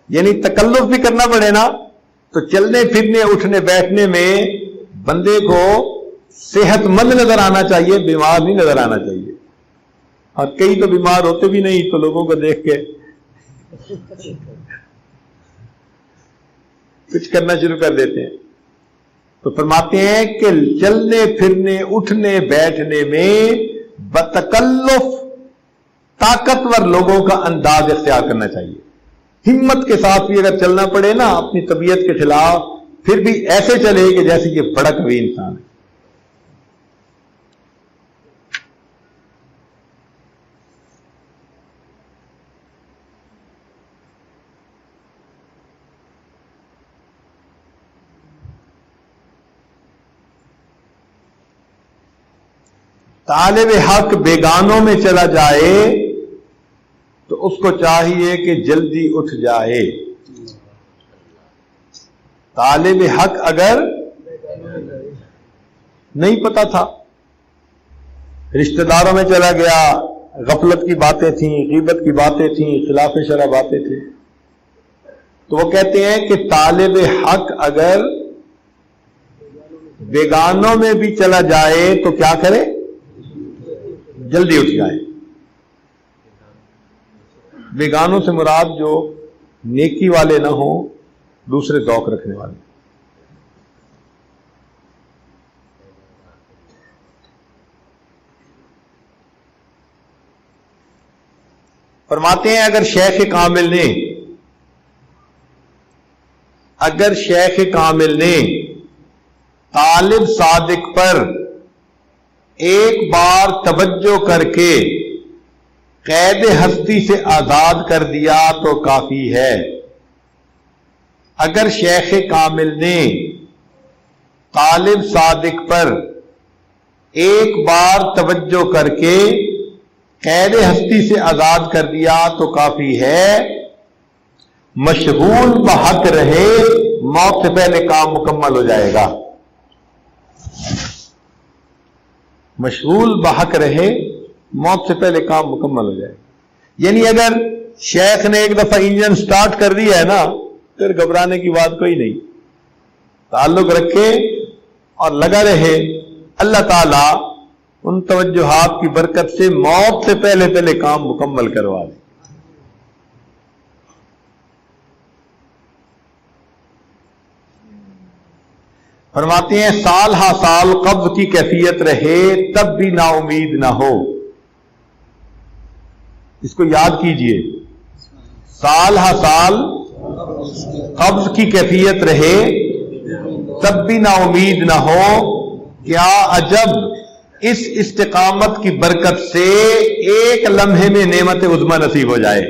Speaker 1: یعنی تکلف بھی کرنا پڑے نا، تو چلنے پھرنے اٹھنے بیٹھنے میں بندے کو صحت مند نظر آنا چاہیے، بیمار نہیں نظر آنا چاہیے. اور کئی تو بیمار ہوتے بھی نہیں، تو لوگوں کو دیکھ کے کچھ کرنا شروع کر دیتے ہیں. تو فرماتے ہیں کہ چلنے پھرنے اٹھنے بیٹھنے میں بتکلف طاقتور لوگوں کا انداز اختیار کرنا چاہیے. ہمت کے ساتھ بھی اگر چلنا پڑے نا اپنی طبیعت کے خلاف، پھر بھی ایسے چلے کہ جیسے یہ بڑا قوی انسان ہے. طالب حق بیگانوں میں چلا جائے تو اس کو چاہیے کہ جلدی اٹھ جائے. طالب حق اگر نہیں پتا تھا، رشتہ داروں میں چلا گیا، غفلت کی باتیں تھیں، غیبت کی باتیں تھیں، خلاف شرع باتیں تھیں، تو وہ کہتے ہیں کہ طالب حق اگر بیگانوں میں بھی چلا جائے تو کیا کرے؟ جلدی اٹھ جائے. بیگانوں سے مراد جو نیکی والے نہ ہوں، دوسرے ذوق رکھنے والے. فرماتے ہیں اگر شیخ کامل نے طالب صادق پر ایک بار توجہ کر کے قید ہستی سے آزاد کر دیا تو کافی ہے. اگر شیخ کامل نے طالب صادق پر ایک بار توجہ کر کے قید ہستی سے آزاد کر دیا تو کافی ہے. مشغول بحق رہے، موت سے پہلے کام مکمل ہو جائے گا. مشغول بحق رہے، موت سے پہلے کام مکمل ہو جائے. یعنی اگر شیخ نے ایک دفعہ انجن سٹارٹ کر دیا ہے نا، پھر گھبرانے کی بات کوئی نہیں. تعلق رکھے اور لگا رہے. اللہ تعالیٰ ان توجہات کی برکت سے موت سے پہلے کام مکمل کروا دے. فرماتے ہیں سال ہا سال قبض کی کیفیت رہے تب بھی نا امید نہ ہو. اس کو یاد کیجئے، سال ہا سال قبض کی کیفیت رہے تب بھی نا امید نہ ہو. کیا عجب اس استقامت کی برکت سے ایک لمحے میں نعمت عظمی نصیب ہو جائے.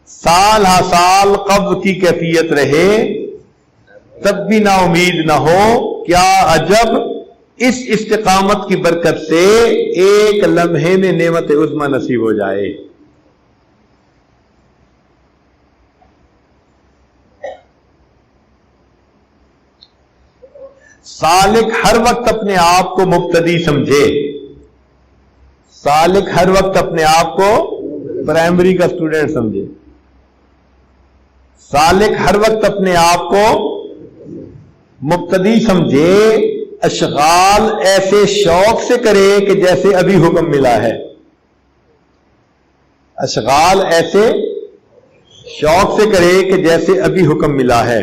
Speaker 1: سال ہا سال قبض کی کیفیت رہے تب بھی نا امید نہ ہو. کیا عجب اس استقامت کی برکت سے ایک لمحے میں نعمت عظمی نصیب ہو جائے. سالک ہر وقت اپنے آپ کو مبتدی سمجھے. سالک ہر وقت اپنے آپ کو پرائمری کا اسٹوڈنٹ سمجھے. سالک ہر وقت اپنے آپ کو مبتدی سمجھے. اشغال ایسے شوق سے کرے کہ جیسے ابھی حکم ملا ہے. اشغال ایسے شوق سے کرے کہ جیسے ابھی حکم ملا ہے.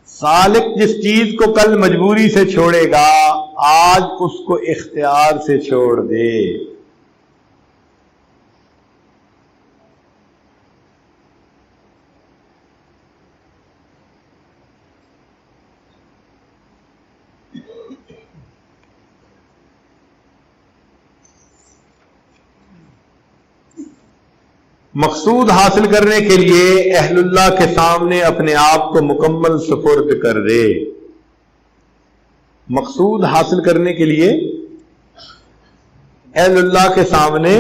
Speaker 1: سالک جس چیز کو کل مجبوری سے چھوڑے گا آج اس کو اختیار سے چھوڑ دے. مقصود حاصل کرنے کے لیے اہل اللہ کے سامنے اپنے آپ کو مکمل سپرد کر دے. مقصود حاصل کرنے کے لیے اہل اللہ کے سامنے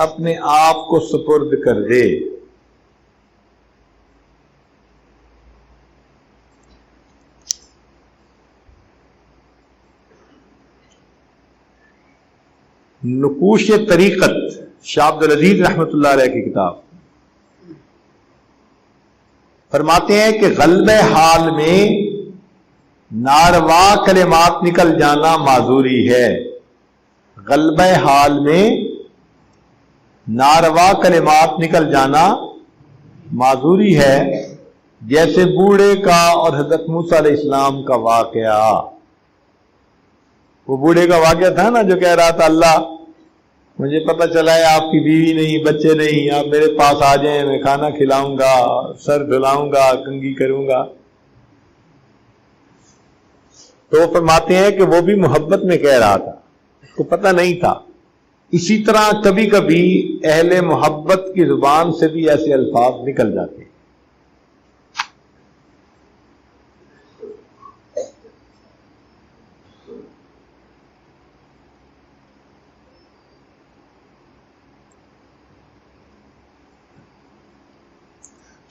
Speaker 1: اپنے آپ کو سپرد کر دے. نقوش طریقت شاہ عبد العزیز رحمۃ اللہ علیہ کی کتاب فرماتے ہیں کہ غلبہ حال میں ناروا کلمات نکل جانا معذوری ہے. غلبہ حال میں ناروا کلمات نکل جانا معذوری ہے. جیسے بوڑھے کا اور حضرت موسیٰ علیہ السلام کا واقعہ. وہ بوڑھے کا واقعہ تھا نا جو کہہ رہا تھا اللہ مجھے پتہ چلا ہے آپ کی بیوی نہیں بچے نہیں, آپ میرے پاس آ جائیں میں کھانا کھلاؤں گا سر دھلاؤں گا کنگھی کروں گا. تو وہ فرماتے ہیں کہ وہ بھی محبت میں کہہ رہا تھا, اس کو پتہ نہیں تھا. اسی طرح کبھی کبھی اہل محبت کی زبان سے بھی ایسے الفاظ نکل جاتے ہیں.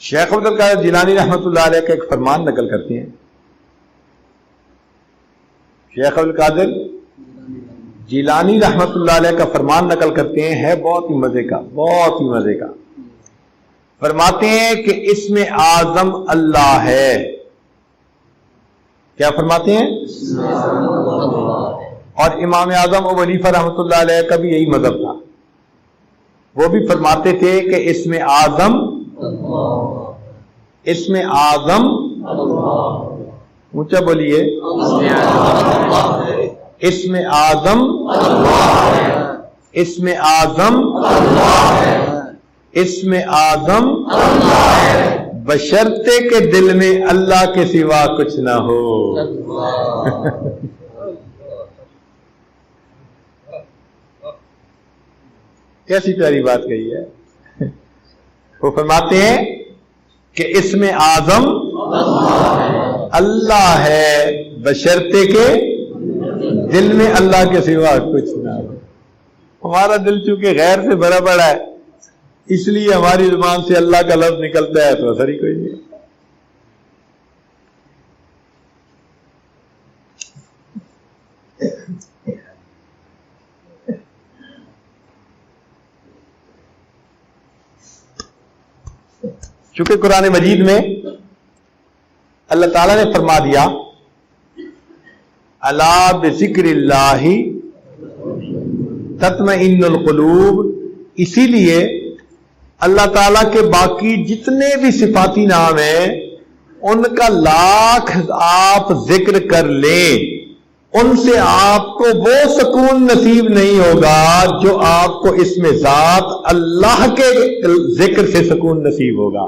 Speaker 1: شیخ عبد القادر جیلانی رحمۃ اللہ علیہ کا ایک فرمان نقل کرتے ہیں. شیخ عبد القادر جیلانی رحمۃ اللہ علیہ کا فرمان نقل کرتے ہیں, ہے بہت ہی مزے کا, بہت ہی مزے کا. فرماتے ہیں کہ اسم اعظم اللہ ہے. کیا فرماتے ہیں؟ اور امام اعظم ابو حنیفہ رحمۃ اللہ علیہ کا بھی یہی مذہب تھا. وہ بھی فرماتے تھے کہ اسم اعظم اسم اعظم اونچا بولیے اسم اعظم اسم اعظم اسم اعظم بشرطے کے دل میں اللہ کے سوا کچھ نہ ہو. کیسی پیاری بات کہی ہے. وہ فرماتے ہیں کہ اسم اعظم اللہ ہے بشرطے کے دل میں اللہ کے سوا کچھ نہ ہو. ہمارا دل چونکہ غیر سے بھرا پڑا ہے اس لیے ہماری زبان سے اللہ کا لفظ نکلتا ہے تو اثر ہی کوئی نہیں. چونکہ قرآن مجید میں اللہ تعالیٰ نے فرما دیا الا بذکر اللہ تطمئن القلوب, اسی لیے اللہ تعالیٰ کے باقی جتنے بھی صفاتی نام ہیں ان کا لاکھ آپ ذکر کر لیں, ان سے آپ کو وہ سکون نصیب نہیں ہوگا جو آپ کو اس میں ذات اللہ کے ذکر سے سکون نصیب ہوگا.